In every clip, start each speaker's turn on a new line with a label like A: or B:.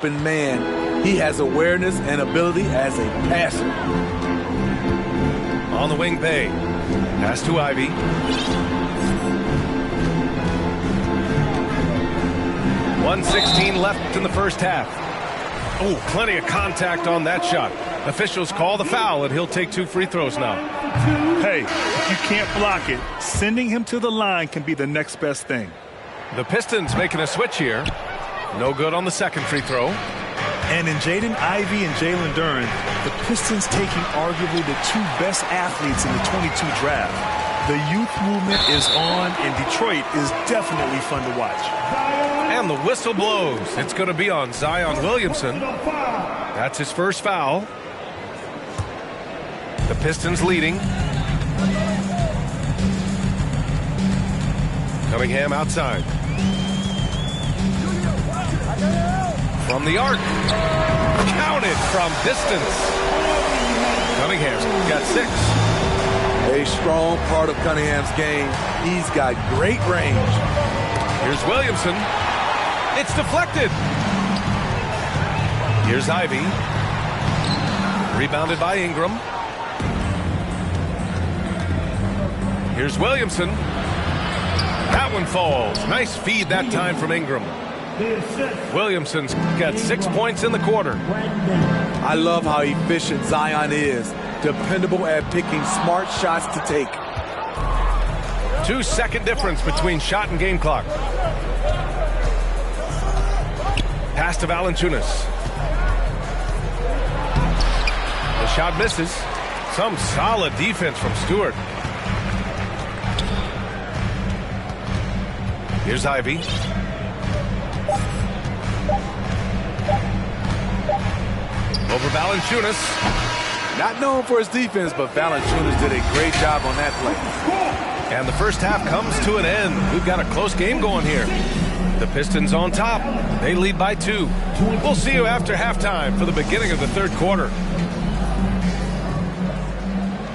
A: open man. He has awareness and ability as a passer.
B: On the wing, Bay. Pass to Ivy. .116 left in the first half. Oh, plenty of contact on that shot. Officials call the foul, and he'll take 2 free throws now.
C: Hey, if you can't block it, sending him to the line can be the next best thing.
B: The Pistons making a switch here. No good on the second free throw.
C: And in Jaden Ivey and Jalen Duren, the Pistons taking arguably the 2 best athletes in the 22 draft. The youth movement is on, and Detroit is definitely fun to watch.
B: And the whistle blows. It's going to be on Zion Williamson. That's his first foul. The Pistons leading. Cunningham outside. From the arc. Counted from distance. Cunningham's got 6.
A: A strong part of Cunningham's game. He's got great range.
B: Here's Williamson. It's deflected. Here's Ivy. Rebounded by Ingram. Here's Williamson. That one falls. Nice feed that time from Ingram. Williamson's got 6 points in the quarter.
A: I love how efficient Zion is. Dependable at picking smart shots to take.
B: 2-second difference between shot and game clock. Pass to Valanciunas. The shot misses. Some solid defense from Stewart. Here's Ivy. Over Valanciunas.
A: Not known for his defense, but Valanciunas did a great job on that play.
B: And the first half comes to an end. We've got a close game going here. The Pistons on top. They lead by 2. We'll see you after halftime for the beginning of the third quarter.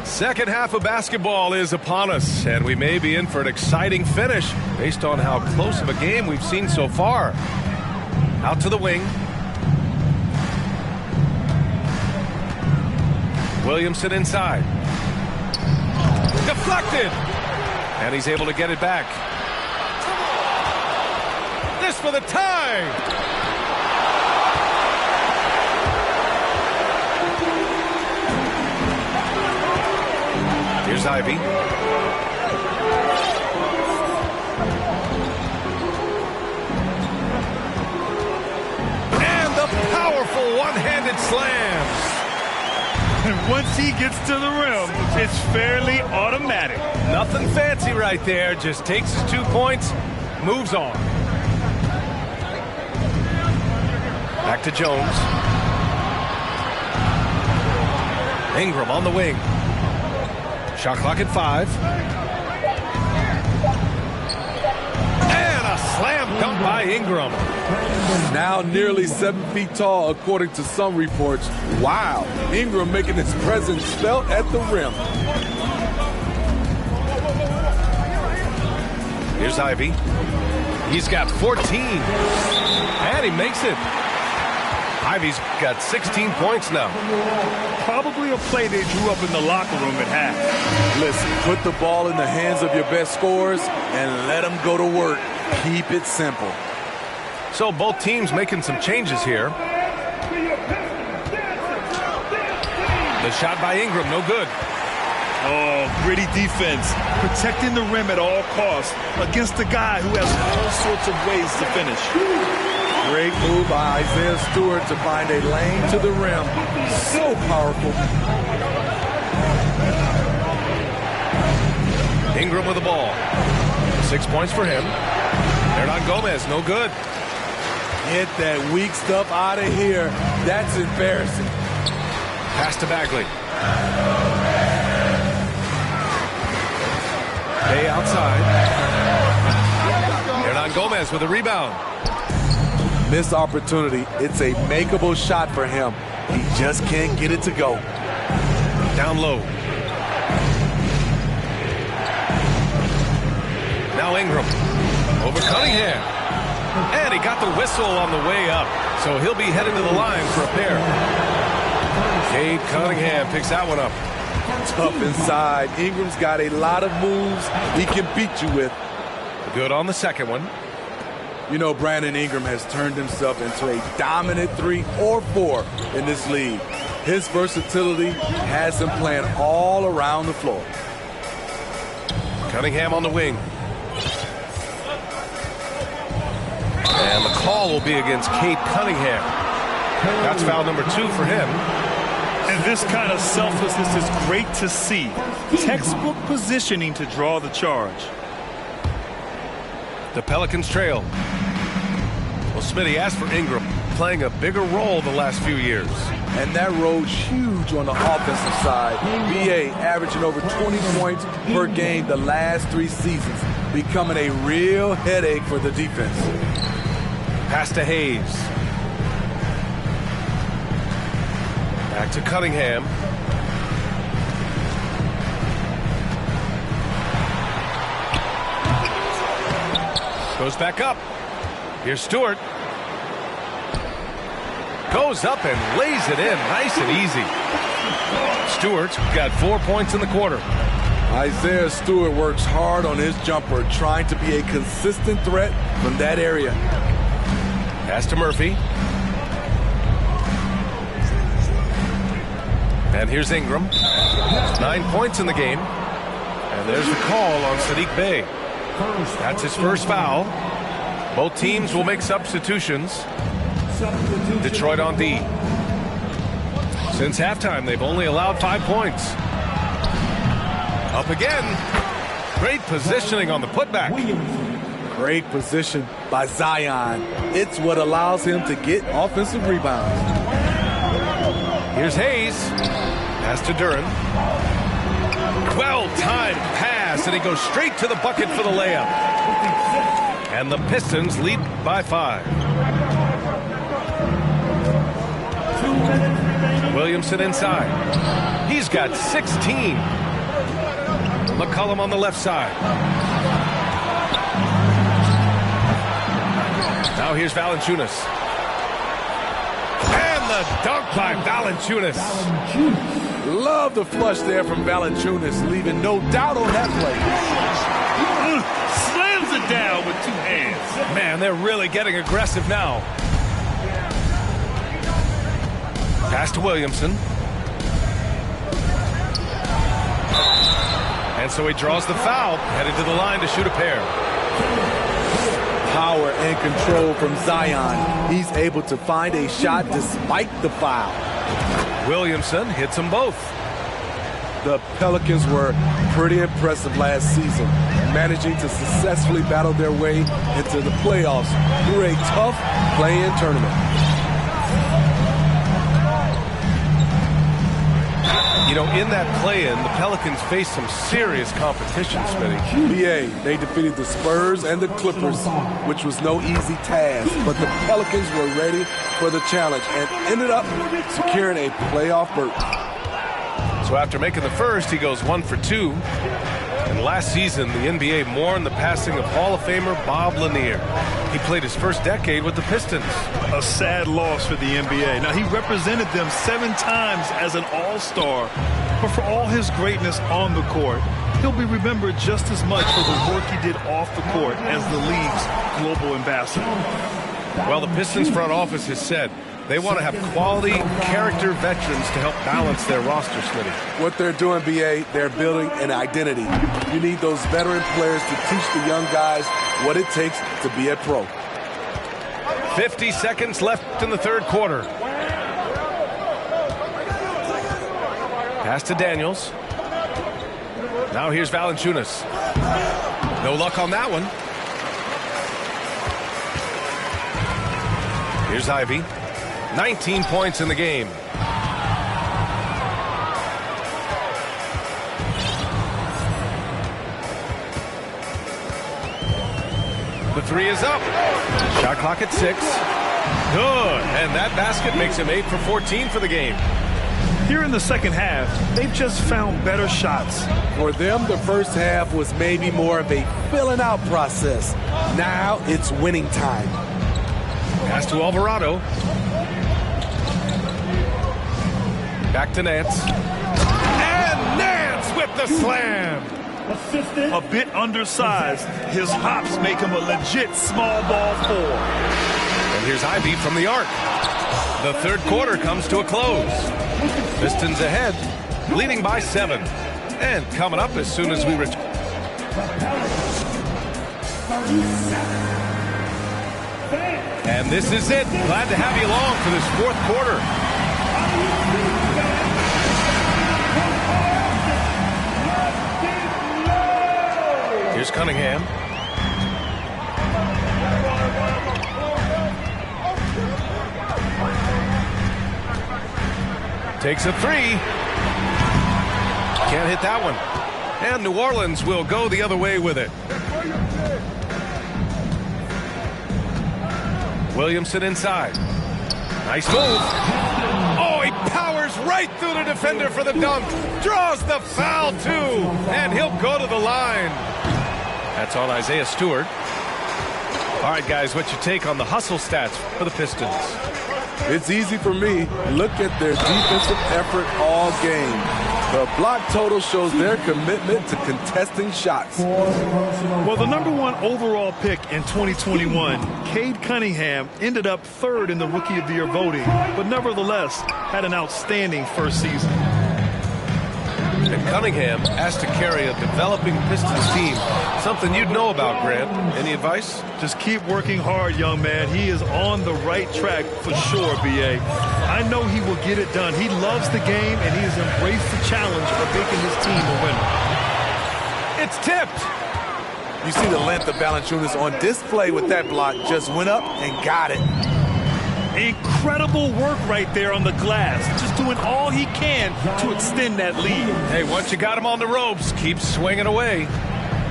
B: Second half of basketball is upon us, and we may be in for an exciting finish based on how close of a game we've seen so far. Out to the wing. Williamson inside. Deflected! And he's able to get it back. This for the tie! Here's Ivy. And the powerful one-handed slams.
C: And once he gets to the rim, it's fairly automatic.
B: Nothing fancy right there. Just takes his 2 points, moves on. Back to Jones. Ingram on the wing. Shot clock at 5. And a slam dunk by Ingram.
A: Now nearly 7 feet tall, according to some reports. Wow, Ingram making his presence felt at the rim.
B: Here's Ivy. He's got 14. And he makes it. Ivy's got 16 points now.
C: Probably a play they drew up in the locker room at half.
A: Listen, put the ball in the hands of your best scorers and let them go to work. Keep it simple.
B: So both teams making some changes here. The shot by Ingram, no good.
C: Oh, gritty defense. Protecting the rim at all costs against a guy who has all sorts of ways to finish.
A: Great move by Isaiah Stewart to find a lane to the rim. So powerful.
B: Ingram with the ball. 6 points for him. Hernangomez, no good.
A: Get that weak stuff out of here. That's embarrassing.
B: Pass to Bagley. Bay outside. Hernangomez with a rebound.
A: Missed opportunity. It's a makeable shot for him. He just can't get it to go.
B: Down low. Now Ingram. Over Cunningham. And he got the whistle on the way up. So he'll be heading to the line for a pair. Cade Cunningham picks that one up.
A: Tough inside. Ingram's got a lot of moves he can beat you with.
B: Good on the second one.
A: You know, Brandon Ingram has turned himself into a dominant 3 or 4 in this league. His versatility has him playing all around the floor.
B: Cunningham on the wing. And the call will be against Cade Cunningham. That's foul number 2 for him.
C: And this kind of selflessness is great to see. Textbook positioning to draw the charge.
B: The Pelicans trail. Well, Smitty asked for Ingram, playing a bigger role the last few years.
A: And that role's huge on the offensive side. BA averaging over 20 points per game the last 3 seasons, becoming a real headache for the defense.
B: Pass to Hayes. Back to Cunningham. Goes back up. Here's Stewart. Goes up and lays it in nice and easy. Stewart's got 4 points in the quarter.
A: Isaiah Stewart works hard on his jumper, trying to be a consistent threat from that area.
B: Pass to Murphy. And here's Ingram. 9 points in the game. And there's the call on Saddiq Bey. That's his first foul. Both teams will make substitutions. Detroit on D. Since halftime, they've only allowed 5 points. Up again. Great positioning on the putback.
A: Great position by Zion. It's what allows him to get offensive rebounds.
B: Here's Hayes. Pass to Duren. Well-timed pass, and he goes straight to the bucket for the layup. And the Pistons lead by 5. Williamson inside. He's got 16. McCollum on the left side. Now here's Valanciunas. And the dunk by Valanciunas.
A: Love the flush there from Valanciunas, leaving no doubt on that play.
C: Slams it down with 2 hands.
B: Man, they're really getting aggressive now. Pass to Williamson. And so he draws the foul, headed to the line to shoot a pair.
A: Power and control from Zion. He's able to find a shot despite the foul.
B: Williamson hits them both.
A: The Pelicans were pretty impressive last season, managing to successfully battle their way into the playoffs through a tough play-in tournament.
B: You know, in that play-in, the Pelicans faced some serious competition, Smitty.
A: BA, they defeated the Spurs and the Clippers, which was no easy task, but the Pelicans were ready for the challenge and ended up securing a playoff berth.
B: So after making the first, he goes 1 for 2. And last season, the NBA mourned the passing of Hall of Famer Bob Lanier. He played his first decade with the Pistons.
C: A sad loss for the NBA. Now, he represented them 7 times as an all-star, but for all his greatness on the court, he'll be remembered just as much for the work he did off the court as the league's global ambassador.
B: Well, the Pistons front office has said they want to have quality character veterans to help balance their roster, Smitty.
A: What they're doing, BA, they're building an identity. You need those veteran players to teach the young guys what it takes to be a pro.
B: 50 seconds left in the third quarter. Pass to Daniels. Now here's Valanciunas. No luck on that one. Here's Ivy. 19 points in the game. The 3 is up. Shot clock at 6. Good. And that basket makes him 8 for 14 for the game.
C: Here in the second half, they've just found better shots.
A: For them, the first half was maybe more of a filling out process. Now it's winning time.
B: Pass to Alvarado. Back to Nance. And Nance with the slam.
C: A bit undersized. His hops make him a legit small ball 4.
B: And here's Ivy from the arc. The third quarter comes to a close. Pistons ahead, leading by 7. And coming up as soon as we return. And this is it. Glad to have you along for this fourth quarter. Here's Cunningham. Takes a 3. Can't hit that one. And New Orleans will go the other way with it. Williamson inside. Nice move. Oh, he powers right through the defender for the dunk. Draws the foul, too. And he'll go to the line. That's on Isaiah Stewart. All right, guys, what's your take on the hustle stats for the Pistons?
A: It's easy for me. Look at their defensive effort all game. The block total shows their commitment to contesting shots.
C: Well, the #1 overall pick in 2021, Cade Cunningham, ended up 3rd in the Rookie of the Year voting, but nevertheless had an outstanding first season.
B: And Cunningham asked to carry a developing Pistons team. Something you'd know about, Grant. Any advice?
C: Just keep working hard, young man. He is on the right track for sure, B.A. I know he will get it done. He loves the game, and he has embraced the challenge of making his team a winner.
B: It's tipped.
A: You see the length of Valanciunas on display with that block. Just went up and got it.
C: Incredible work right there on the glass. Just doing all he can to extend that lead.
B: Hey, once you got him on the ropes, keep swinging away.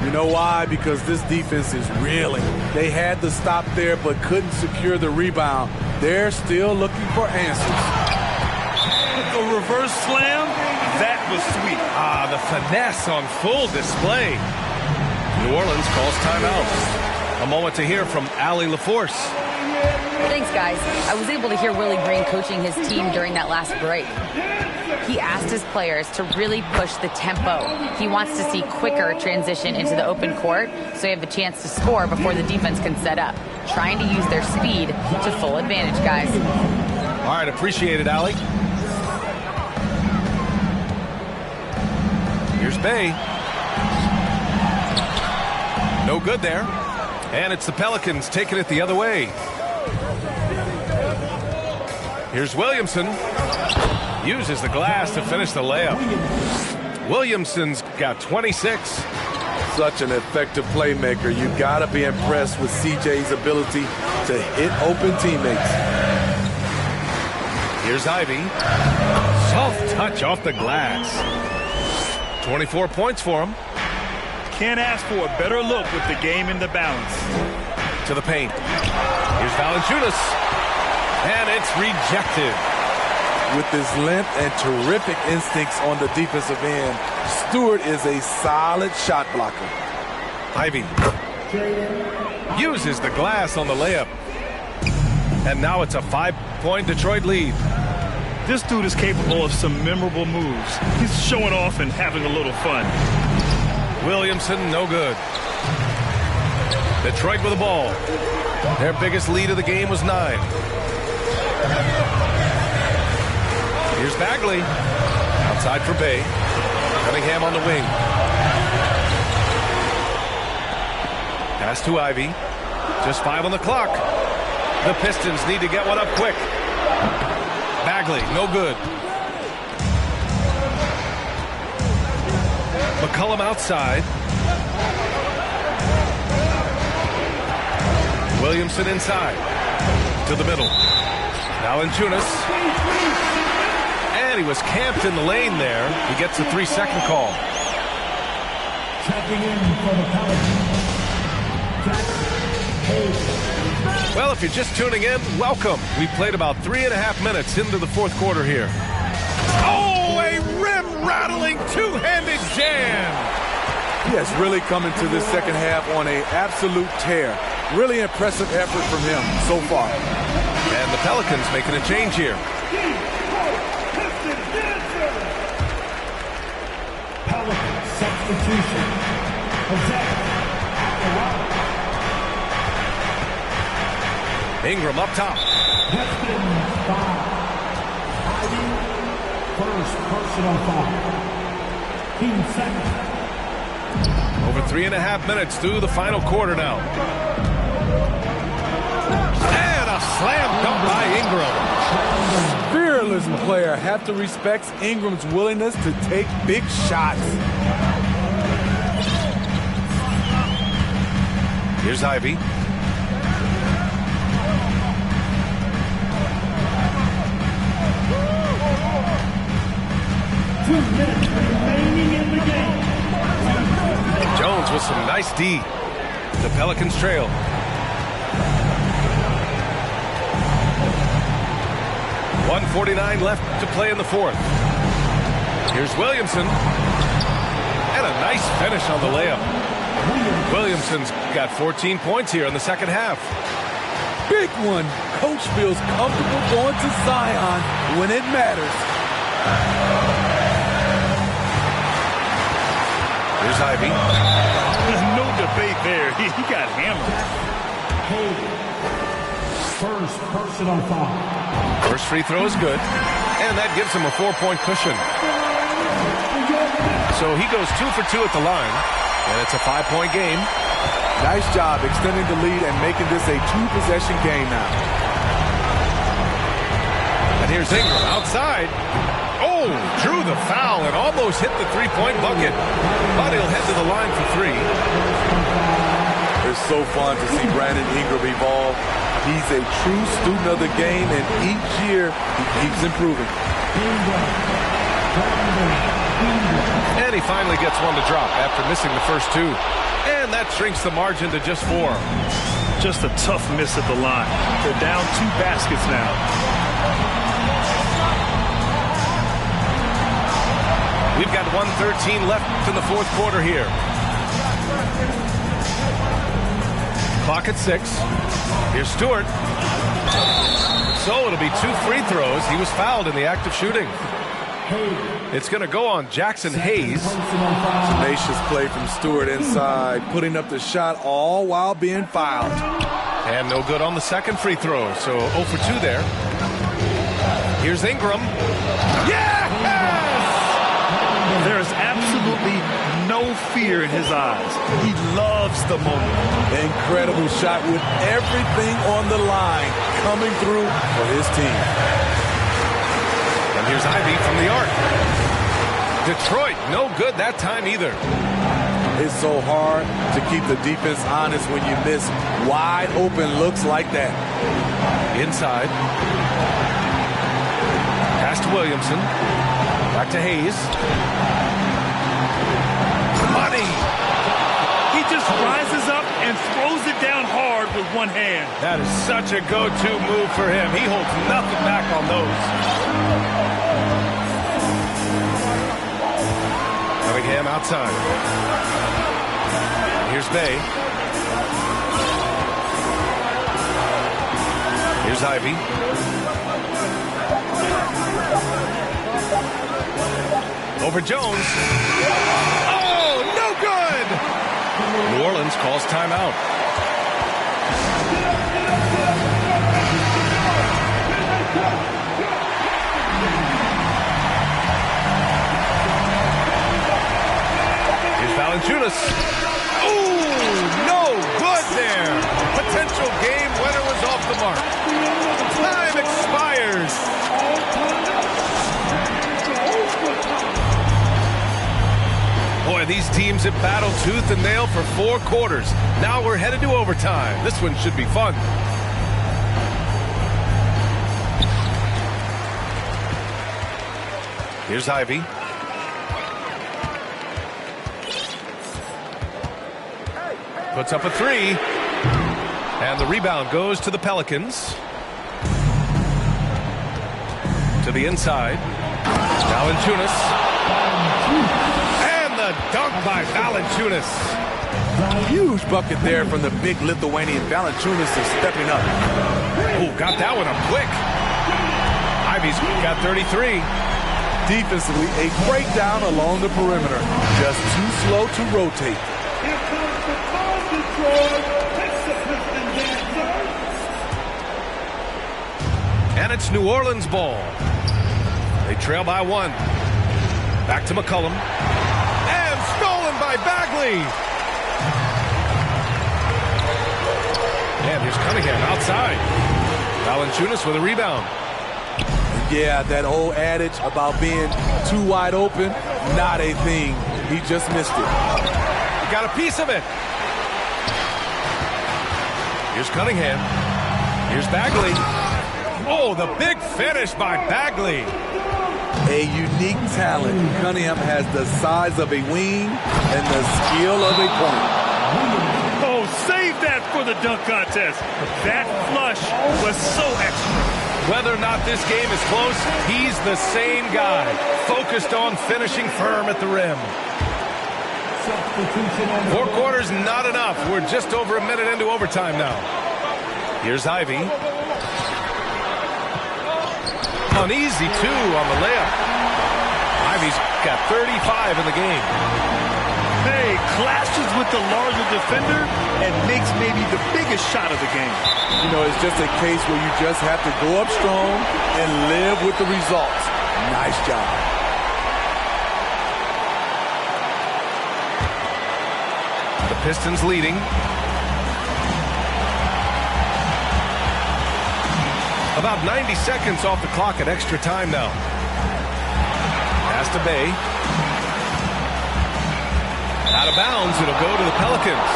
A: You know why? Because this defense is reeling. They had to stop there but couldn't secure the rebound. They're still looking for answers.
C: The reverse slam, that was sweet.
B: Ah, the finesse on full display. New Orleans calls timeout. A moment to hear from Allie LaForce.
D: Thanks, guys. I was able to hear Willie Green coaching his team during that last break. He asked his players to really push the tempo. He wants to see quicker transition into the open court so they have the chance to score before the defense can set up. Trying to use their speed to full advantage, guys.
B: All right, appreciate it, Allie. Here's Bay. No good there. And it's the Pelicans taking it the other way. Here's Williamson. Uses the glass to finish the layup. Williamson's got 26.
A: Such an effective playmaker. You got to be impressed with CJ's ability to hit open teammates.
B: Here's Ivy. Soft touch off the glass. 24 points for him.
C: Can't ask for a better look with the game in the balance.
B: To the paint. Here's Valanciunas. And it's rejected.
A: With his length and terrific instincts on the defensive end, Stewart is a solid shot blocker.
B: Ivy uses the glass on the layup. And now it's a 5-point Detroit lead.
C: This dude is capable of some memorable moves. He's showing off and having a little fun.
B: Williamson, no good. Detroit with the ball. Their biggest lead of the game was 9. Here's Bagley. Outside for Bay. Cunningham on the wing. Pass to Ivy. Just 5 on the clock. The Pistons need to get one up quick. Bagley, no good. McCollum outside. Williamson inside. To the middle. Valanciunas. And he was camped in the lane there. He gets a 3-second call.
E: Checking in for the Pelicans.
B: Well, if you're just tuning in, welcome. We played about 3.5 minutes into the fourth quarter here. Oh, a rim-rattling two-handed jam.
A: He has really come into this second half on an absolute tear. Really impressive effort from him so far.
B: And the Pelicans making a change here.
E: Pelicans substitution.
B: Ingram up top.
E: Pistons foul. Ivy, first personal foul. Team second.
B: Over 3.5 minutes through the final quarter now. And a slam dunk by Ingram.
A: Fearless player. Have to respect Ingram's willingness to take big shots.
B: Here's Ivy. Jones with some nice D. The Pelicans trail. .149 left to play in the fourth. Here's Williamson. And a nice finish on the layup. Williamson's got 14 points here in the second half.
A: Big one. Coach feels comfortable going to Zion when it matters.
B: Here's Ivy.
C: There's no debate there. He got hammered.
E: First personal foul.
B: First free throw is good. And that gives him a 4-point cushion. So he goes 2 for 2 at the line. And it's a 5-point game.
A: Nice job extending the lead and making this a 2-possession game now.
B: And here's Ingram outside. Oh, drew the foul and almost hit the 3-point bucket. But he'll head to the line for 3.
A: It's so fun to see Brandon Ingram evolve. He's a true student of the game, and each year he keeps improving.
B: And he finally gets one to drop after missing the first 2. And that shrinks the margin to just 4.
C: Just a tough miss at the line. They're down 2 baskets now.
B: We've got 1:13 left in the fourth quarter here. Clock at 6. Here's Stewart. So it'll be 2 free throws. He was fouled in the act of shooting. It's going to go on Jackson Hayes.
A: Tenacious play from Stewart inside, putting up the shot all while being fouled.
B: And no good on the second free throw. So 0 for 2 there. Here's Ingram. Yes!
C: There is absolutely no fear in his eyes. He loves the moment.
A: Incredible shot with everything on the line coming through for his team.
B: And here's Ivy from the arc. Detroit, no good that time either.
A: It's so hard to keep the defense honest when you miss wide open looks like that.
B: Inside. Pass to Williamson. Back to Hayes. Money!
C: He just rises up and throws it down hard with one hand.
B: That is such a go-to move for him. He holds nothing back on those. Cunningham outside. Here's Bay. Here's Ivy. Over Jones. Oh, no good! New Orleans calls timeout. Here's Valanciunas. Ooh, no good there. Potential game winner was off the mark. Time expires. Boy, these teams have battled tooth and nail for 4 quarters. Now we're headed to overtime. This one should be fun. Here's Ivy. Puts up a 3. And the rebound goes to the Pelicans. To the inside. Valanciunas. And the a dunk by Valanciunas.
A: Huge bucket there from the big Lithuanian. Valanciunas is stepping up.
B: Oh, got that one up quick. Ivy's got 33.
A: Defensively, a breakdown along the perimeter. Just too slow to rotate.
E: Here comes the ball destroyer. That's the Piston dancer.
B: And it's New Orleans ball. They trail by 1. Back to McCollum. And stolen by Bagley. And here's Cunningham outside. Valanciunas with a rebound.
A: Yeah, that old adage about being too wide open, not a thing. He just missed it.
B: He got a piece of it. Here's Cunningham. Here's Bagley. Oh, the big finish by Bagley.
A: A unique talent. Cunningham has the size of a wing and the skill of a point.
C: Oh, save that for the dunk contest. That flush was so extra.
B: Whether or not this game is close, he's the same guy, focused on finishing firm at the rim.
E: Substitution on the
B: 4 quarters, not enough. We're just over a minute into overtime now. Here's Ivy. Uneasy, too, on the layup. Ivy's got 35 in the game.
C: Hey, clashes with the larger defender and makes maybe the biggest shot of the game.
A: You know, it's just a case where you just have to go up strong and live with the results. Nice job.
B: The Pistons leading. About 90 seconds off the clock at extra time now. Pass to Bay. Out of bounds, it'll go to the Pelicans.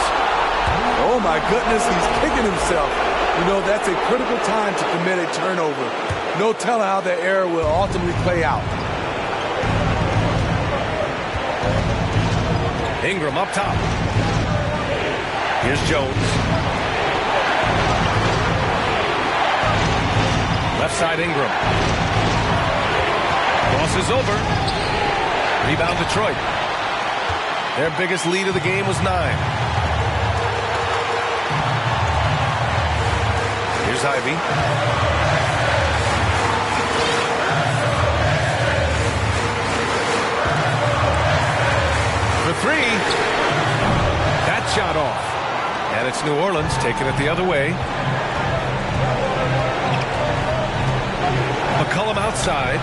A: Oh, my goodness, he's kicking himself. You know, that's a critical time to commit a turnover. No telling how that error will ultimately play out.
B: Ingram up top. Here's Jones. Left side Ingram. Crosses over. Rebound Detroit. Their biggest lead of the game was 9. Here's Ivy. For 3. That shot off. And it's New Orleans taking it the other way. McCollum outside.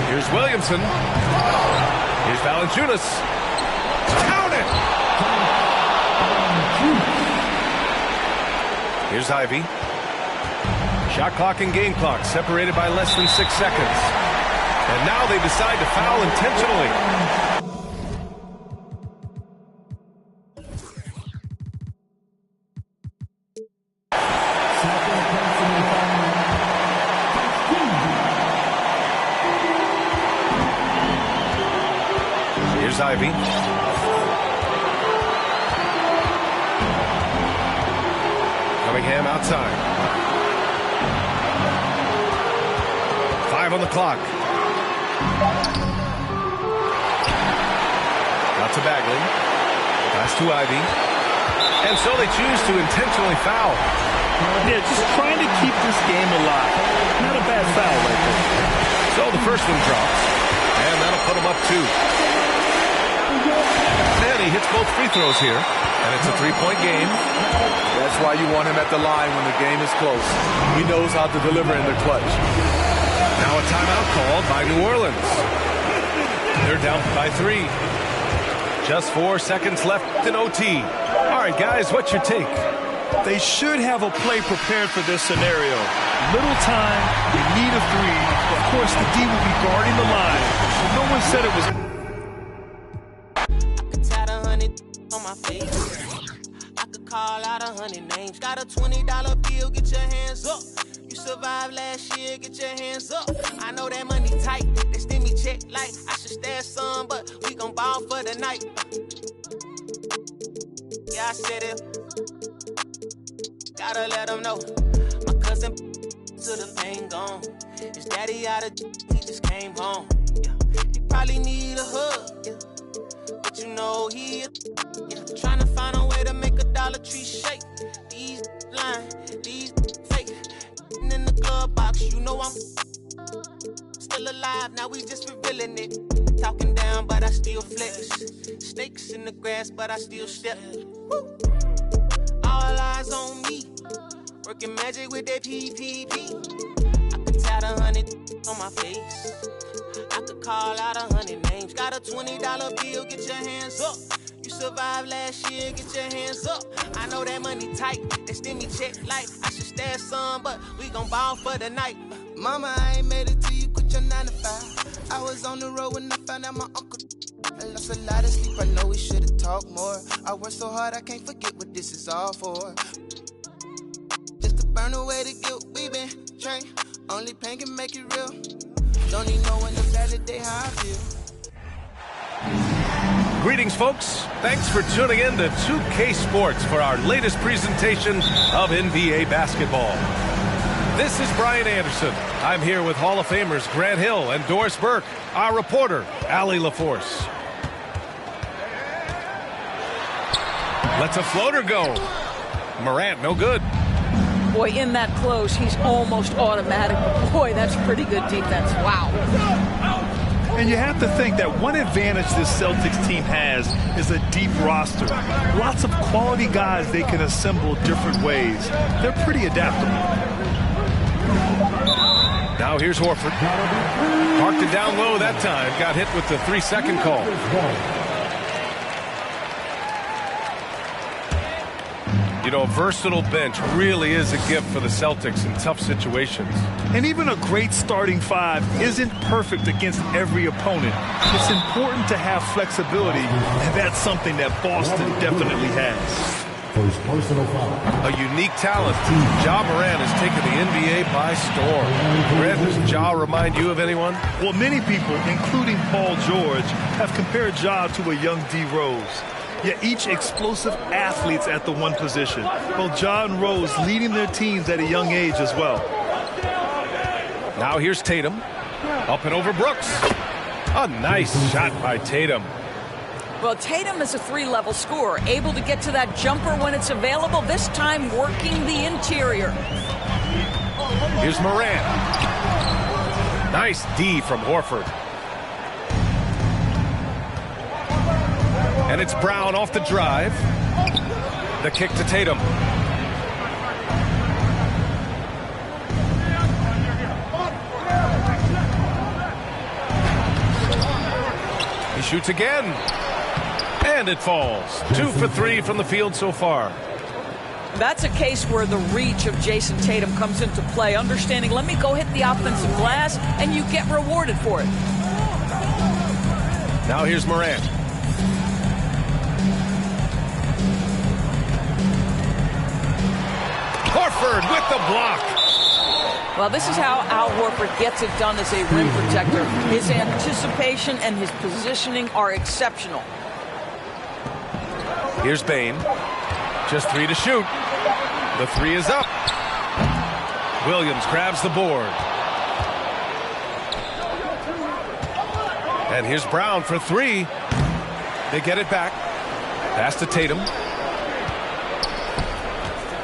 B: Here's Williamson. Here's Valanciunas. Count it! Here's Ivy. Shot clock and game clock separated by less than 6 seconds. And now they decide to foul intentionally. Here's Ivy. Cunningham outside. 5 on the clock. Out to Bagley. Pass to Ivy. And so they choose to intentionally foul.
C: Yeah, just trying to keep this game alive. Not a bad foul right there.
B: So the first one drops. And that'll put him up 2. And he hits both free throws here. And it's a 3-point game.
A: That's why you want him at the line when the game is close. He knows how to deliver in the clutch.
B: Now a timeout called by New Orleans. They're down by 3. Just 4 seconds left in OT. All right, guys, what's your take?
C: They should have a play prepared for this scenario. Little time, you need a 3. Of course, the D will be guarding the line. No one said it was...
F: On my face, I could call out 100 names. Got a $20 bill, get your hands up. You survived last year, get your hands up. I know that money tight, they send me check like I should stash some, but we gon' ball for the night. Yeah, I said it. Gotta let them know. My cousin till the pain gone. His daddy out of he just came home. Yeah. He probably need a hug. Yeah. But you know he trying to find a way to make a Dollar Tree shake. These lying, these fake. In the glove box, you know I'm still alive. Now we just revealing it. Talking down, but I still flex. Snakes in the grass, but I still step. Woo. All eyes on me. Working magic with that PPP. I could tie 100 on my face. I could call out 100 names. Got a $20 bill, get your hands up. You survived last year, get your hands up. I know that money tight, that stimmy check light. I should stash some, but we gon' ball for the night. Mama, I ain't made it till you quit your 9 to 5. I was on the road when I found out my uncle. I lost a lot of sleep, I know we should've talked more. I worked so hard, I can't forget what this is all for. Just to burn away the guilt, we been trained. Only pain can make it real. Don't even know when to validate how I feel.
B: Greetings, folks. Thanks for tuning in to 2K Sports for our latest presentation of NBA basketball. This is Brian Anderson. I'm here with Hall of Famers Grant Hill and Doris Burke, our reporter, Allie LaForce. Lets a floater go. Morant, no good.
G: Boy, in that close, he's almost automatic. Boy, that's pretty good defense. Wow.
C: And you have to think that one advantage this Celtics team has is a deep roster. Lots of quality guys they can assemble different ways. They're pretty adaptable.
B: Now here's Horford. Parked it down low that time. Got hit with the 3-second call. You know, a versatile bench really is a gift for the Celtics in tough situations.
C: And even a great starting five isn't perfect against every opponent. It's important to have flexibility, and that's something that Boston definitely has.
B: A unique talent. Ja Morant has taken the NBA by storm. Grant, does Ja remind you of anyone?
C: Well, many people, including Paul George, have compared Ja to a young D. Rose. Yet each explosive athletes at the one position. Both Ja and Rose leading their teams at a young age as well.
B: Now here's Tatum. Up and over Brooks. A nice shot by Tatum.
G: Well, Tatum is a 3-level scorer, able to get to that jumper when it's available, this time working the interior.
B: Here's Morant. Nice D from Horford. And it's Brown off the drive. The kick to Tatum. He shoots again. And it falls. 2 for 3 from the field so far.
G: That's a case where the reach of Jason Tatum comes into play. Understanding, let me go hit the offensive glass, and you get rewarded for it.
B: Now here's Morant. Horford with the block.
G: Well, this is how Al Horford gets it done as a rim protector. His anticipation and his positioning are exceptional.
B: Here's Bane. Just 3 to shoot. The 3 is up. Williams grabs the board. And here's Brown for 3. They get it back. Pass to Tatum.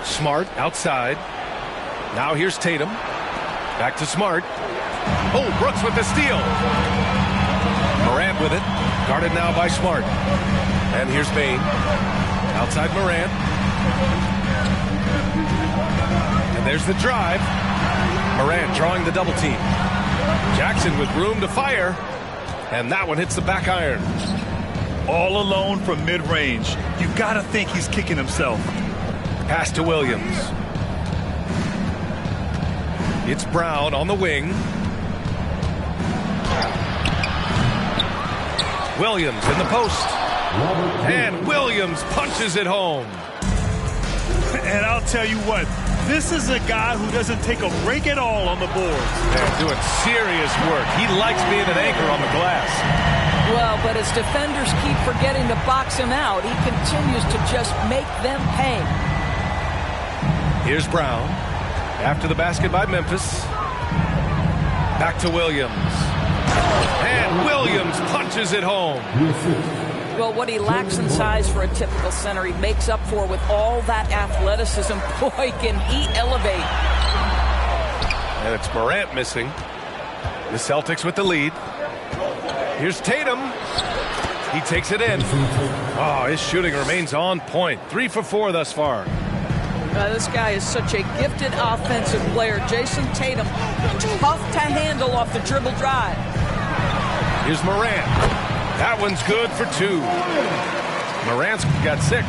B: Smart outside. Now here's Tatum. Back to Smart. Oh, Brooks with the steal. Morant with it. Guarded now by Smart. And here's Bane. Outside Morant. And there's the drive. Morant drawing the double team. Jackson with room to fire. And that one hits the back iron.
C: All alone from mid-range. You gotta think he's kicking himself.
B: Pass to Williams. It's Brown on the wing. Williams in the post. And Williams punches it home.
C: And I'll tell you what, this is a guy who doesn't take a break at all on the boards.
B: They're doing serious work. He likes being an anchor on the glass.
G: Well, but as defenders keep forgetting to box him out, he continues to just make them pay.
B: Here's Brown. After the basket by Memphis. Back to Williams. And Williams punches it home.
G: Well, what he lacks in size for a typical center, he makes up for with all that athleticism. Boy, can he elevate.
B: And it's Morant missing. The Celtics with the lead. Here's Tatum. He takes it in. Oh, his shooting remains on point. 3 for 4 thus far.
G: This guy is such a gifted offensive player. Jason Tatum, tough to handle off the dribble drive.
B: Here's Morant. That one's good for 2. Morant's got 6.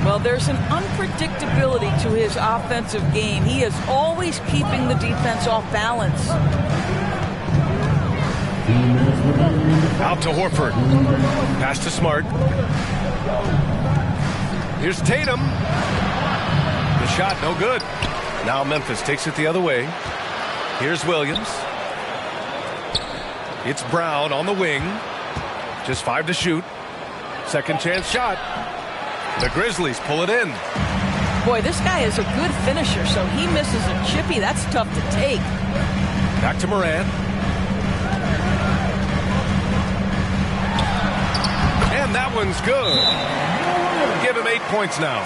G: Well, there's an unpredictability to his offensive game. He is always keeping the defense off balance.
B: Out to Horford. Pass to Smart. Here's Tatum. The shot, no good. Now Memphis takes it the other way. Here's Williams. It's Brown on the wing. Just 5 to shoot. Second chance shot. The Grizzlies pull it in.
G: Boy, this guy is a good finisher, so he misses a chippy. That's tough to take.
B: Back to Morant. And that one's good. Give him 8 points now.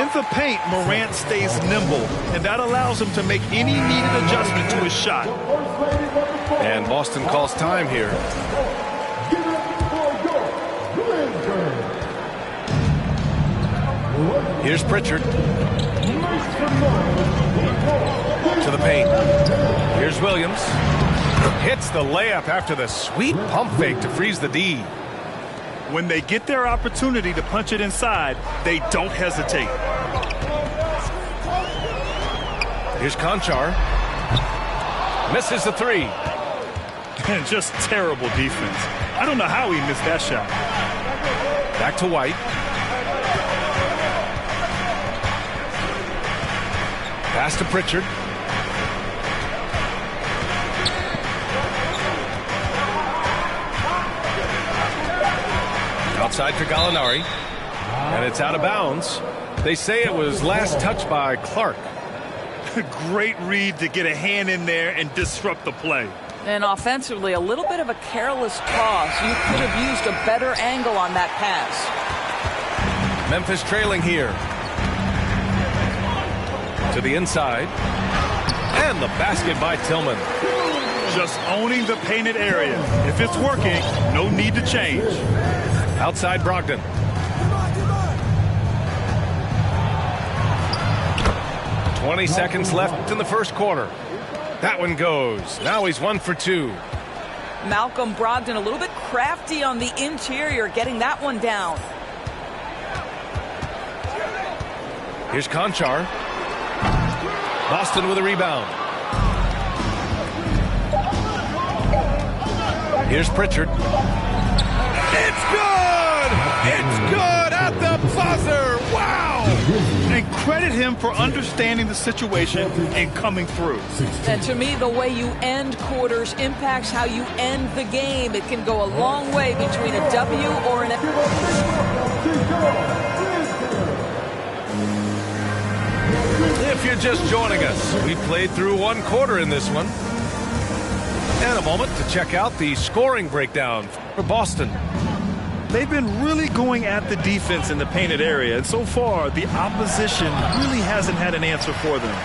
C: In the paint, Morant stays nimble, and that allows him to make any needed adjustment to his shot.
B: And Boston calls time here. Here's Pritchard. To the paint. Here's Williams. Hits the layup after the sweet pump fake to freeze the D.
C: When they get their opportunity to punch it inside, they don't hesitate.
B: Here's Conchar. Misses the 3.
C: And just terrible defense. I don't know how he missed that shot.
B: Back to White. Pass to Pritchard. Outside for Gallinari. And it's out of bounds. They say it was last touched by Clark.
C: Great read to get a hand in there and disrupt the play.
G: And offensively, a little bit of a careless toss. You could have used a better angle on that pass.
B: Memphis trailing here. To the inside. And the basket by Tillman.
C: Just owning the painted area. If it's working, no need to change.
B: Outside Brogdon. "20 seconds left in the first quarter. That one goes. Now he's 1 for 2.
G: Malcolm Brogdon a little bit crafty on the interior, getting that one down.
B: Here's Conchar. Boston with a rebound. Here's Pritchard. It's good! It's good at the buzzer! Wow!
C: And credit him for understanding the situation and coming through.
G: And to me, the way you end quarters impacts how you end the game. It can go a long way between a W or an...
B: If you're just joining us, we played through 1 quarter in this one. And a moment to check out the scoring breakdown for Boston.
C: They've been really going at the defense in the painted area, and so far the opposition really hasn't had an answer for them.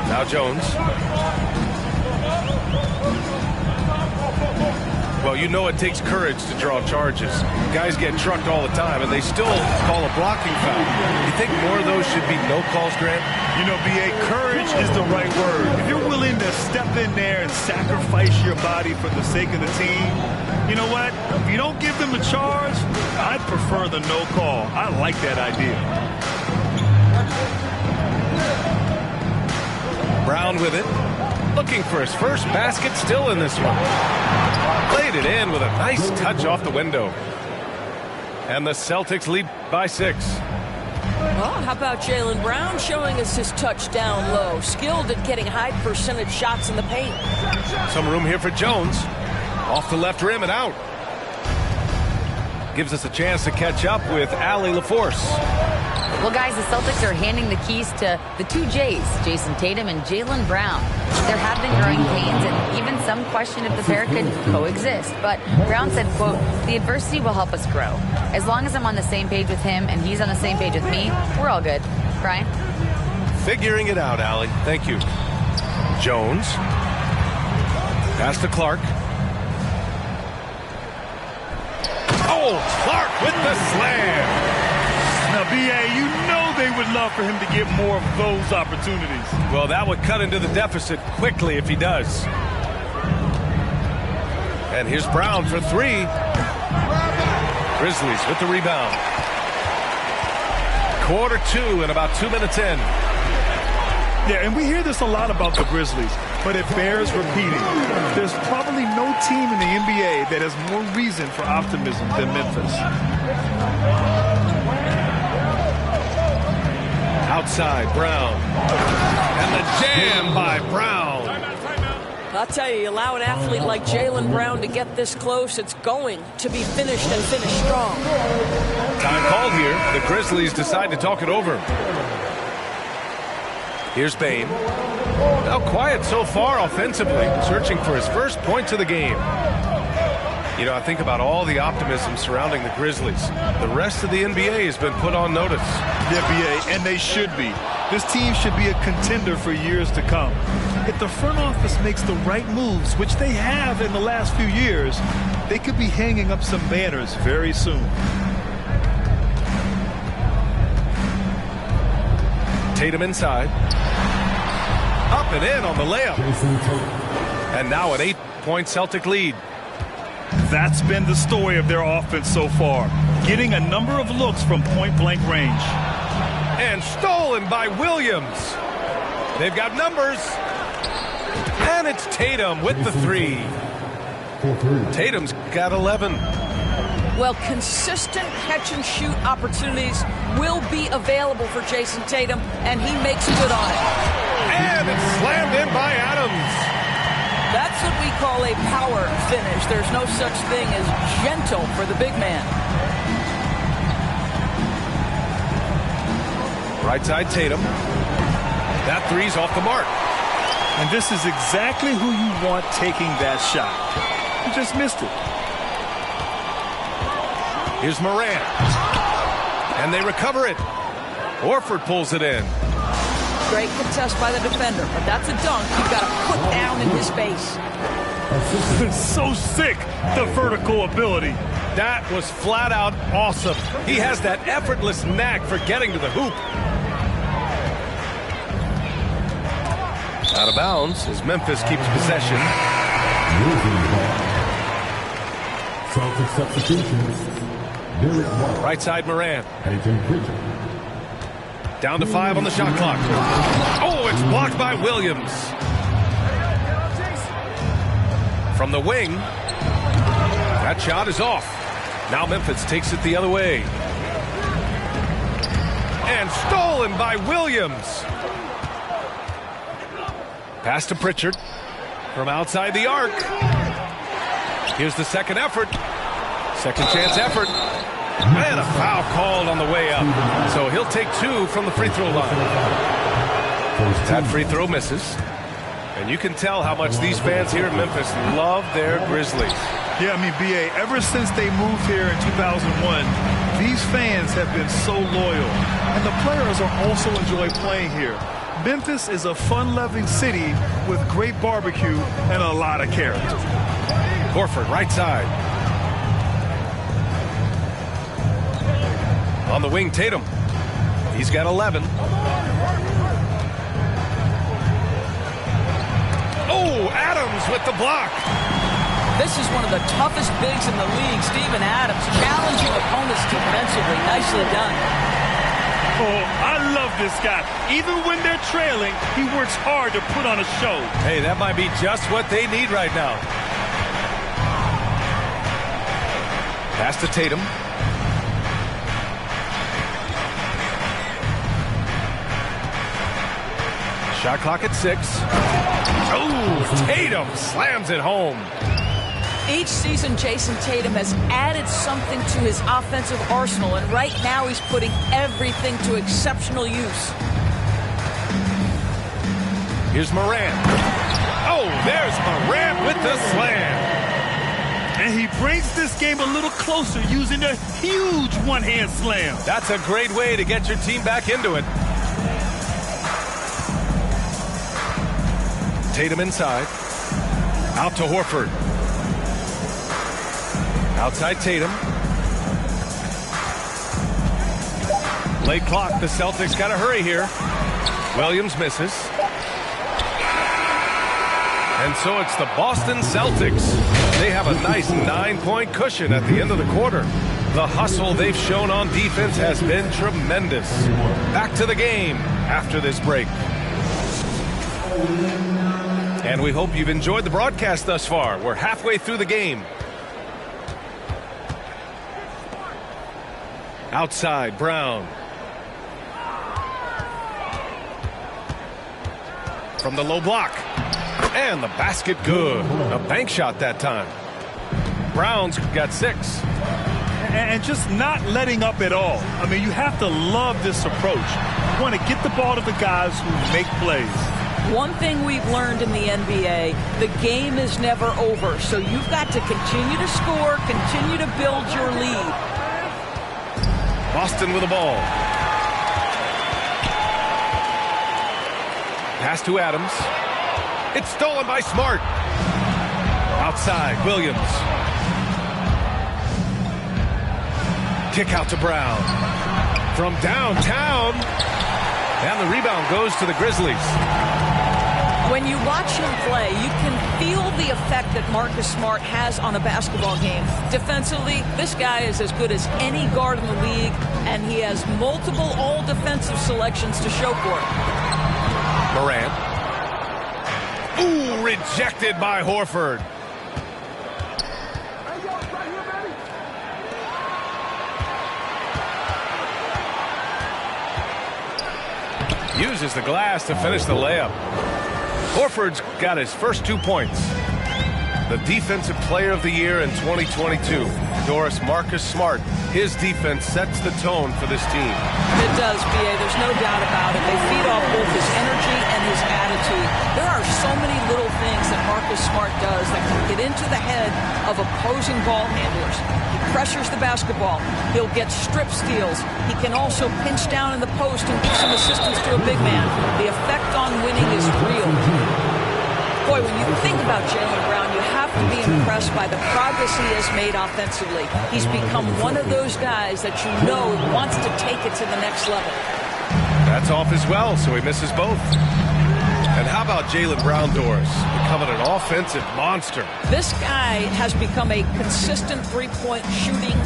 B: Now Jones. Well, you know it takes courage to draw charges. Guys get trucked all the time, and they still call a blocking foul. You think more of those should be no calls, Grant?
C: You know, B.A., courage is the right word. If you're willing to step in there and sacrifice your body for the sake of the team, you know what? If you don't give them a charge, I'd prefer the no call. I like that idea.
B: Brown with it. Looking for his first basket, still in this one. Played it in with a nice touch off the window. And the Celtics lead by 6.
G: Well, how about Jaylen Brown showing us his touchdown low? Skilled at getting high percentage shots in the paint.
B: Some room here for Jones. Off the left rim and out. Gives us a chance to catch up with Allie LaForce.
D: Well, guys, the Celtics are handing the keys to the two J's, Jason Tatum and Jaylen Brown. There have been growing pains, and even some question if the pair could coexist. But Brown said, quote, "The adversity will help us grow. As long as I'm on the same page with him and he's on the same page with me, we're all good." Brian?
B: Figuring it out, Allie. Thank you. Jones. Pass to Clark. Oh, Clark with the slam.
C: Now, B.A., you know they would love for him to get more of those opportunities.
B: Well, that would cut into the deficit quickly if he does. And here's Brown for three. Grizzlies with the rebound. Quarter two and about 2 minutes in.
C: Yeah, and we hear this a lot about the Grizzlies, but it bears repeating. There's probably no team in the NBA that has more reason for optimism than Memphis.
B: Outside, Brown. And the jam by Brown.
G: I'll tell you, allow an athlete like Jaylen Brown to get this close, it's going to be finished and finished strong.
B: Time called here. The Grizzlies decide to talk it over. Here's Bane. Now quiet so far offensively, searching for his first points of the game. You know, I think about all the optimism surrounding the Grizzlies. The rest of the NBA has been put on notice.
C: Yeah, B.A., and they should be. This team should be a contender for years to come. If the front office makes the right moves, which they have in the last few years, they could be hanging up some banners very soon.
B: Tatum inside. Up and in on the layup. And now an 8-point Celtic lead.
C: That's been the story of their offense so far, getting a number of looks from point-blank range.
B: And stolen by Williams. They've got numbers. And it's Tatum with the three. Tatum's got 11.
G: Well, consistent catch-and-shoot opportunities will be available for Jason Tatum, and he makes good on it.
B: And it's slammed in by Adams.
G: That's what we call a power finish. There's no such thing as gentle for the big man.
B: Right side Tatum. That three's off the mark.
C: And this is exactly who you want taking that shot. He just missed it.
B: Here's Morant. And they recover it. Horford pulls it in.
G: Great contest by the defender, but that's a dunk you've got to put down in his face.
C: So sick, the vertical ability.
B: That was flat out awesome. He has that effortless knack for getting to the hoop. Out of bounds as Memphis keeps possession.
H: Celtic substitutions.
B: Right side Morant. Down to 5 on the shot clock. Oh, it's blocked by Williams. From the wing. That shot is off. Now Memphis takes it the other way. And stolen by Williams. Pass to Pritchard. From outside the arc. Here's the second effort. Second chance effort. And a foul called on the way up. So he'll take 2 from the free throw line. That free throw misses. And you can tell how much these fans here in Memphis love their Grizzlies.
C: Yeah, I mean, B.A., ever since they moved here in 2001, these fans have been so loyal. And the players are also enjoy playing here. Memphis is a fun-loving city with great barbecue and a lot of character.
B: Horford, right side. On the wing, Tatum. He's got 11. Oh, Adams with the block.
G: This is one of the toughest bigs in the league. Steven Adams challenging opponents defensively. Nicely done.
C: Oh, I love this guy. Even when they're trailing, he works hard to put on a show.
B: Hey, that might be just what they need right now. Pass to Tatum. Shot clock at 6. Oh, Tatum slams it home.
G: Each season, Jason Tatum has added something to his offensive arsenal, and right now he's putting everything to exceptional use.
B: Here's Morant. Oh, there's Morant with the slam.
C: And he brings this game a little closer using a huge one-hand slam.
B: That's a great way to get your team back into it. Tatum inside. Out to Horford. Outside Tatum. Late clock. The Celtics got to hurry here. Williams misses. And so it's the Boston Celtics. They have a nice 9-point cushion at the end of the quarter. The hustle they've shown on defense has been tremendous. Back to the game after this break. And we hope you've enjoyed the broadcast thus far. We're halfway through the game. Outside, Brown. From the low block. And the basket good. A bank shot that time. Brown's got 6.
C: And just not letting up at all. I mean, you have to love this approach. You want to get the ball to the guys who make plays.
G: One thing we've learned in the NBA, the game is never over. So you've got to continue to score, continue to build your lead.
B: Boston with the ball. Pass to Adams. It's stolen by Smart. Outside, Williams. Kick out to Brown. From downtown. And the rebound goes to the Grizzlies.
G: When you watch him play, you can feel the effect that Marcus Smart has on a basketball game. Defensively, this guy is as good as any guard in the league, and he has multiple all-defensive selections to show for it.
B: Morant. Ooh, rejected by Horford. Uses the glass to finish the layup. Horford's got his first 2 points. The Defensive Player of the Year in 2022. Doris, Marcus Smart. His defense sets the tone for this team.
G: It does, B.A. There's no doubt about it. They feed off both his energy and his attitude. There are so many little things that Marcus Smart does that can get into the head of opposing ball handlers. He pressures the basketball. He'll get strip steals. He can also pinch down in the post and give some assistance to a big man. The effect on winning is real. Boy, when you think about Jaylen Brown, you have to be impressed by the progress he has made offensively. He's become one of those guys that you know wants to take it to the next level.
B: That's off as well, so he misses both. And how about Jaylen Brown, Doris? Becoming an offensive monster.
G: This guy has become a consistent three-point shooting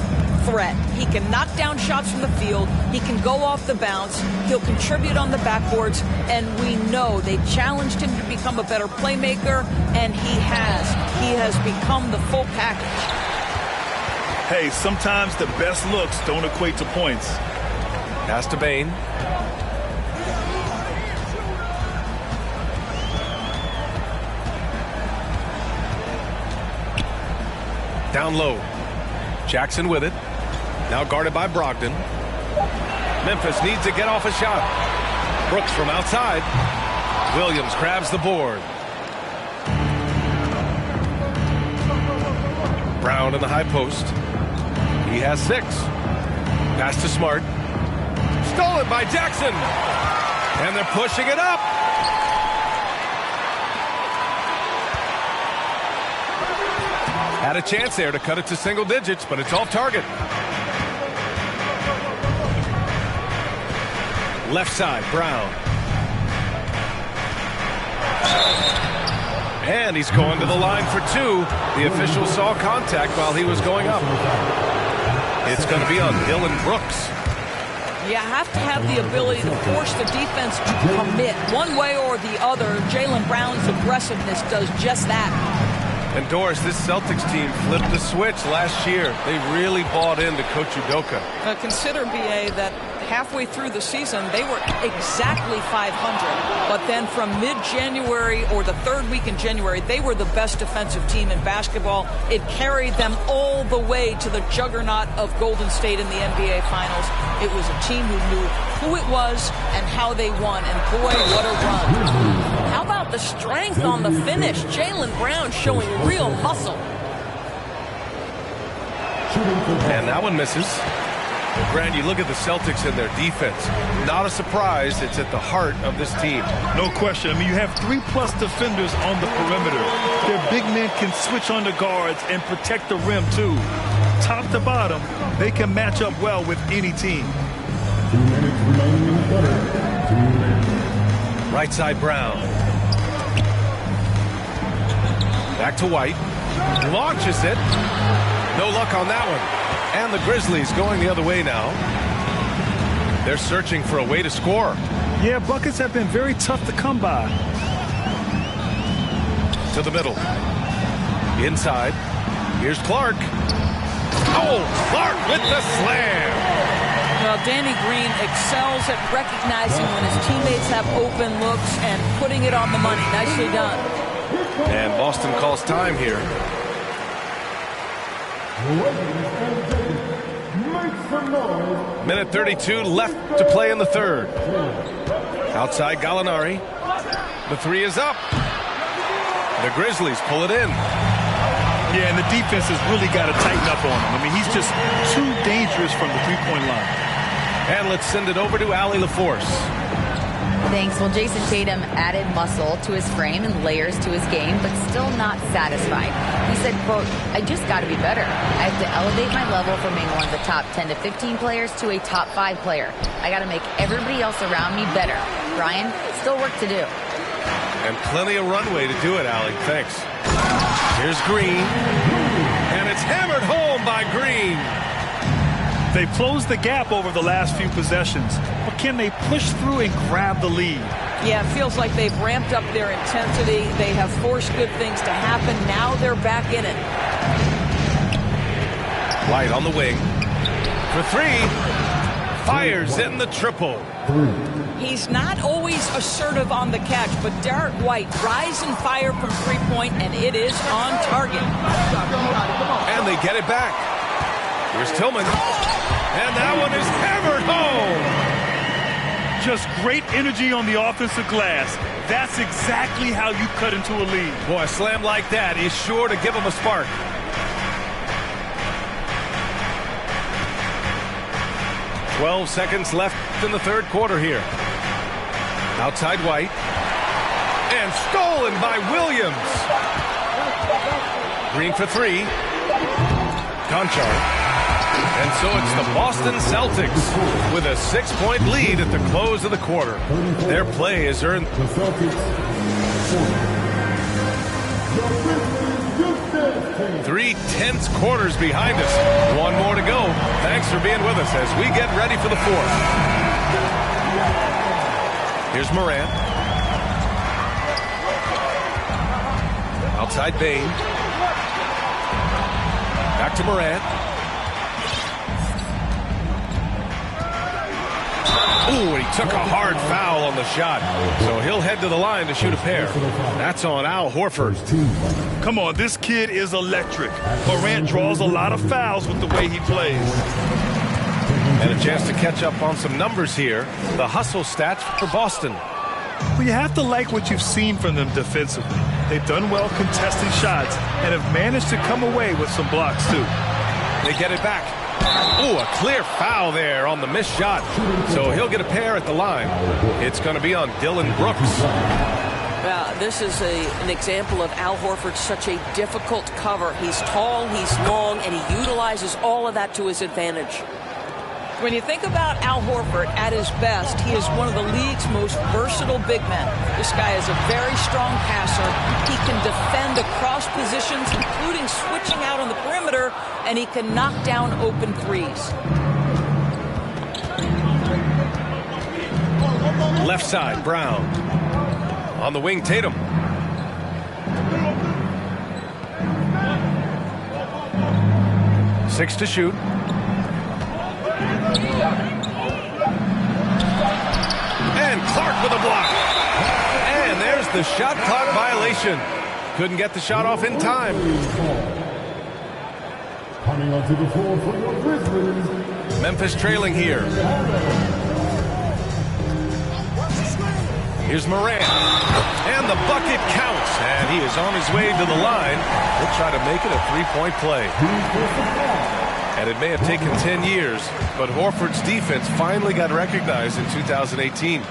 G: threat. He can knock down shots from the field. He can go off the bounce. He'll contribute on the backboards. And we know they challenged him to become a better playmaker, and he has. He has become the full package.
C: Hey, sometimes the best looks don't equate to points.
B: Pass to Bane. Down low. Jackson with it. Now guarded by Brogdon. Memphis needs to get off a shot. Brooks from outside. Williams grabs the board. Brown in the high post. He has 6. Pass to Smart. Stolen by Jackson. And they're pushing it up. Had a chance there to cut it to single digits, but it's off target. Left side, Brown. And he's going to the line for 2. The official saw contact while he was going up. It's going to be on Dillon Brooks.
G: You have to have the ability to force the defense to commit one way or the other. Jaylen Brown's aggressiveness does just that.
B: And Doris, this Celtics team flipped the switch last year. They really bought into Coach Udoka.
G: Consider, B.A., that halfway through the season, they were exactly 500. But then from mid-January or the third week in January, they were the best defensive team in basketball. It carried them all the way to the juggernaut of Golden State in the NBA Finals. It was a team who knew who it was and how they won. And boy, what a run.
I: How about the strength on the finish? Jaylen Brown showing real muscle.
B: And that one misses. Grant, you look at the Celtics and their defense. Not a surprise, it's at the heart of this team.
C: No question. I mean, you have 3+ defenders on the perimeter. Their big men can switch on the guards and protect the rim, too. Top to bottom, they can match up well with any team.
H: 2 minutes remaining in the quarter. 2 minutes.
B: Right side Brown. Back to White. Launches it. No luck on that one. And the Grizzlies going the other way now. They're searching for a way to score.
C: Yeah, buckets have been very tough to come by.
B: To the middle. Inside. Here's Clark. Oh, Clark with the slam.
G: Well, Danny Green excels at recognizing when his teammates have open looks and putting it on the money. Nicely done.
B: And Boston calls time here. Minute 32 left to play in the third. Outside Gallinari. The three is up. The Grizzlies pull it in.
C: Yeah, and the defense has really got to tighten up on him. I mean, he's just too dangerous from the three-point line.
B: And let's send it over to Allie LaForce.
D: Thanks. Well, Jason Tatum added muscle to his frame and layers to his game, but still not satisfied. He said, quote, I just got to be better. I have to elevate my level from being one of the top 10 to 15 players to a top 5 player. I got to make everybody else around me better. Brian, still work to do.
B: And plenty of runway to do it, Allie. Thanks. Here's Green. And it's hammered home by Green.
C: They've closed the gap over the last few possessions, but can they push through and grab the lead?
G: Yeah, it feels like they've ramped up their intensity. They have forced good things to happen. Now they're back in it.
B: White on the wing. For three. Fires in the triple.
G: He's not always assertive on the catch, but Derek White rise and fire from three-point, and it is on target.
B: And they get it back. Here's Tillman. And that one is hammered home.
C: Just great energy on the offensive glass. That's exactly how you cut into a lead.
B: Boy, a slam like that is sure to give them a spark. "12 seconds left in the third quarter here. Outside White. And stolen by Williams. Green for three. Conchar. And so it's the Boston Celtics with a 6-point lead at the close of the quarter. Their play has earned
H: The Celtics 40.
B: 3 tense quarters behind us. One more to go. Thanks for being with us as we get ready for the fourth. Here's Morant. Outside Bane. Back to Morant. Ooh, and he took a hard foul on the shot. So he'll head to the line to shoot a pair. That's on Al Horford.
C: Come on, this kid is electric. Morant draws a lot of fouls with the way he plays.
B: And a chance to catch up on some numbers here. The hustle stats for Boston.
C: Well, you have to like what you've seen from them defensively. They've done well contesting shots and have managed to come away with some blocks, too.
B: They get it back. Ooh, a clear foul there on the missed shot. So he'll get a pair at the line. It's going to be on Dylan Brooks.
I: This is an example of Al Horford, such a difficult cover. He's tall, he's long, and he utilizes all of that to his advantage.
G: When you think about Al Horford at his best, he is one of the league's most versatile big men. This guy is a very strong passer. He can defend across positions, including switching out on the perimeter, and he can knock down open threes.
B: Left side, Brown. On the wing, Tatum. Six to shoot. And Clark with a block. And there's the shot clock violation. Couldn't get the shot off in time.
H: Coming onto the floor for your Grizzlies.
B: Memphis trailing here. Here's Morant. And the bucket counts. And he is on his way to the line. He'll try to make it a three-point play. And it may have taken 10 years, but Horford's defense finally got recognized in 2018.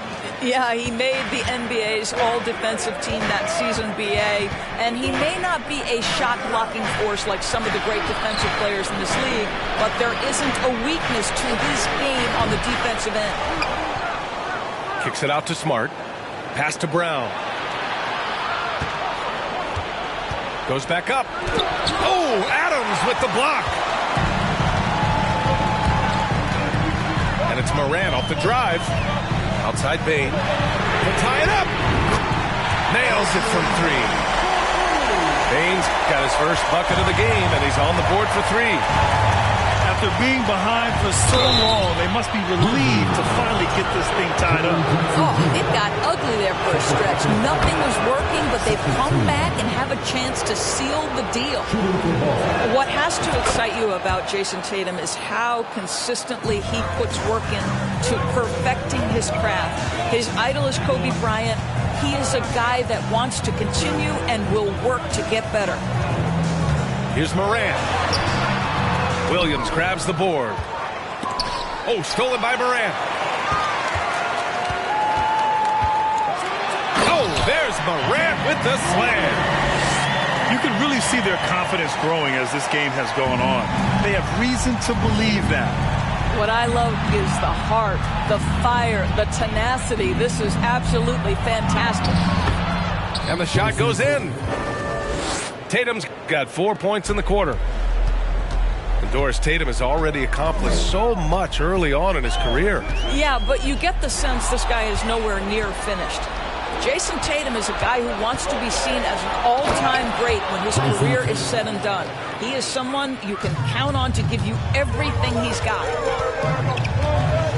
G: Yeah, he made the NBA's all-defensive team that season, BA, and he may not be a shot-blocking force like some of the great defensive players in this league, but there isn't a weakness to his game on the defensive end.
B: Kicks it out to Smart. Pass to Brown. Goes back up. Oh, Adams with the block. And it's Morant off the drive. Outside Bane. He'll tie it up. Nails it from three. Bane's got his first bucket of the game, and he's on the board for three.
C: After being behind for so long, they must be relieved to finally get this thing tied up.
G: Oh, it got ugly there for a stretch. Nothing was working, but they've come back and have a chance to seal the deal. What has to excite you about Jason Tatum is how consistently he puts work in to perfecting his craft. His idol is Kobe Bryant. He is a guy that wants to continue and will work to get better.
B: Here's Morant. Williams grabs the board. Oh, stolen by Morant. Oh, there's Morant with the slam.
C: You can really see their confidence growing as this game has gone on. They have reason to believe that.
G: What I love is the heart, the fire, the tenacity. This is absolutely fantastic.
B: And the shot goes in. Tatum's got 4 points in the quarter. And Doris Tatum has already accomplished so much early on in his career.
G: Yeah, but you get the sense this guy is nowhere near finished. Jason Tatum is a guy who wants to be seen as an all-time great when his career is said and done. He is someone you can count on to give you everything he's got.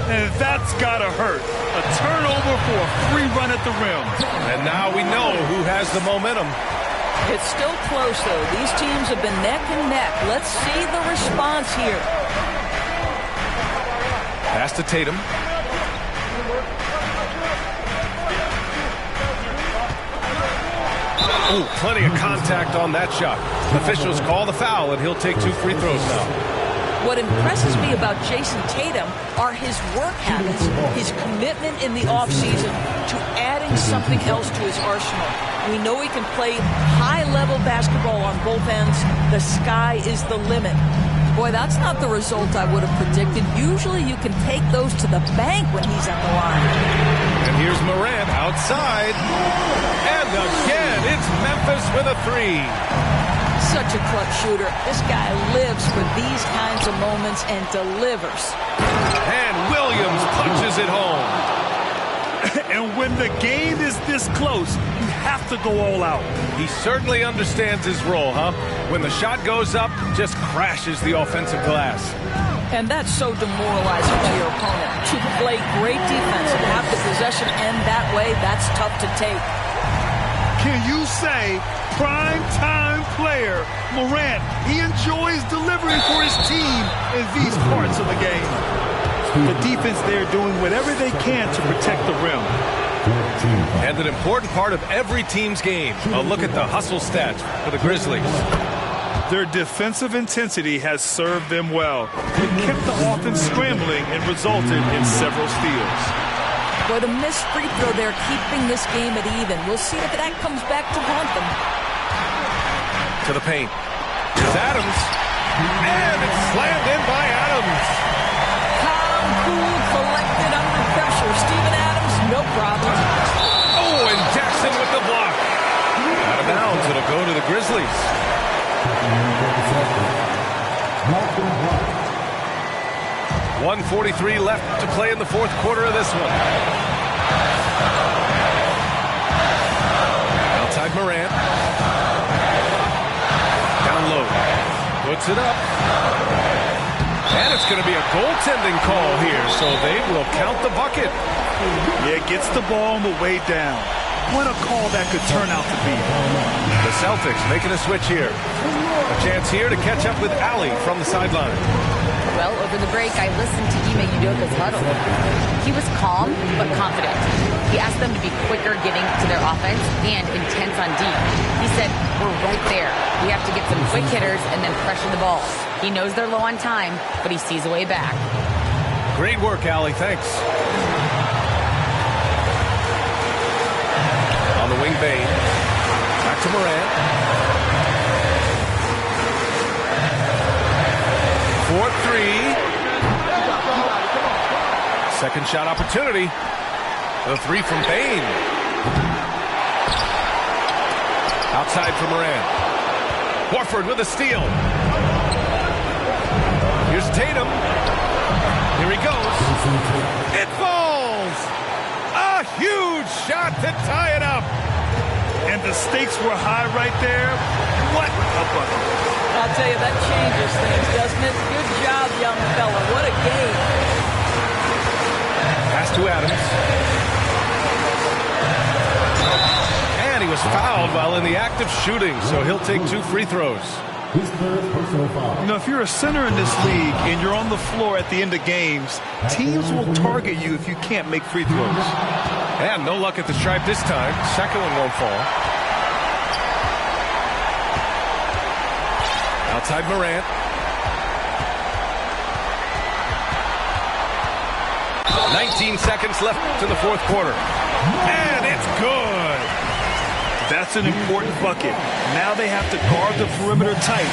C: And that's gotta hurt. A turnover for a free run at the rim.
B: And now we know who has the momentum.
G: It's still close, though. These teams have been neck and neck. Let's see the response here.
B: Pass to Tatum. Oh, plenty of contact on that shot. Officials call the foul, and he'll take 2 free throws now.
G: What impresses me about Jason Tatum are his work habits, his commitment in the offseason to adding something else to his arsenal. We know he can play high-level basketball on both ends. The sky is the limit. Boy, that's not the result I would have predicted. Usually you can take those to the bank when he's at the line.
B: And here's Morant outside. And again, it's Memphis with a three.
G: Such a clutch shooter. This guy lives for these kinds of moments and delivers.
B: And Williams punches it home.
C: And when the game is this close, you have to go all out.
B: He certainly understands his role, huh? When the shot goes up, just crashes the offensive glass.
G: And that's so demoralizing to your opponent. To play great defense and have the possession end that way, that's tough to take.
C: Can you say prime-time player Morant, he enjoys delivering for his team in these parts of the game? The defense there doing whatever they can to protect the rim.
B: And an important part of every team's game. A look at the hustle stats for the Grizzlies.
C: Their defensive intensity has served them well. It kept the offense scrambling and resulted in several steals.
G: Boy, the missed free throw there, keeping this game at even. We'll see if that comes back to haunt them.
B: To the paint. Here's Adams. And it's slammed in by Adams.
G: Calm, cool, collected under pressure. Steven Adams, no problem.
B: Oh, and Jackson with the block. Out of bounds, it'll go to the Grizzlies. 1:43 left to play in the fourth quarter of this one. Outside Morant. Down low. Puts it up. And it's going to be a goaltending call here, so they will count the bucket.
C: Yeah, gets the ball on the way down. What a call that could turn out to be.
B: The Celtics making a switch here. A chance here to catch up with Ali from the sideline.
D: Well, over the break, I listened to Ime Udoka's huddle. He was calm but confident. He asked them to be quicker getting to their offense and intense on D. He said, we're right there. We have to get some quick hitters and then pressure the ball. He knows they're low on time, but he sees a way back.
B: Great work, Ali. Thanks. On the wing, Bane. Back to Morant. 4-3. Second shot opportunity. The three from Bane. Outside for Morant. Horford with a steal. Here's Tatum. Here he goes. It falls! A huge shot to tie it up.
C: And the stakes were high right there. What a bucket.
G: I'll tell you, that changes things, doesn't it? Good job, young fella. What a game.
B: Pass to Adams. And he was fouled while in the act of shooting, so he'll take 2 free throws.
C: You know, if you're a center in this league and you're on the floor at the end of games, teams will target you if you can't make free throws.
B: And no luck at the stripe this time. Second one won't fall. Outside Morant. "19 seconds left to the fourth quarter.
C: And it's good. That's an important bucket. Now they have to guard the perimeter tight.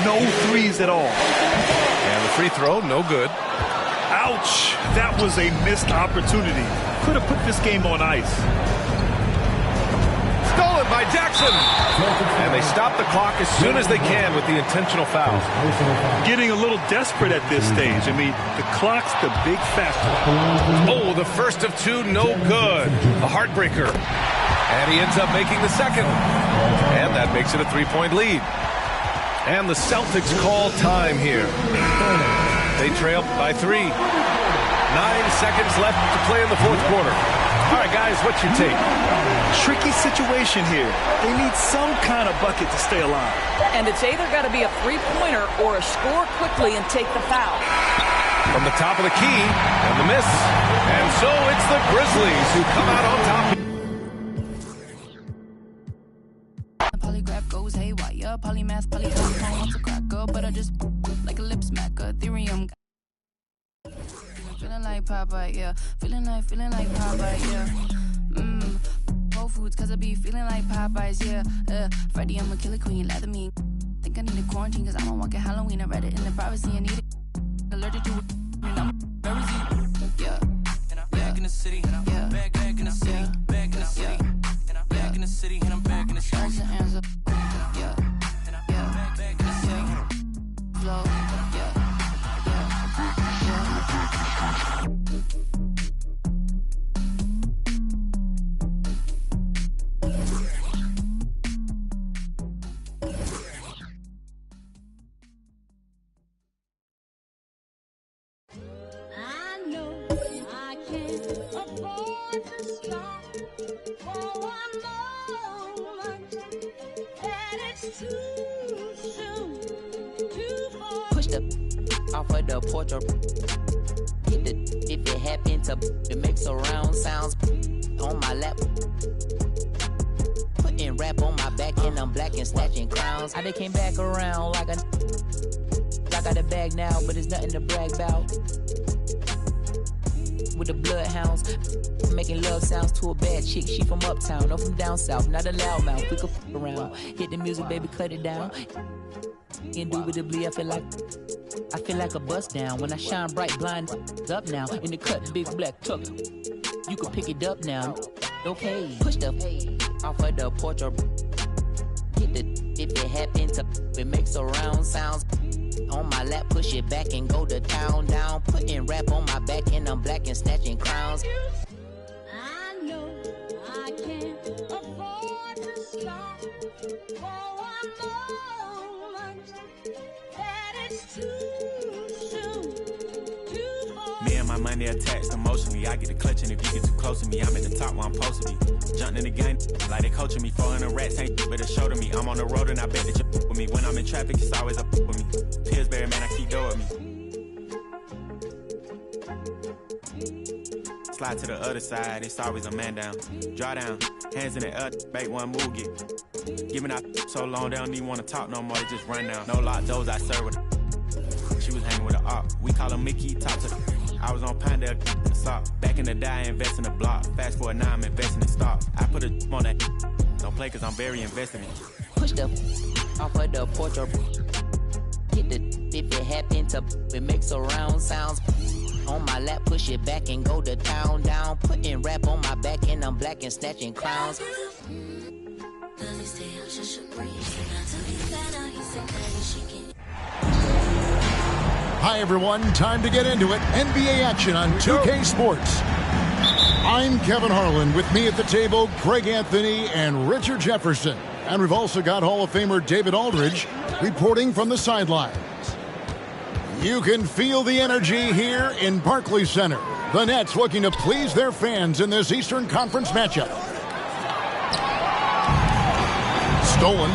C: No threes at all.
B: And the free throw, no good.
C: Ouch. That was a missed opportunity. Could have put this game on ice.
B: Stolen by Jackson. And they stop the clock as soon as they can with the intentional foul.
C: Getting a little desperate at this stage. I mean, the clock's the big factor.
B: Oh, the first of 2, no good. A heartbreaker. And he ends up making the second. And that makes it a 3-point lead. And the Celtics call time here. They trail by 3. 9 seconds left to play in the fourth quarter. All right, guys, what's your take?
C: Tricky situation here. They need some kind of bucket to stay alive.
G: And it's either got to be a three-pointer or a score quickly and take the foul.
B: From the top of the key, and the miss. And so it's the Grizzlies who come out on top.
J: Polygraph goes haywire. Polymath, polygraph, wants a cracker, but I just like a lip smacker. Ethereum. Feeling like Popeye, yeah. Feeling like Popeye, yeah. Whole Foods, cause I be feeling like Popeyes, yeah. Friday, I'm a killer queen, lather me. Think I need a quarantine, cause I don't walk at Halloween. I read it in the privacy, I need it. Allergic to it, I'm very yeah.
F: And I'm back in the city, and I'm back in the city, back in the city, and I'm back in the city, and I'm back in the city.
J: Hands up, yeah.
F: Back in the city.
J: Flow, yeah.
K: Pushed up off of the porch or hit the if it happened to make surround sounds on my lap. Putting rap on my back and I'm black and snatching crowns. I done came back around like I got a bag now, but it's nothing to brag about. With the bloodhounds, making love sounds to a bad chick. She from uptown, no from down south, not a loudmouth. We could f around, hit the music, baby, cut it down. Indubitably, I feel like a bust down when I shine bright, blind up now in the cut, big black truck. You can pick it up now. Okay, push the off of the porch or hit the if it happened to it makes surround sounds. On my lap, push it back and go to town down. Putting rap on my back and I'm black and snatching crowns.
J: I know I can't afford to stop for one moment. That it's too soon, too far.
F: Me and my money
L: they attached emotionally. I get the clutch, and if you get too close to me, I'm at the top where I'm supposed to be. Jumping in the game like they coaching me. 400 rats ain't better show to me. I'm on the road and I bet that you with me. When I'm in traffic, it's always up with me. Pillsbury, man, I keep going with me. Slide to the other side, it's always a man down. Draw down, hands in the air, bait one move, get. Giving out so long, they don't even want to talk no more, they just run down. No lock doors, I serve with. She was hanging with a op. We call him Mickey, top to the. I was on Pinedale, sock. Back in the day, I invest in the block. Fast forward now, I'm investing in stocks. I put a on that. Don't play, cause I'm very invested in.
K: Push the off of the porch or hit the if it happen to it makes a round sounds. On my lap, push it back and go to town down. Putting rap on my back and I'm black and snatching crowns.
M: Hi everyone, time to get into it. NBA action on 2K Sports. I'm Kevin Harlan. With me at the table, Greg Anthony and Richard Jefferson. And we've also got Hall of Famer David Aldridge reporting from the sidelines. You can feel the energy here in Barclays Center. The Nets looking to please their fans in this Eastern Conference matchup. Stolen.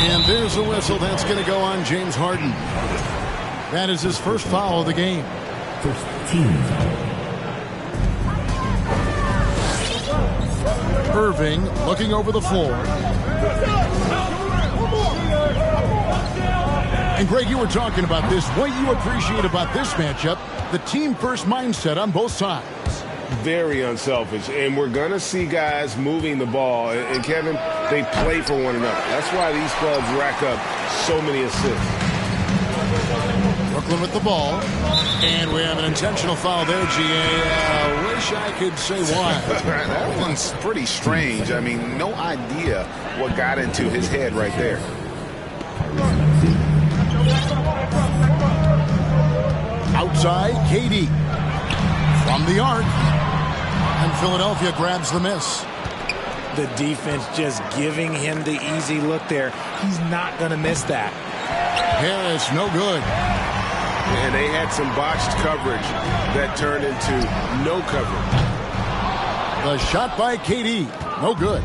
M: And there's a whistle. That's going to go on James Harden. That is his first foul of the game.
H: First team foul.
M: Irving looking over the floor. And Greg, you were talking about this. What you appreciate about this matchup, the team-first mindset on both sides.
N: Very unselfish. And we're going to see guys moving the ball. And Kevin, they play for one another. That's why these clubs rack up so many assists.
M: Brooklyn with the ball. And we have an intentional foul there, GA. Wish I could say why.
O: That one's pretty strange. I mean, no idea what got into his head right there.
M: Outside, KD. From the arc. And Philadelphia grabs the miss.
P: The defense just giving him the easy look there. He's not going to miss that.
M: Harris, no good.
N: And they had some botched coverage that turned into no coverage.
M: The shot by KD, no good.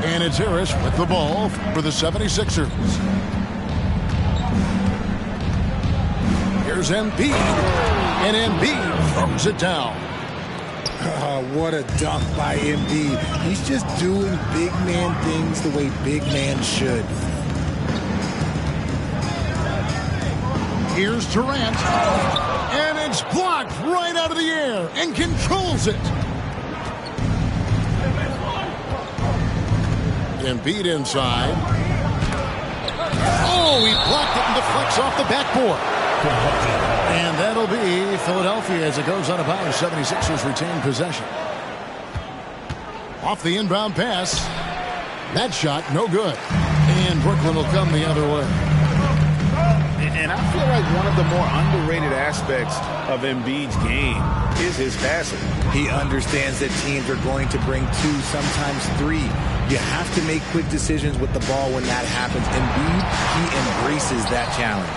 M: And it's Harris with the ball for the 76ers. Here's Embiid. And Embiid throws it down.
P: What a dunk by Embiid. He's just doing big man things the way big man should.
M: Here's Durant. And it's blocked right out of the air and controls it. Embiid inside. Oh, he blocked it and deflects off the backboard. And that'll be Philadelphia as it goes out of bounds. 76ers retain possession. Off the inbound pass. That shot, no good. And Brooklyn will come the other way.
O: And I feel like one of the more underrated aspects of Embiid's game is his passing.
P: He understands that teams are going to bring two, sometimes three. You have to make quick decisions with the ball when that happens. Embiid, he embraces that challenge.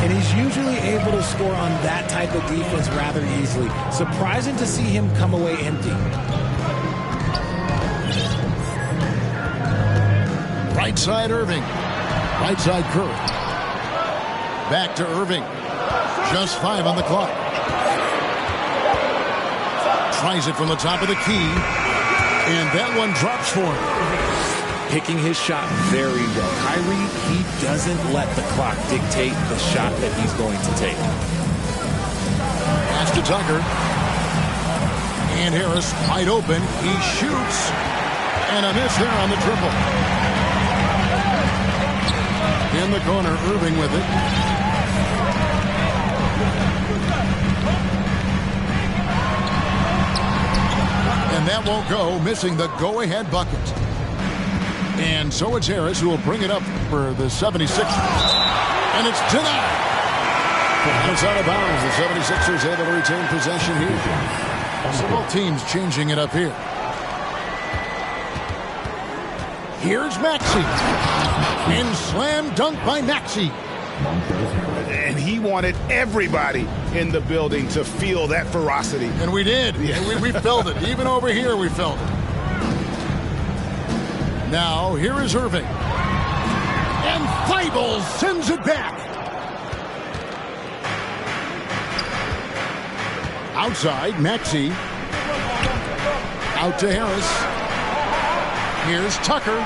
P: And he's usually able to score on that type of defense rather easily. Surprising to see him come away empty.
M: Right side Irving. Right side Curry. Back to Irving. Just 5 on the clock. Tries it from the top of the key. And that one drops for him.
P: Picking his shot very well. Kyrie, he doesn't let the clock dictate the shot that he's going to take.
M: Pass to Tucker. And Harris wide open. He shoots. And a miss there on the triple. In the corner, Irving with it. And that won't go, missing the go-ahead bucket. And so it's Harris who will bring it up for the 76ers. And it's denied. And it's out of bounds. The 76ers able to retain possession here. So both teams changing it up here. Here's Maxey. And slam dunk by Maxey.
O: And he wanted everybody in the building to feel that ferocity.
M: And we did. Yeah. We felt it. Even over here, we felt it. Now, here is Irving. And Thibault sends it back. Outside, Maxey. Out to Harris. Here's Tucker.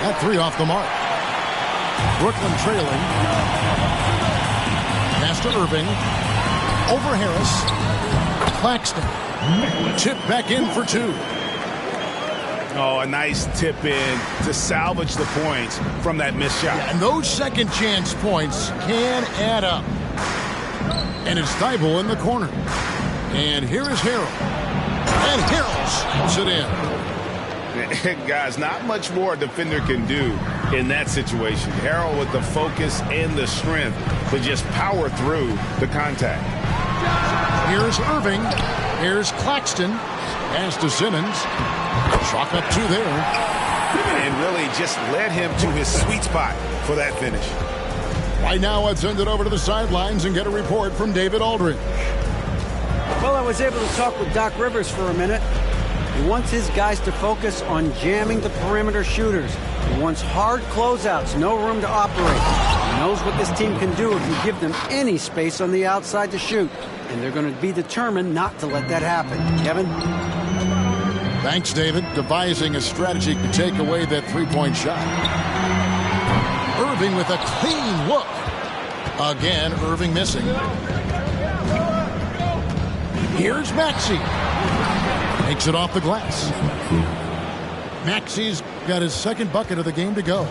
M: That three off the mark. Brooklyn trailing. Pass to Irving. Over Harris. Claxton. Chip back in for two.
O: Oh, a nice tip in to salvage the points from that missed shot.
M: Yeah, and those second chance points can add up. And it's Thibault in the corner. And here is Harrell. And Harrell puts it in.
O: Guys, not much more a defender can do in that situation. Harrell with the focus and the strength to just power through the contact.
M: Here's Irving. Here's Claxton. Pass to Simmons. Chalk up two there.
O: And really just led him to his sweet spot for that finish.
M: Right now, let's send it over to the sidelines and get a report from David Aldridge.
Q: Well, I was able to talk with Doc Rivers for a minute. He wants his guys to focus on jamming the perimeter shooters. He wants hard closeouts, no room to operate. He knows what this team can do if you give them any space on the outside to shoot. And they're going to be determined not to let that happen. Kevin?
M: Thanks, David. Devising a strategy to take away that three-point shot. Irving with a clean look. Again, Irving missing. Here's Maxey. Takes it off the glass. Maxey's got his second bucket of the game to go.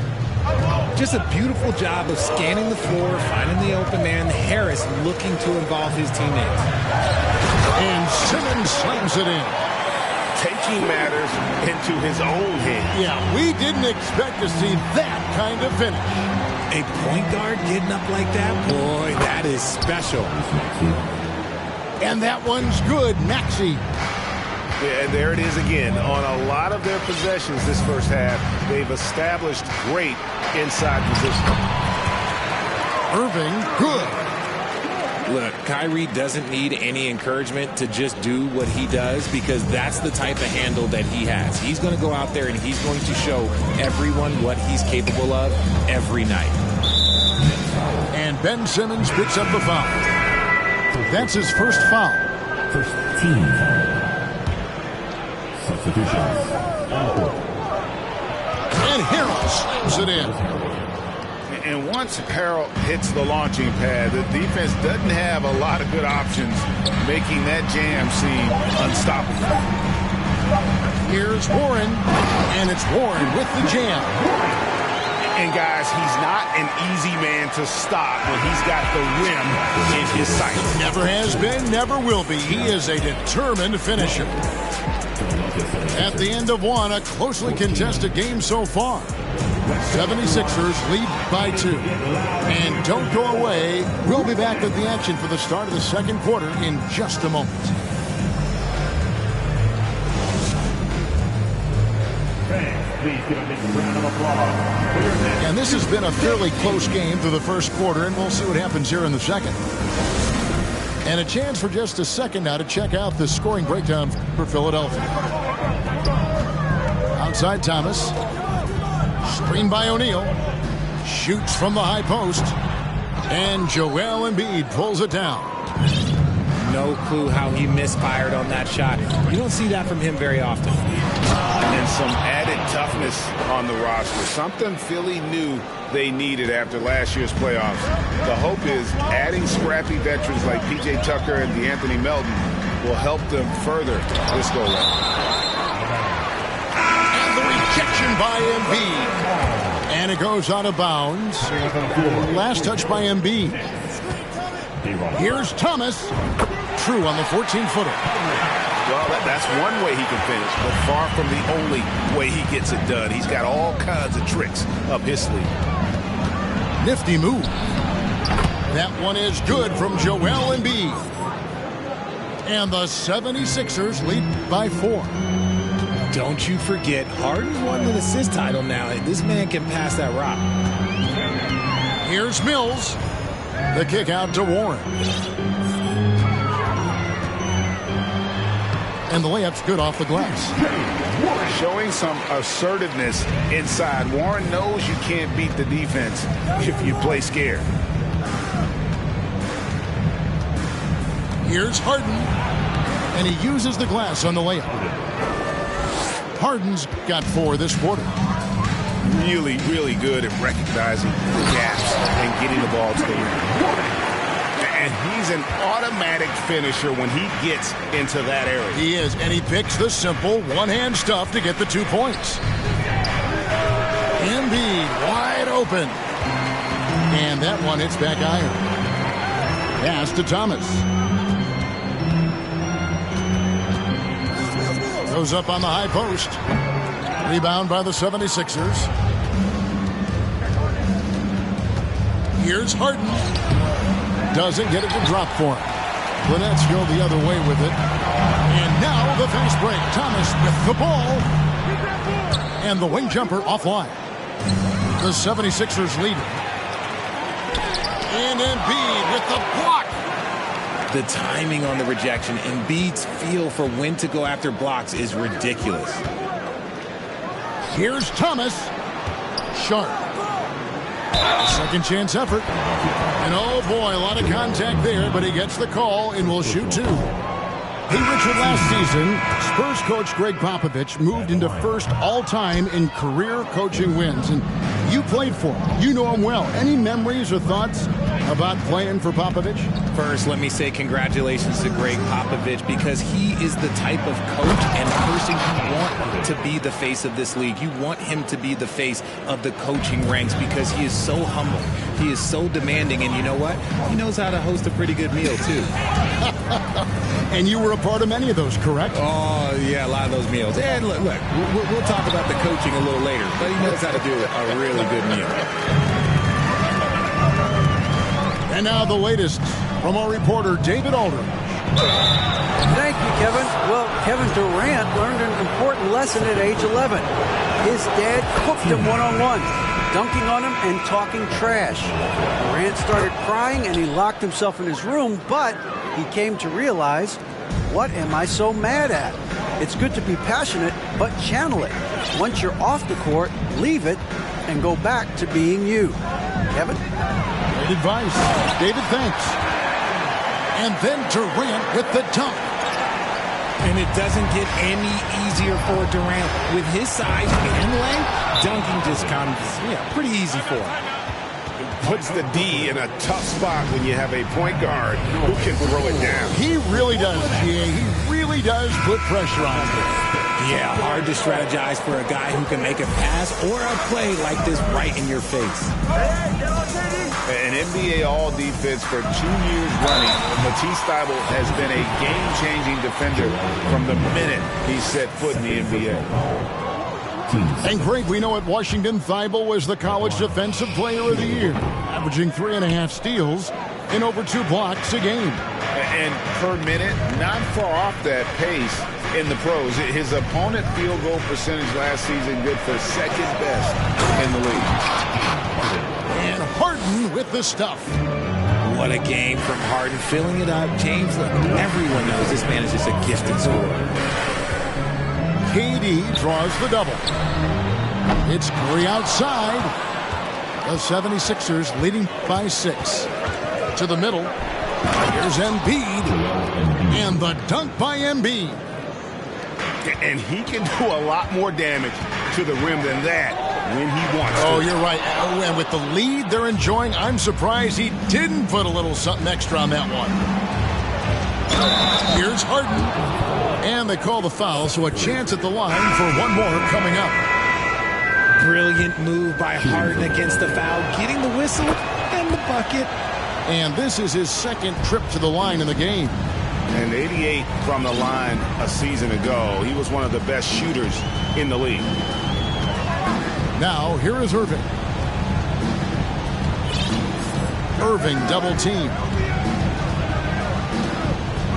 P: Just a beautiful job of scanning the floor, finding the open man. Harris looking to involve his teammates.
M: And Simmons slams it in.
O: Taking matters into his own hands.
M: Yeah, we didn't expect to see that kind of finish.
P: A point guard getting up like that? Boy, that is special.
M: And that one's good, Maxey.
O: Yeah, and there it is again. On a lot of their possessions this first half, they've established great inside position.
M: Irving, good.
P: Look, Kyrie doesn't need any encouragement to just do what he does because that's the type of handle that he has. He's going to go out there and he's going to show everyone what he's capable of every night.
M: And Ben Simmons picks up the foul. That's his first foul.
H: First team foul. Substitutions.
M: And Harrell slams it in.
O: And once Harrell hits the launching pad, the defense doesn't have a lot of good options, making that jam seem unstoppable.
M: Here's Warren, and it's Warren with the jam.
O: And guys, he's not an easy man to stop when he's got the rim in his sight.
M: Never has been, never will be. He is a determined finisher. At the end of one, a closely contested game so far. 76ers lead by 2. And don't go away. We'll be back with the action for the start of the second quarter in just a moment.
H: Please give a big round of applause.
M: And this has been a fairly close game through the first quarter, and we'll see what happens here in the second. And a chance for just a second now to check out the scoring breakdown for Philadelphia. Outside Thomas. Screen by O'Neal. Shoots from the high post. And Joel Embiid pulls it down.
P: No clue how he misfired on that shot. You don't see that from him very often.
O: And some added toughness on the roster. Something Philly knew they needed after last year's playoffs. The hope is adding scrappy veterans like P.J. Tucker and DeAnthony Melton will help them further this go-round.
M: And the rejection by Embiid. And it goes out of bounds. Last touch by Embiid. Here's Thomas. True on the 14-footer.
O: Well, that's one way he can finish, but far from the only way he gets it done. He's got all kinds of tricks up his sleeve.
M: Nifty move. That one is good from Joel Embiid. And the 76ers lead by 4.
P: Don't you forget, Harden's won an assist title now. This man can pass that rock.
M: Here's Mills. The kick out to Warren. And the layup's good off the glass.
O: Showing some assertiveness inside. Warren knows you can't beat the defense if you play scared.
M: Here's Harden. And he uses the glass on the layup. Harden's got 4 this quarter.
O: Really, really good at recognizing the gaps and getting the ball to the rim. And he's an automatic finisher when he gets into that area.
M: He is, and he picks the simple one-hand stuff to get the 2 points. Embiid wide open. And that one hits back iron. Pass to Thomas. Goes up on the high post. Rebound by the 76ers. Here's Harden. Doesn't get it to drop for him. Linnett's go the other way with it. And now the fast break. Thomas with the ball. And the wing jumper offline. The 76ers lead. And Embiid with the block.
P: The timing on the rejection, Embiid's feel for when to go after blocks is ridiculous.
M: Here's Thomas. Sharp. Second chance effort. And oh boy, a lot of contact there, but he gets the call and will shoot 2. Hey, Richard, last season, Spurs coach Greg Popovich moved into first all-time in career coaching wins. And you played for him. You know him well. Any memories or thoughts about playing for Popovich?
P: First, let me say congratulations to Greg Popovich, because he is the type of coach and person you want to be the face of this league. You want him to be the face of the coaching ranks because he is so humble. He is so demanding, and you know what? He knows how to host a pretty good meal, too.
M: And you were a part of many of those, correct?
P: Oh, yeah, a lot of those meals. And look, we'll talk about the coaching a little later, but he knows how to do a really good meal.
M: And now the latest from our reporter, David Aldridge.
Q: Thank you, Kevin. Well, Kevin Durant learned an important lesson at age 11. His dad cooked him one-on-one, dunking on him and talking trash. Durant started crying and he locked himself in his room, but he came to realize, what am I so mad at? It's good to be passionate, but channel it. Once you're off the court, leave it and go back to being you. Kevin?
M: Great advice. David, thanks. And then Durant with the dunk.
P: And it doesn't get any easier for Durant. With his size and length, dunking just comes pretty easy for him.
O: Puts the D in a tough spot when you have a point guard who can throw it down.
M: He really does, GA. He really does put pressure on him.
P: Yeah, hard to strategize for a guy who can make a pass or a play like this right in your face.
O: An NBA All-Defense for 2 years running, Matisse Thybulle has been a game-changing defender from the minute he set foot in the NBA.
M: And Greg, we know at Washington, Thybulle was the College Defensive Player of the Year, averaging 3.5 steals and over 2 blocks a game.
O: And per minute, not far off that pace in the pros. His opponent field goal percentage last season good for second best in the league.
M: And Harden with the stuff.
P: What a game from Harden, filling it up. James, look, everyone knows this man is just a gifted scorer.
M: KD draws the double. It's Curry outside. The 76ers leading by 6. To the middle. Here's Embiid. And the dunk by Embiid.
O: And he can do a lot more damage to the rim than that when he wants to.
M: Oh, you're right. And with the lead they're enjoying, I'm surprised he didn't put a little something extra on that one. Here's Harden. And they call the foul, so a chance at the line for one more coming up.
P: Brilliant move by Harden against the foul, getting the whistle and the bucket.
M: And this is his second trip to the line in the game.
O: And 88 from the line a season ago. He was one of the best shooters in the league.
M: Now, here is Irving. Irving double team.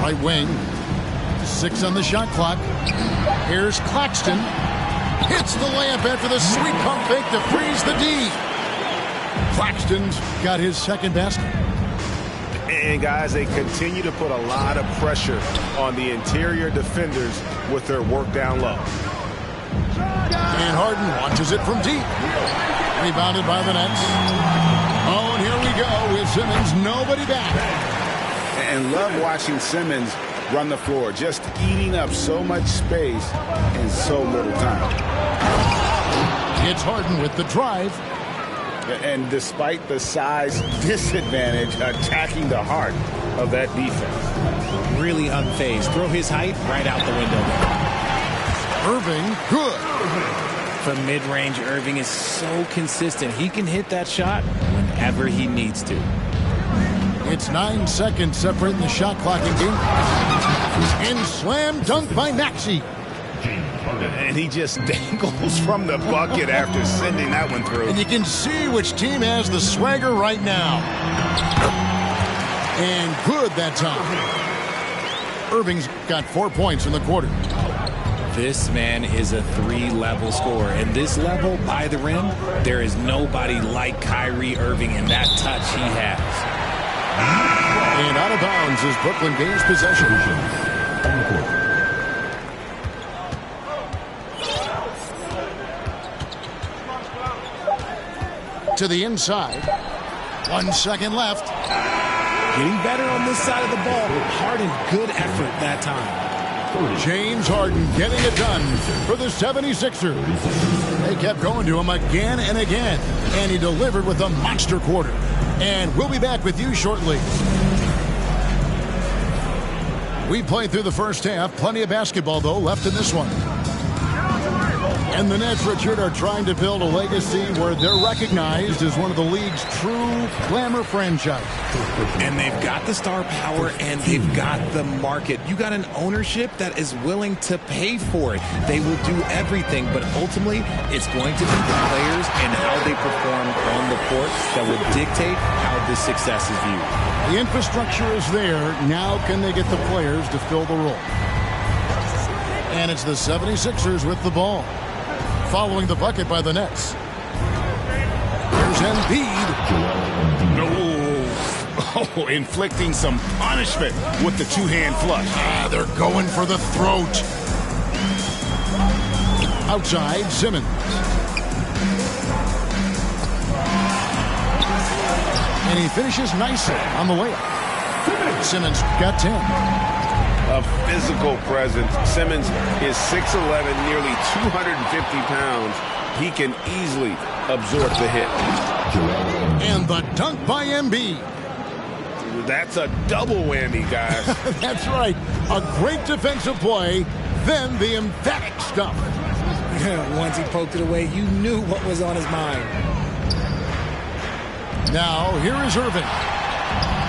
M: Right wing. 6 on the shot clock. Here's Claxton. Hits the layup after the sweet pump fake to freeze the D. Claxton's got his second basket.
O: And guys, they continue to put a lot of pressure on the interior defenders with their work down low.
M: And Harden launches it from deep. Rebounded by the Nets. Oh, and here we go with Simmons. Nobody back.
O: And love watching Simmons run the floor, just eating up so much space in so little time.
M: It's Harden with the drive.
O: And despite the size disadvantage, attacking the heart of that defense.
P: Really unfazed. Throw his height right out the window.
M: Irving, good.
P: From mid-range, Irving is so consistent. He can hit that shot whenever he needs to.
M: It's 9 seconds separating the shot clock in game. And slam dunk by Maxey.
O: And he just dangles from the bucket after sending that one through.
M: And you can see which team has the swagger right now. And good that time. Irving's got 4 points in the quarter.
P: This man is a 3-level scorer. And this level, by the rim, there is nobody like Kyrie Irving in that touch he has.
M: And out of bounds as Brooklyn gains possession. To the inside. 1 second left.
P: Getting better on this side of the ball. Harden, good effort that time.
M: James Harden getting it done for the 76ers. They kept going to him again and again. And he delivered with a monster quarter. And we'll be back with you shortly. We played through the first half. Plenty of basketball, though, left in this one. And the Nets, Richard, are trying to build a legacy where they're recognized as one of the league's true glamour franchise.
P: And they've got the star power and they've got the market. You got an ownership that is willing to pay for it. They will do everything, but ultimately it's going to be the players and how they perform on the court that will dictate how this success is viewed.
M: The infrastructure is there. Now can they get the players to fill the role? And it's the 76ers with the ball. Following the bucket by the Nets. Here's Embiid.
O: No. Oh, inflicting some punishment with the two-hand flush.
M: They're going for the throat. Outside, Simmons. And he finishes nicely on the layup. Simmons got 10.
O: A physical presence. Simmons is 6'11", nearly 250 pounds. He can easily absorb the hit.
M: And the dunk by Embiid.
O: That's a double whammy, guys.
M: That's right. A great defensive play, then the emphatic stuff.
P: Once he poked it away, you knew what was on his mind.
M: Now, here is Irving.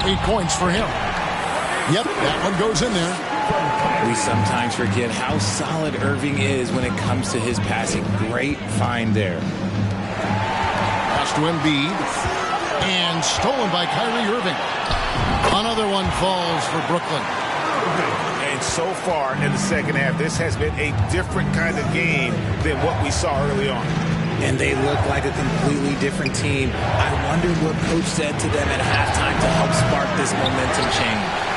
M: 8 points for him. Yep, that one goes in there.
P: We sometimes forget how solid Irving is when it comes to his passing. Great find there.
M: Pass to Embiid. And stolen by Kyrie Irving. Another one falls for Brooklyn.
O: And so far in the second half, this has been a different kind of game than what we saw early on.
P: And they look like a completely different team. I wonder what coach said to them at halftime to help spark this momentum change.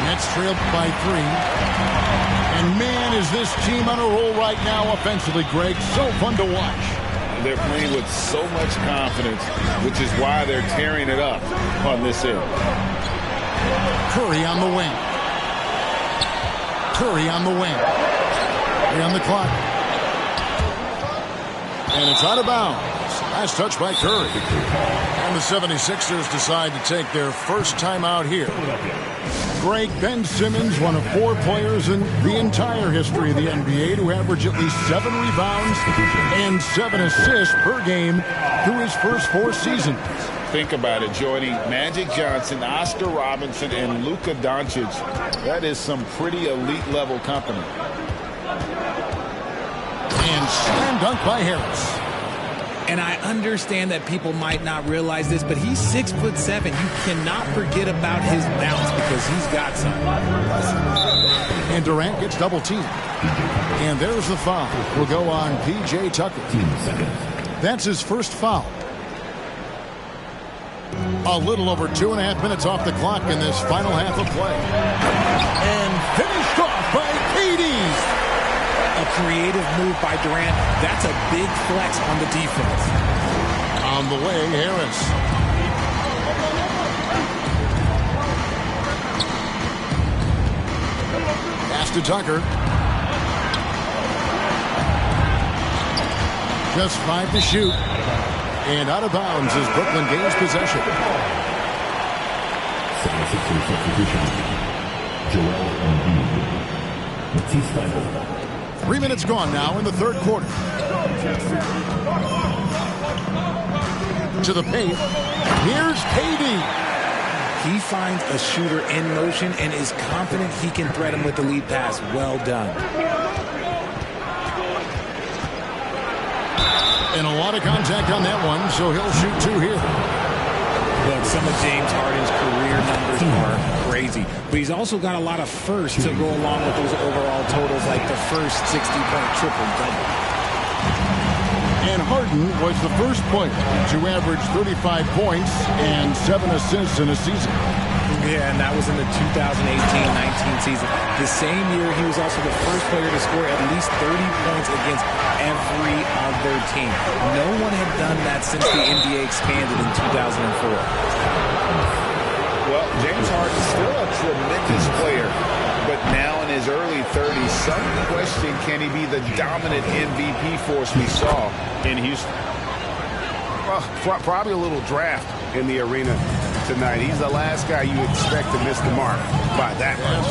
M: Nets trailed by 3. And man, is this team on a roll right now offensively, Greg. So fun to watch.
O: They're playing with so much confidence, which is why they're tearing it up on this end.
M: Curry on the wing. Curry on the wing. 3 on the clock. And it's out of bounds. Last touch by Curry. And the 76ers decide to take their first time out here. Greg, Ben Simmons, one of 4 players in the entire history of the NBA to average at least 7 rebounds and 7 assists per game through his first 4 seasons.
O: Think about it, joining Magic Johnson, Oscar Robinson, and Luka Doncic. That is some pretty elite level company.
M: And slam dunk by Harris.
P: And I understand that people might not realize this, but he's 6'7". You cannot forget about his bounce because he's got some.
M: And Durant gets double teamed. And there's the foul. Will go on P.J. Tucker. That's his first foul. A little over 2.5 minutes off the clock in this final half of play. And finished off by KD.
P: A creative move by Durant. That's a big flex on the defense.
M: On the way, Harris. Pass to Tucker. Just 5 to shoot. And out of bounds as Brooklyn gains possession.
H: 76ers substitution. Joel Embiid. Matisse Thybulle.
M: 3 minutes gone now in the third quarter. To the paint. Here's KD.
P: He finds a shooter in motion and is confident he can threat him with the lead pass. Well done.
M: And a lot of contact on that one, so he'll shoot 2 here.
P: Look, some of James Harden's career numbers are crazy, but he's also got a lot of firsts to go along with those overall totals, like the first 60-point triple-double.
M: And Harden was the first player to average 35 points and 7 assists in a season.
P: Yeah, and that was in the 2018-19 season. The same year, he was also the first player to score at least 30 points against every other team. No one had done that since the NBA expanded in 2004.
O: Well, James Harden is still a tremendous player, but now in his early 30s, some question, can he be the dominant MVP force we saw in Houston? Well, probably a little draft in the arena tonight. He's the last guy you expect to miss the mark by that much.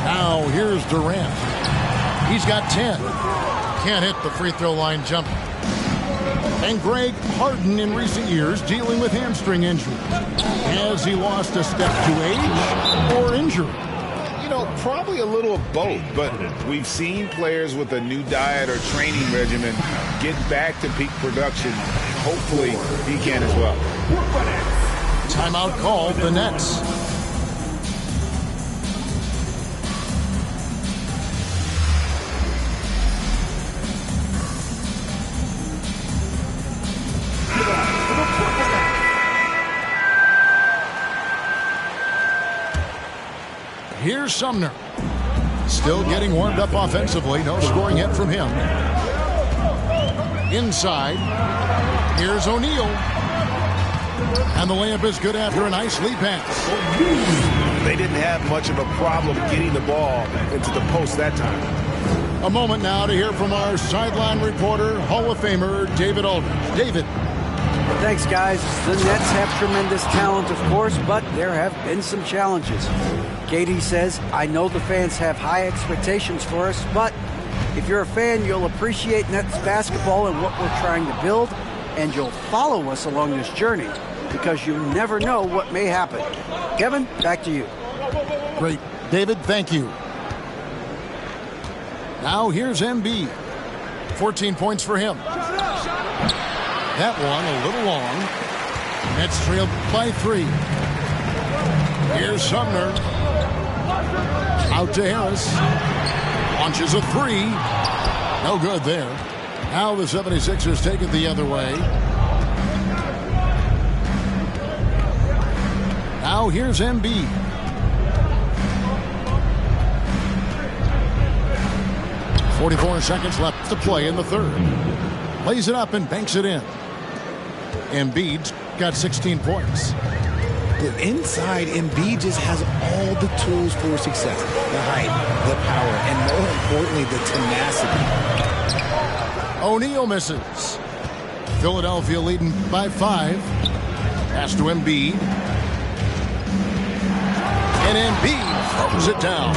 M: Now here's Durant. He's got 10. Can't hit the free throw line jumper. And Greg, Harden in recent years dealing with hamstring injury. Has he lost a step to age or injury?
O: You know, probably a little of both, but we've seen players with a new diet or training regimen get back to peak production. Hopefully, he can as well.
M: Timeout called the Nets. Here's Sumner. Still getting warmed up offensively. No scoring yet from him. Inside. Here's O'Neal. And the layup is good after a nice lead pass.
N: They didn't have much of a problem getting the ball into the post that time.
M: A moment now to hear from our sideline reporter, Hall of Famer David Aldridge. David.
Q: Thanks, guys. The Nets have tremendous talent, of course, but there have been some challenges. KD says, I know the fans have high expectations for us, but if you're a fan, you'll appreciate Nets basketball and what we're trying to build, and you'll follow us along this journey because you never know what may happen. Kevin, back to you.
M: Great. David, thank you. Now here's Embiid. 14 points for him. That one a little long. Nets trailed by 3. Here's Sumner. Out to Harris. Launches a 3. No good there. Now the 76ers take it the other way. Now here's Embiid. .44 seconds left to play in the third. Lays it up and banks it in. Embiid's got 16 points.
P: But inside, Embiid just has all the tools for success. The height, the power, and more importantly, the tenacity.
M: O'Neal misses. Philadelphia leading by 5. Pass to Embiid. And Embiid throws it down.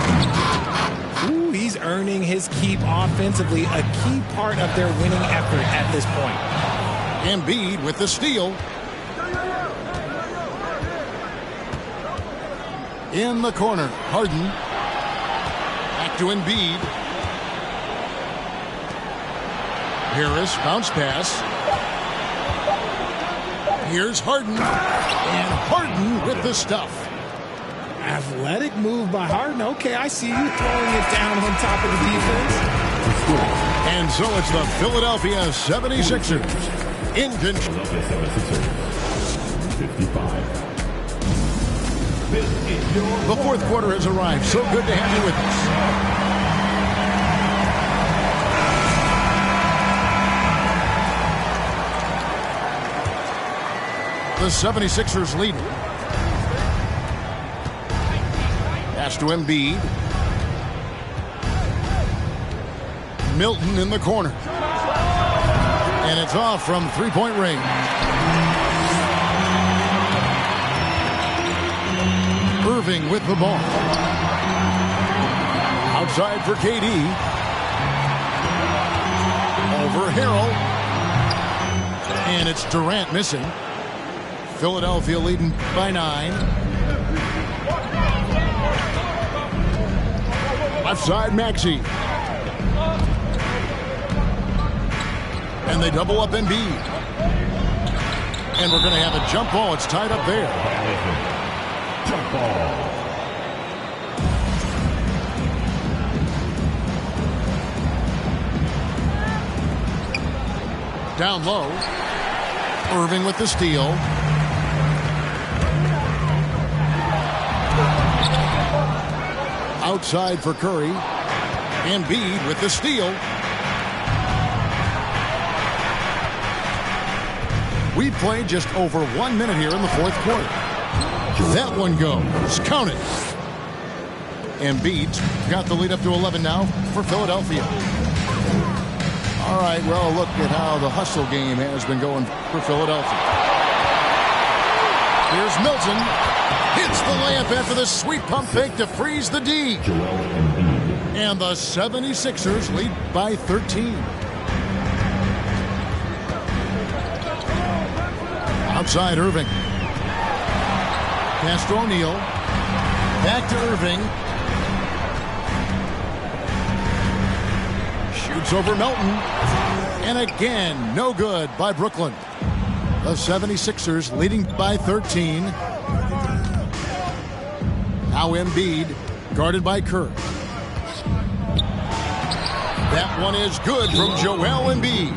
P: Ooh, he's earning his keep offensively, a key part of their winning effort at this point.
M: Embiid with the steal. In the corner, Harden. Back to Embiid. Harris, bounce pass. Here's Harden. And Harden with the stuff.
P: Athletic move by Harden. Okay, I see you throwing it down on top of the defense.
M: And so it's the Philadelphia 76ers In control.
H: 55.
M: The fourth quarter has arrived. So good to have you with us. The 76ers lead. Pass to Embiid. Milton in the corner. And it's off from three-point range. Irving with the ball. Outside for KD. Over Harrell. And it's Durant missing. Philadelphia leading by 9. Left side, Maxey. And they double up Embiid. And we're going to have a jump ball. It's tied up there.
H: Jump ball.
M: Down low. Irving with the steal. Outside for Curry. Embiid with the steal. We played just over 1 minute here in the fourth quarter. That one goes. Count it. Embiid's got the lead up to 11 now for Philadelphia. All right, well, look at how the hustle game has been going for Philadelphia. Here's Milton. Hits the layup after the sweet pump fake to freeze the D. And the 76ers lead by 13. Outside Irving. Pass to O'Neal. Back to Irving. Shoots over Melton. And again, no good by Brooklyn. The 76ers leading by 13. Now Embiid, guarded by Kerr. That one is good from Joel Embiid.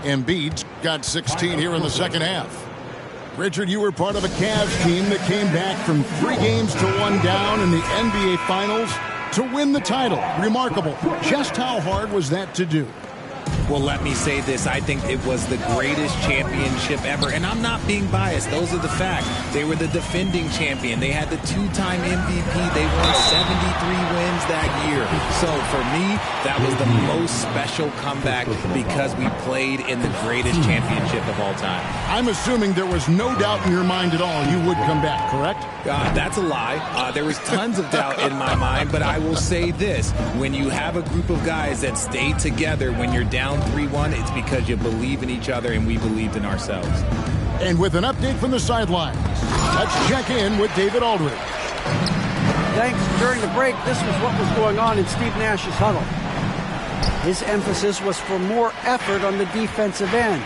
M: Embiid's got 16 here in the second half. Richard, you were part of a Cavs team that came back from 3 games to 1 down in the NBA Finals to win the title. Remarkable. Just how hard was that to do?
P: Well, let me say this. I think it was the greatest championship ever. And I'm not being biased. Those are the facts. They were the defending champion. They had the 2-time MVP. They won 73 wins that year. So for me, that was the most special comeback because we played in the greatest championship of all time.
M: I'm assuming there was no doubt in your mind at all you would come back, correct?
P: That's a lie. There was tons of doubt in my mind, but I will say this. When you have a group of guys that stay together when you're down 3-1, it's because you believe in each other and we believed in ourselves.
M: And with an update from the sidelines, let's check in with David Aldridge.
Q: Thanks. During the break, this was what was going on in Steve Nash's huddle. His emphasis was for more effort on the defensive end.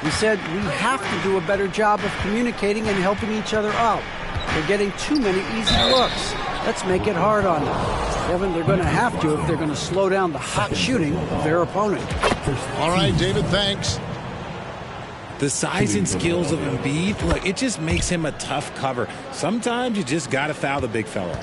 Q: He said, we have to do a better job of communicating and helping each other out. They're getting too many easy looks. Let's make it hard on them. Kevin, they're going to have to if they're going to slow down the hot shooting of their opponent.
M: All right, David, thanks.
P: The size and skills of Embiid, look, it just makes him a tough cover. Sometimes you just got to foul the big fella.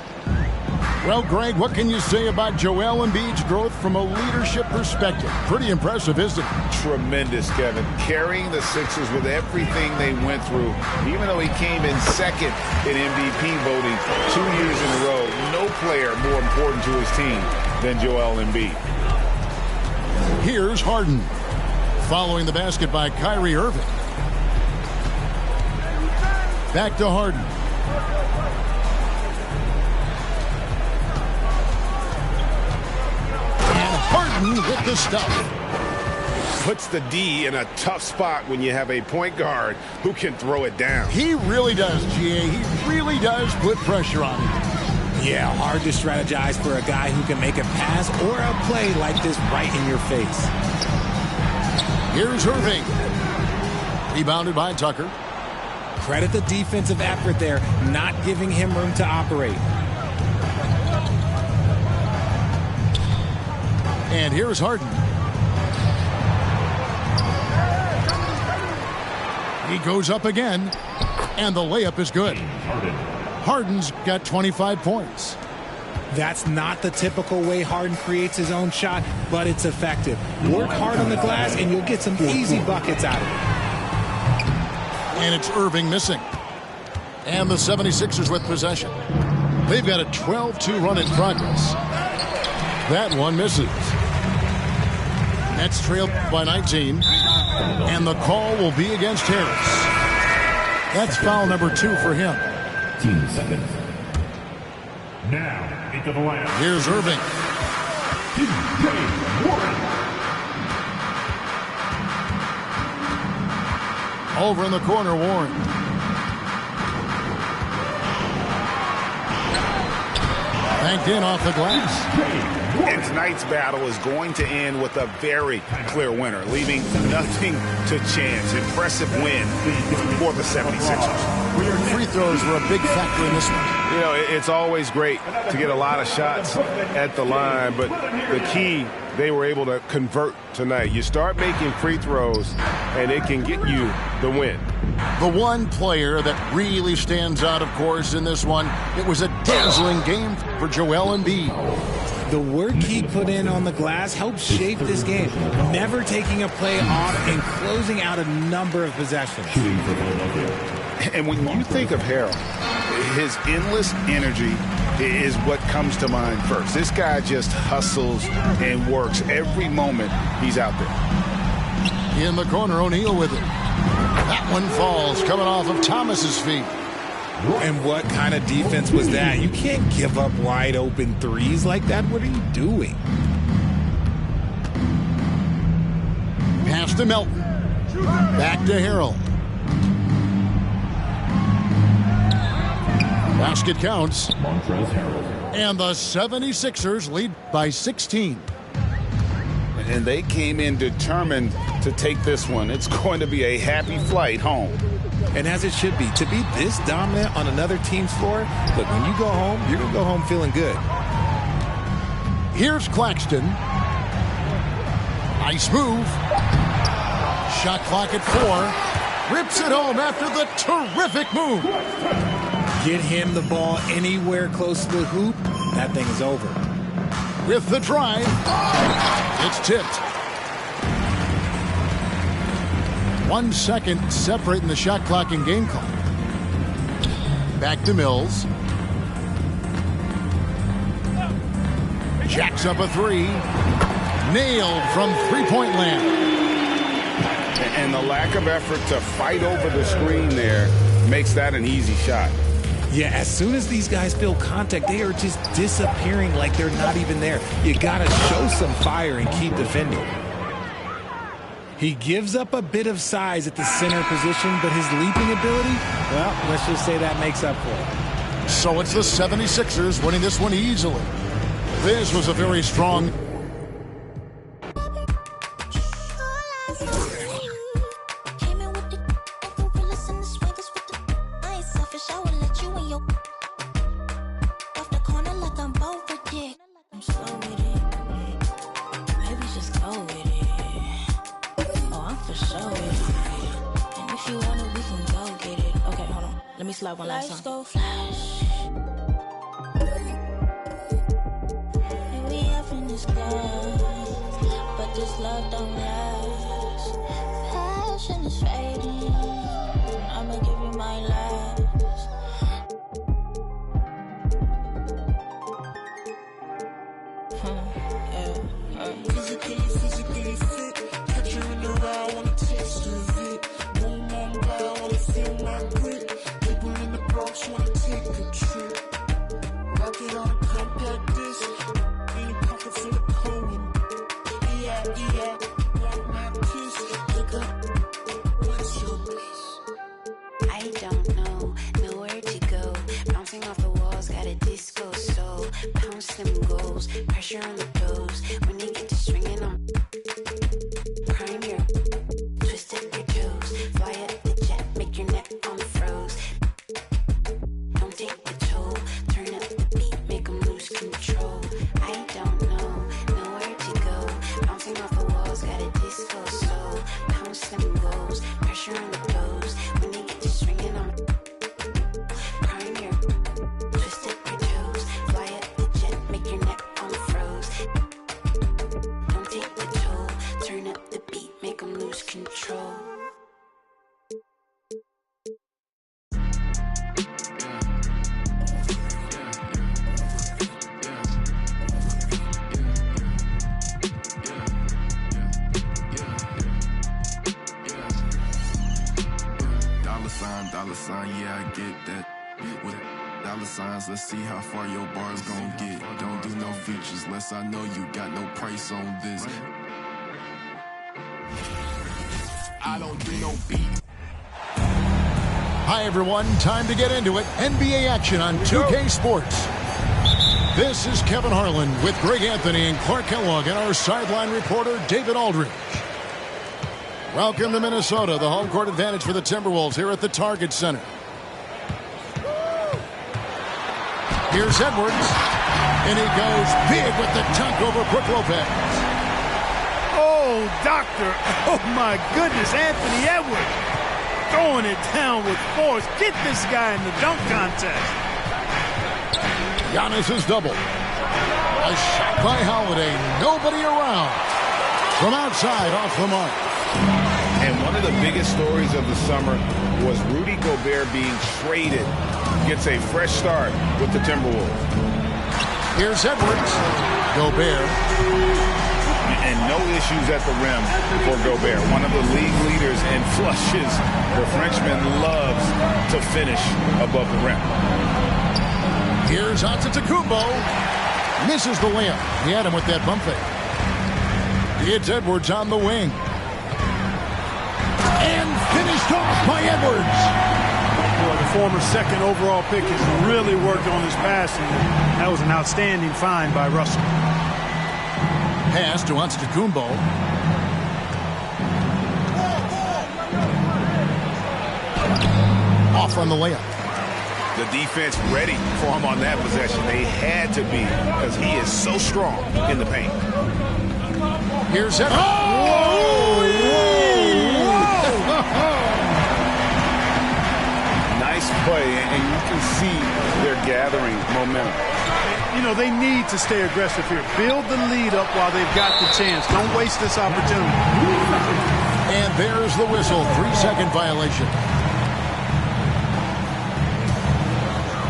M: Well, Greg, what can you say about Joel Embiid's growth from a leadership perspective? Pretty impressive, isn't it?
N: Tremendous, Kevin. Carrying the Sixers with everything they went through. Even though he came in second in MVP voting 2 years in a row, no player more important to his team than Joel Embiid.
M: Here's Harden. Following the basket by Kyrie Irving. Back to Harden. Harden with the stuff.
N: Puts the D in a tough spot when you have a point guard who can throw it down.
M: He really does, GA. He really does put pressure on him.
P: Yeah, hard to strategize for a guy who can make a pass or a play like this right in your face.
M: Here's Irving. Rebounded by Tucker.
P: Credit the defensive effort there, not giving him room to operate.
M: And here's Harden. He goes up again, and the layup is good. Harden's got 25 points.
P: That's not the typical way Harden creates his own shot, but it's effective. Work hard on the glass, and you'll get some easy buckets out of it.
M: And it's Irving missing. And the 76ers with possession. They've got a 12-2 run in progress. That one misses. Nets trailed by 19. And the call will be against Harris. That's foul number 2 for him.
H: 15 seconds. Now into the line.
M: Here's Irving. Over in the corner, Warren. Banked in off the glass.
N: And tonight's battle is going to end with a very clear winner, leaving nothing to chance. Impressive win for the 76ers.
M: Free throws were a big factor in this one.
B: You know, it's always great to get a lot of shots at the line, but the key, they were able to convert tonight. You start making free throws, and it can get you the win.
M: The one player that really stands out, of course, in this one, it was a dazzling game for Joel Embiid.
P: The work he put in on the glass helped shape this game, never taking a play off and closing out a number of possessions.
N: And when you think of Harold, his endless energy is what comes to mind first. This guy just hustles and works every moment he's out there.
M: In the corner, O'Neal with it. That one falls, coming off of Thomas's feet.
P: And what kind of defense was that? You can't give up wide open threes like that. What are you doing?
M: Pass to Melton. Back to Harold. Basket counts. And the 76ers lead by 16.
N: And they came in determined to take this one. It's going to be a happy flight home.
P: And as it should be, to be this dominant on another team's floor, look, when you go home, you're going to go home feeling good.
M: Here's Claxton. Nice move. Shot clock at 4. Rips it home after the terrific move.
P: Get him the ball anywhere close to the hoop, that thing is over.
M: With the drive, it's tipped. 1 second separating the shot clock and game clock. Back to Mills. Jacks up a 3. Nailed from three-point land.
N: And the lack of effort to fight over the screen there makes that an easy shot.
P: Yeah, as soon as these guys feel contact, they are just disappearing like they're not even there. You got to show some fire and keep defending. He gives up a bit of size at the center position, but his leaping ability, well, let's just say that makes up for it.
M: So it's the 76ers winning this one easily. This was a very strong...
R: Slide one last time. Flash. And we up in this class, but this love don't last. Passion is fading. I'ma give you my last. Physically fit. Put you in the ride, wanna taste of it. Boom, boom, bow, wanna feel my grip. Wanna take a trip. Rock it on a compact disc. In a pocket full of cold. Yeah. Want my kiss. Pick up. What's your bliss?
J: I don't know, nowhere to go. Bouncing off the walls, got a disco soul. Pounce them goals, pressure on the toes. When you get to swinging on, prime your twisted your toes. Fly up the jet, make your neck on froze. Take the toll, turn up the beat, make them lose control. I don't know, nowhere to go. Bouncing off the walls, got a disco soul. Pounce them goals, pressure on the toes.
S: that with dollar signs. Let's see how far your bar's gon' get. Don't do no features unless I know you got no price on this. I don't do no beat.
M: Hi, everyone. Time to get into it. NBA action on 2K Sports. This is Kevin Harlan with Greg Anthony and Clark Kellogg and our sideline reporter, David Aldridge. Welcome to Minnesota, the home court advantage for the Timberwolves here at the Target Center. Here's Edwards, and he goes big with the dunk over Brook Lopez.
C: Oh, doctor. Oh, my goodness. Anthony Edwards throwing it down with force. Get this guy in the dunk contest.
M: Giannis is double. A shot by Holiday. Nobody around. From outside, off the mark.
N: And one of the biggest stories of the summer was Rudy Gobert being traded. Gets a fresh start with the Timberwolves.
M: Here's Edwards. Gobert.
N: And no issues at the rim for Gobert. One of the league leaders in flushes. The Frenchman loves to finish above the rim.
M: Here's Antetokounmpo. Misses the layup. He had him with that bump fake. It's Edwards on the wing. And finished off by Edwards.
C: Boy, the former second overall pick has really worked on his passing. That was an outstanding find by Russell.
M: Pass to Antetokounmpo. Off on the layup.
N: The defense ready for him on that possession. They had to be because he is so strong in the paint.
M: Here's Edwards.
N: Oh! Nice play, and you can see they're gathering momentum.
C: You know, they need to stay aggressive here. Build the lead up while they've got the chance. Don't waste this opportunity.
M: And there's the whistle. 3-second violation.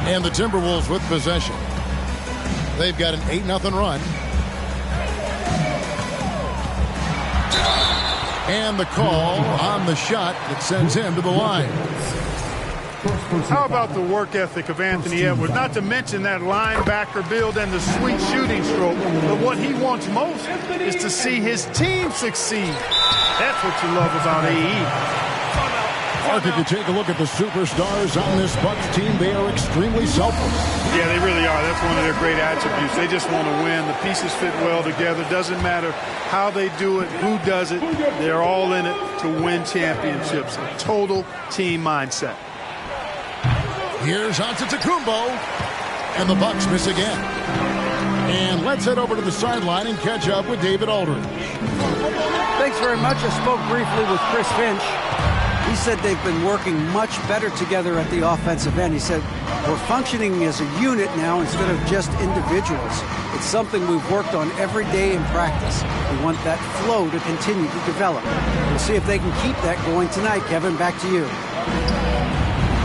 M: And the Timberwolves with possession. They've got an 8-0 run. And the call on the shot that sends him to the line.
C: How about the work ethic of Anthony Edwards? Not to mention that linebacker build and the sweet shooting stroke. But what he wants most is to see his team succeed. That's what you love about AE.
M: Mark, if you take a look at the superstars on this Bucks team, they are extremely selfless.
C: Yeah, they really are. That's one of their great attributes. They just want to win. The pieces fit well together. Doesn't matter how they do it, who does it. They're all in it to win championships. A total team mindset.
M: Here's Antetokounmpo, and the Bucks miss again. And let's head over to the sideline and catch up with David Aldridge.
Q: Thanks very much. I spoke briefly with Chris Finch. He said they've been working much better together at the offensive end. He said, we're functioning as a unit now instead of just individuals. It's something we've worked on every day in practice. We want that flow to continue to develop. We'll see if they can keep that going tonight. Kevin, back to you.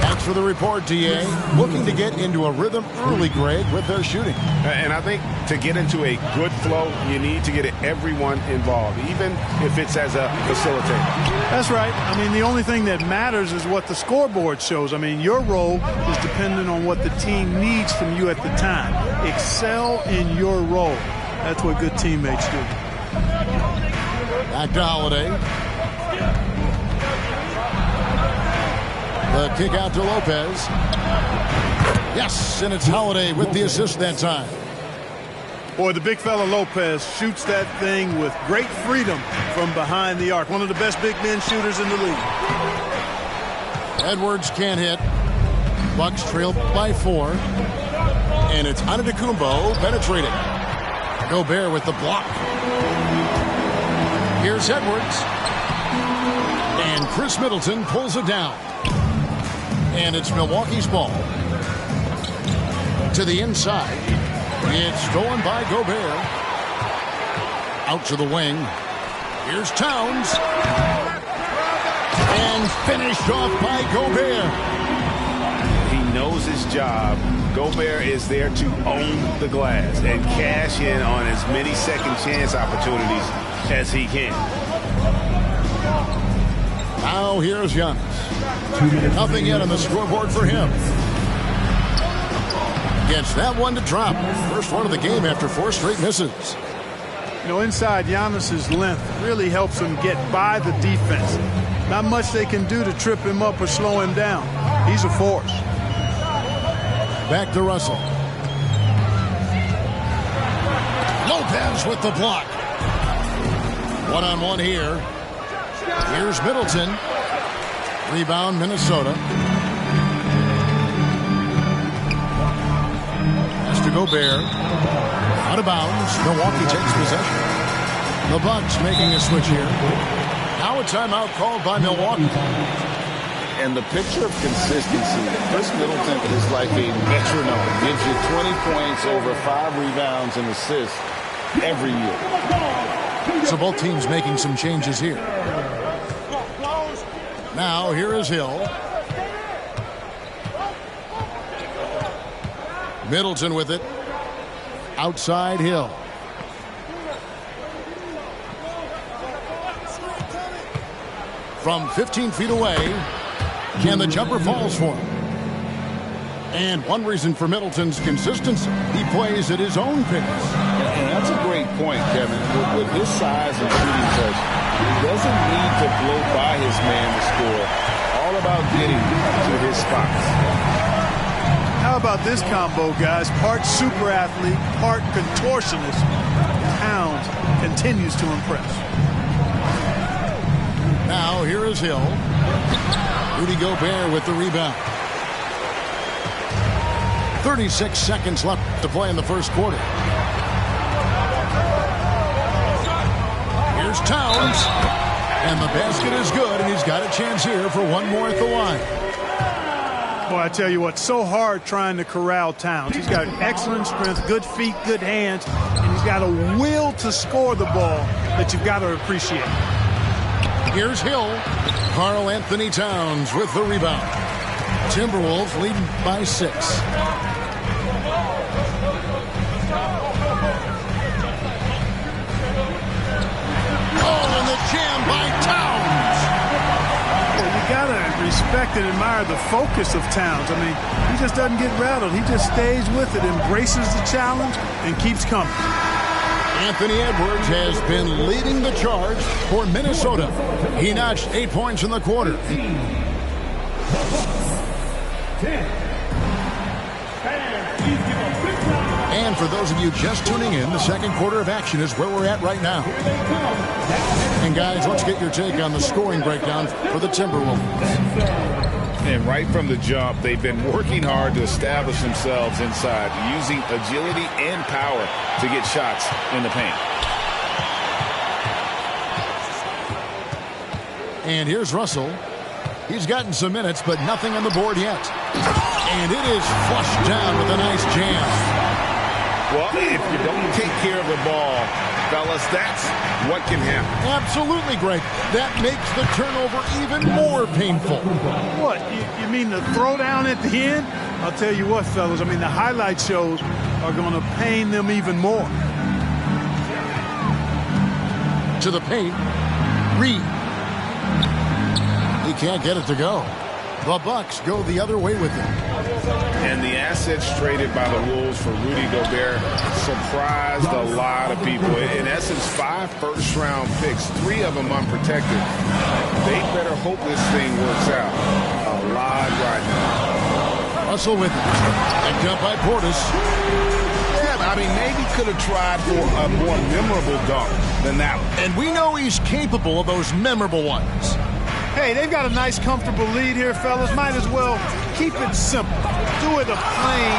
M: Thanks for the report, DA. Looking to get into a rhythm early, Greg, with their shooting.
N: And I think to get into a good flow, you need to get everyone involved, even if it's as a facilitator.
C: That's right. I mean, the only thing that matters is what the scoreboard shows. I mean, your role is dependent on what the team needs from you at the time. Excel in your role. That's what good teammates do.
M: Back to Holiday. The kick out to Lopez. Yes, and it's Holiday with the assist that time.
C: Boy, the big fella Lopez shoots that thing with great freedom from behind the arc. One of the best big men shooters in the league.
M: Edwards can't hit. Bucks trail by 4. And it's Antetokounmpo penetrating. Gobert with the block. Here's Edwards. And Chris Middleton pulls it down. And it's Milwaukee's ball. To the inside. It's stolen by Gobert. Out to the wing. Here's Towns. And finished off by Gobert.
N: He knows his job. Gobert is there to own the glass and cash in on as many second chance opportunities as he can.
M: Now here's Giannis. Nothing yet on the scoreboard for him. gets that one to drop. First one of the game after 4 straight misses.
E: You know, inside, Giannis's length really helps him get by the defense. Not much they can do to trip him up or slow him down. He's a force.
M: Back to Russell. Lopez with the block. One-on-one here. Here's Middleton. Rebound, Minnesota. Has to Gobert. Out of bounds. Milwaukee takes possession. The Bucks making a switch here. Now a timeout called by Milwaukee.
N: And the picture of consistency, Chris Middleton is like a metronome. Gives you 20 points, over 5 rebounds and assists every year.
M: So both teams making some changes here. Now here is Hill. Middleton with it. Outside Hill. From 15 feet away, can the jumper falls for him. And one reason for Middleton's consistency, he plays at his own pace.
N: And that's a great point, Kevin. With his size and shooting touch, he doesn't need to blow by his man to score. All about getting to his spots.
E: How about this combo, guys? Part super athlete, part contortionist. Towns continues to impress.
M: Now here is Hill. Rudy Gobert with the rebound. 36 seconds left to play in the first quarter. Here's Towns. And the basket is good, and he's got a chance here for one more at the line.
E: Boy, I tell you what, so hard trying to corral Towns. He's got excellent strength, good feet, good hands, and he's got a will to score the ball that you've got to appreciate.
M: Here's Hill. Karl Anthony Towns with the rebound. Timberwolves leading by 6. Oh, and the jam by Towns.
E: Well, you got to respect and admire the focus of Towns. I mean, he just doesn't get rattled. He just stays with it, embraces the challenge, and keeps coming.
M: Anthony Edwards has been leading the charge for Minnesota. He notched 8 points in the quarter. And for those of you just tuning in, the second quarter of action is where we're at right now. And guys, let's get your take on the scoring breakdown for the Timberwolves.
N: And right from the jump, they've been working hard to establish themselves inside, using agility and power to get shots in the paint.
M: And here's Russell. He's gotten some minutes, but nothing on the board yet. And it is flushed down with a nice jam.
N: Well, if you don't take care of the ball, fellas, that's what can happen.
M: Absolutely, Greg. That makes the turnover even more painful.
E: What? You mean the throwdown at the end? I'll tell you what, fellas. I mean, the highlight shows are going to pain them even more.
M: To the paint. Reed. He can't get it to go. The Bucks go the other way with it.
N: And the assets traded by the Wolves for Rudy Gobert surprised a lot of people. In essence, 5 first-round picks, 3 of them unprotected. They better hope this thing works out. A lot right now.
M: Russell with it. Picked up by Portis.
N: Yeah, I mean, maybe could have tried for a more memorable dunk than that one.
M: And we know he's capable of those memorable ones.
E: Hey, they've got a nice, comfortable lead here, fellas. Might as well keep it simple. Do it a plain,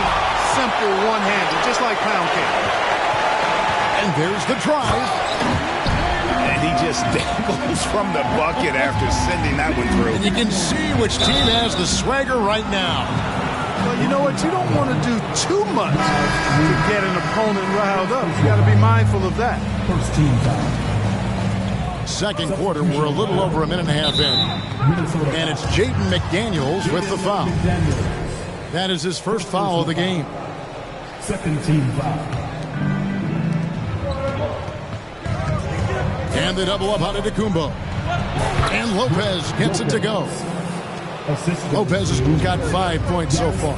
E: simple one-handed, just like pound cake.
M: And there's the drive.
N: And he just dangles from the bucket after sending that one through.
M: And you can see which team has the swagger right now.
E: Well, you know what? You don't want to do too much to get an opponent riled up. You got to be mindful of that.
H: First team foul.
M: Second quarter, we're a little over a minute and a half in. And it's Jaden McDaniels with the foul. That is his first foul of the game.
H: Second team foul.
M: And they double up on Antetokounmpo. And Lopez gets it to go. Lopez has got 5 points so far.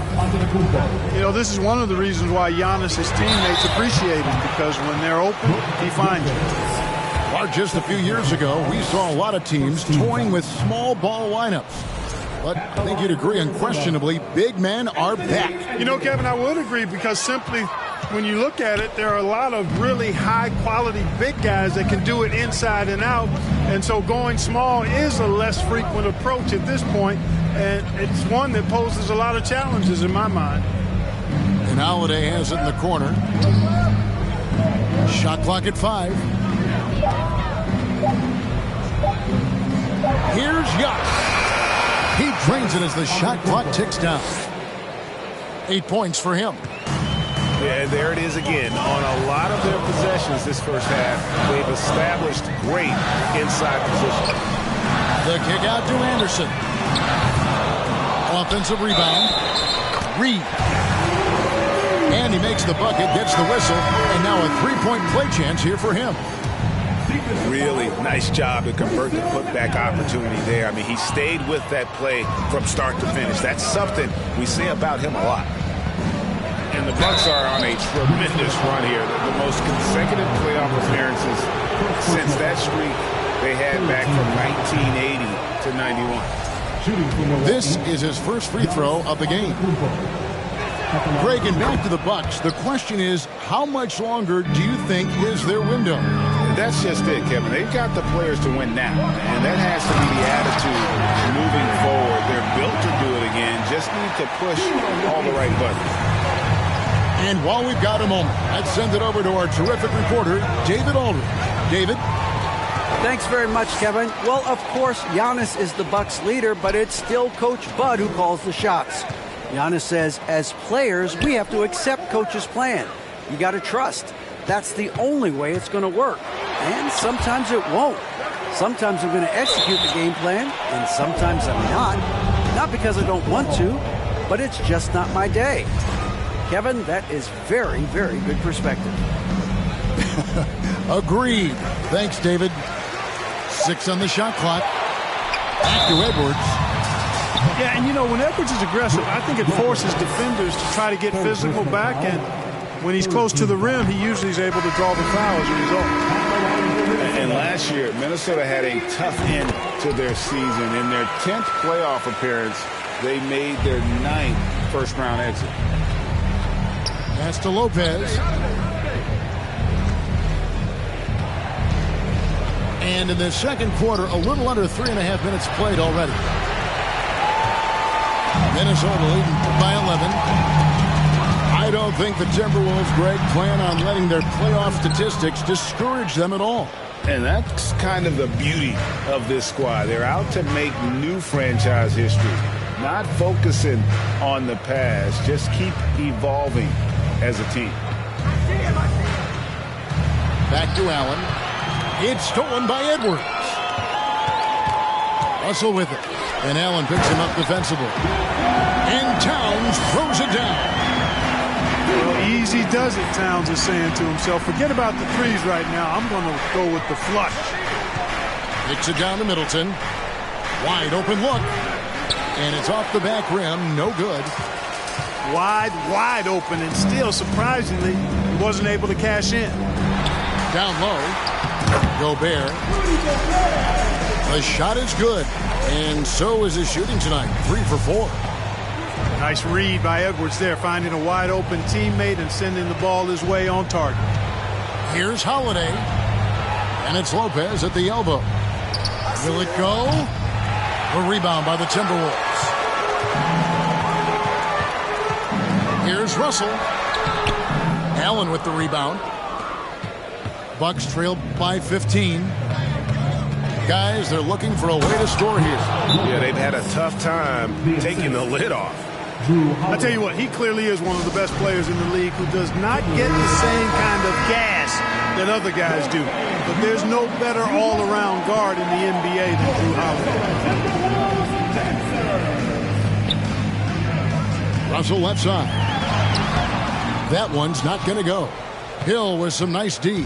E: You know, this is one of the reasons why Giannis' teammates appreciate him, because when they're open, he finds them.
M: Or just a few years ago, we saw a lot of teams toying with small ball lineups. But I think you'd agree, unquestionably, big men are back.
E: You know, Kevin, I would agree, because simply when you look at it, there are a lot of really high-quality big guys that can do it inside and out. And so going small is a less frequent approach at this point, and it's one that poses a lot of challenges in my mind.
M: And Holiday has it in the corner. Shot clock at 5. Here's Giannis. He drains it as the shot clock ticks down. 8 points for him.
N: Yeah, there it is again. On a lot of their possessions this first half, they've established great inside position.
M: The kick out to Anderson. Offensive rebound. Reed. And he makes the bucket, gets the whistle, and now a three-point play chance here for him.
N: Really nice job to convert the putback opportunity there. I mean, he stayed with that play from start to finish. That's something we say about him a lot. And the Bucks are on a tremendous run here. The most consecutive playoff appearances since that streak they had back from 1980 to 91.
M: This is his first free throw of the game. Greg, and back to the Bucks. The question is, how much longer do you think is their window?
N: That's just it, Kevin. They've got the players to win now, and that has to be the attitude moving forward. They're built to do it again. Just need to push all the right buttons.
M: And while we've got a moment, let's send it over to our terrific reporter, David Aldridge. David?
Q: Thanks very much, Kevin. Well, of course, Giannis is the Bucks leader, but it's still Coach Bud who calls the shots. Giannis says, as players, we have to accept Coach's plan. You got to trust. That's the only way it's going to work. And sometimes it won't. Sometimes I'm going to execute the game plan, and sometimes I'm not. Not because I don't want to, but it's just not my day. Kevin, that is very, very good perspective.
M: Agreed. Thanks, David. 6 on the shot clock. Back to Edwards.
E: Yeah, and you know, when Edwards is aggressive, I think it forces defenders to try to get physical back, and when he's close to the rim, he usually is able to draw the foul as a result.
N: And last year, Minnesota had a tough end to their season. In their 10th playoff appearance, they made their 9th first-round exit.
M: Pass to Lopez. And in the second quarter, a little under 3.5 minutes played already. Minnesota leading by 11. I don't think the Timberwolves, Greg, plan on letting their playoff statistics discourage them at all.
N: And that's kind of the beauty of this squad. They're out to make new franchise history, not focusing on the past. Just keep evolving as a team.
M: Back to Allen. It's stolen by Edwards. Russell with it. And Allen picks him up defensively. And Towns throws it down.
E: Well, easy does it, Towns is saying to himself. Forget about the threes right now. I'm going to go with the flush.
M: Kicks it down to Middleton. Wide open look. And it's off the back rim. No good.
E: Wide open, and still, surprisingly, he wasn't able to cash in.
M: Down low. Gobert. The shot is good. And so is his shooting tonight. 3 for 4.
E: Nice read by Edwards there, finding a wide open teammate and sending the ball his way on target.
M: Here's Holiday. And it's Lopez at the elbow. Will it go? A rebound by the Timberwolves. Here's Russell. Allen with the rebound. Bucks trail by 15. Guys, they're looking for a way to score here.
N: Yeah, they've had a tough time taking the lid off.
E: I tell you what, he clearly is one of the best players in the league who does not get the same kind of gas that other guys do. But there's no better all-around guard in the NBA than Jrue Holiday.
M: Russell left side. That one's not going to go. Hill with some nice D.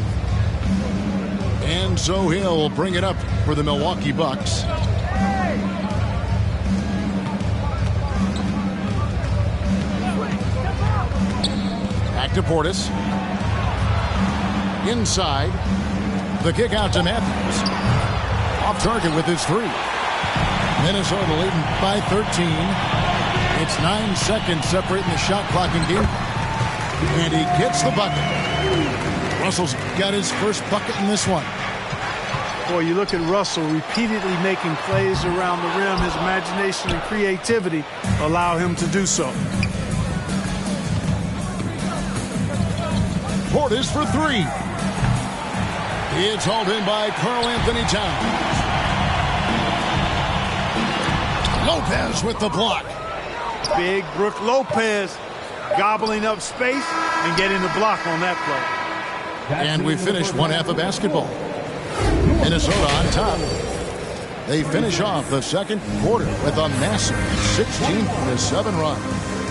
M: And so Hill will bring it up for the Milwaukee Bucks. Back to Portis. Inside. The kick out to Matthews. Off target with his three. Minnesota leading by 13. It's 9 seconds separating the shot clock in game. And he gets the bucket. Russell's got his first bucket in this one.
E: Boy, you look at Russell repeatedly making plays around the rim. His imagination and creativity allow him to do so.
M: Portis for three. It's hauled in by Karl-Anthony Towns. Lopez with the block.
E: Big Brook Lopez gobbling up space and getting the block on that play.
M: And we finished one half of basketball. Minnesota on top. They finish off the second quarter with a massive 16-7 run.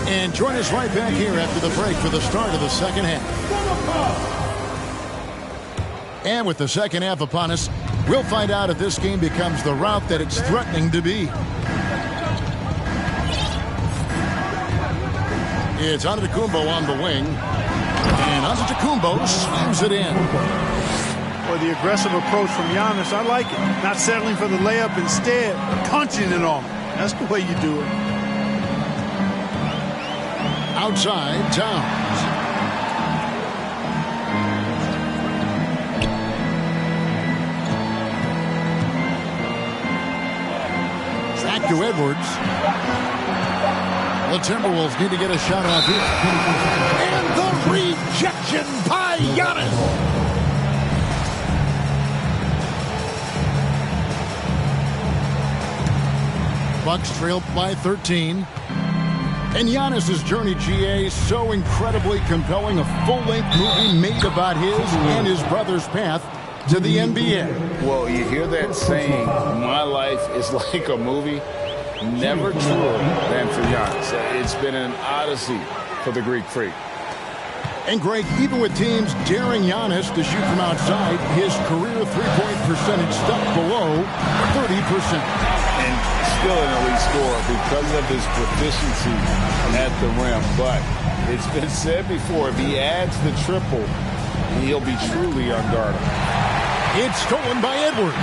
M: And join us right back here after the break for the start of the second half. And with the second half upon us, we'll find out if this game becomes the route that it's threatening to be. It's Antetokounmpo on the wing. And Antetokounmpo slams it in.
E: Boy, the aggressive approach from Giannis, I like it. Not settling for the layup, instead punching it on him. That's the way you do it.
M: Outside, Towns. Back to Edwards. The Timberwolves need to get a shot off here. And the rejection by Giannis. Bucks trail by 13. And Giannis' journey, GA, so incredibly compelling. A full-length movie made about his and his brother's path to the NBA.
N: Well, you hear that saying, my life is like a movie. Never truer than for Giannis. It's been an odyssey for the Greek Freak.
M: And Greg, even with teams daring Giannis to shoot from outside, his career three-point percentage stuck below 30%.
N: And still an elite scorer because of his proficiency at the rim. But it's been said before, if he adds the triple, he'll be truly unguardable.
M: It's stolen by Edwards.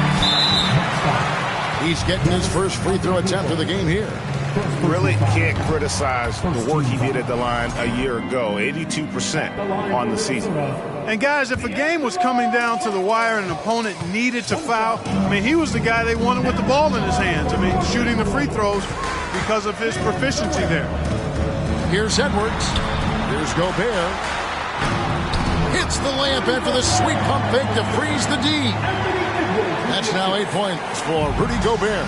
M: He's getting his first free throw attempt of the game here.
O: Really can't criticize the work he did at the line a year ago. 82% on the season.
E: And guys, if a game was coming down to the wire and an opponent needed to foul, I mean, he was the guy they wanted with the ball in his hands. I mean, shooting the free throws because of his proficiency there.
M: Here's Edwards. Here's Gobert. Hits the layup after the sweet pump fake to freeze the D. That's now 8 points for Rudy Gobert.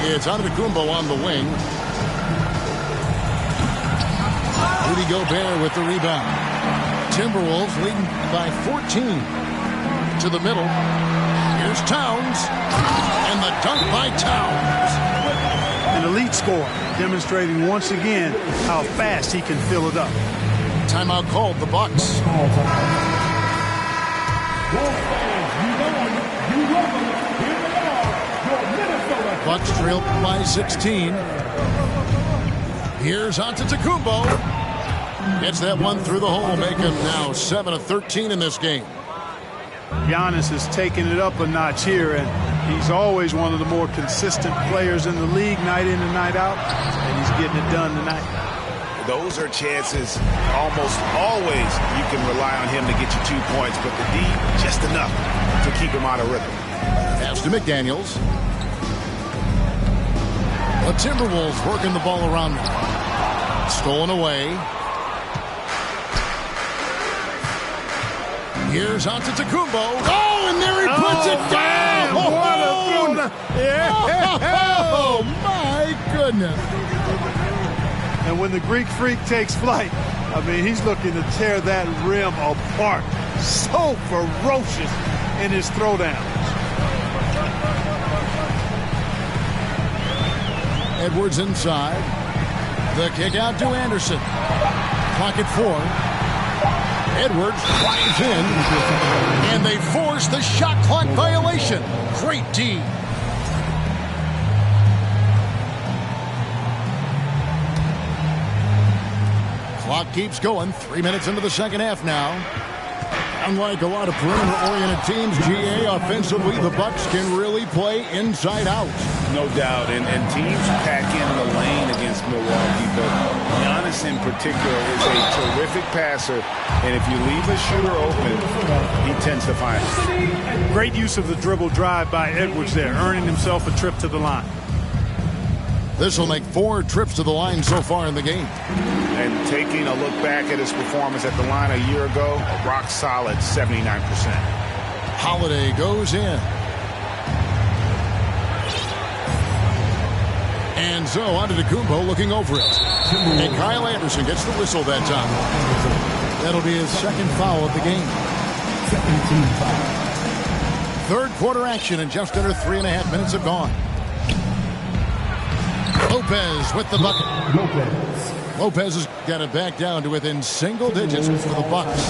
M: It's Antetokounmpo on the wing. Rudy Gobert with the rebound. Timberwolves leading by 14. To the middle. Here's Towns. And the dunk by Towns.
E: An elite scorer, demonstrating once again how fast he can fill it up.
M: Timeout called, the Bucks. Bucks trail by 16. Here's Antetokounmpo. Gets that one through the hole, make him now 7 of 13 in this game.
E: Giannis is taking it up a notch here, and he's always one of the more consistent players in the league, night in and night out, and he's getting it done tonight.
O: Those are chances almost always you can rely on him to get you 2 points, but the D, just enough to keep him out of rhythm.
M: Pass to McDaniels. The Timberwolves working the ball around them. Stolen away. Here's Antetokounmpo. Oh, and there he puts it down! Oh, my goodness.
E: And when the Greek Freak takes flight, I mean, he's looking to tear that rim apart. So ferocious in his throwdowns.
M: Edwards inside. The kick out to Anderson. Clock at 4. Edwards drives in. And they force the shot clock violation. Great D. Clock keeps going. 3 minutes into the second half now. Unlike a lot of perimeter-oriented teams, GA, offensively, the Bucks can really play inside out.
N: No doubt, and teams pack in the lane against Milwaukee, but Giannis in particular is a terrific passer, and if you leave a shooter open, he tends to find it.
E: Great use of the dribble drive by Edwards there, earning himself a trip to the line.
M: This will make 4 trips to the line so far in the game.
N: And taking a look back at his performance at the line a year ago, a rock solid 79%.
M: Holiday goes in. And so Antetokounmpo looking over it. And Kyle Anderson gets the whistle that time. That'll be his second foul of the game. Third quarter action, and just under 3.5 minutes have gone. Lopez with the bucket. Lopez has got it back down to within single digits for the Bucks.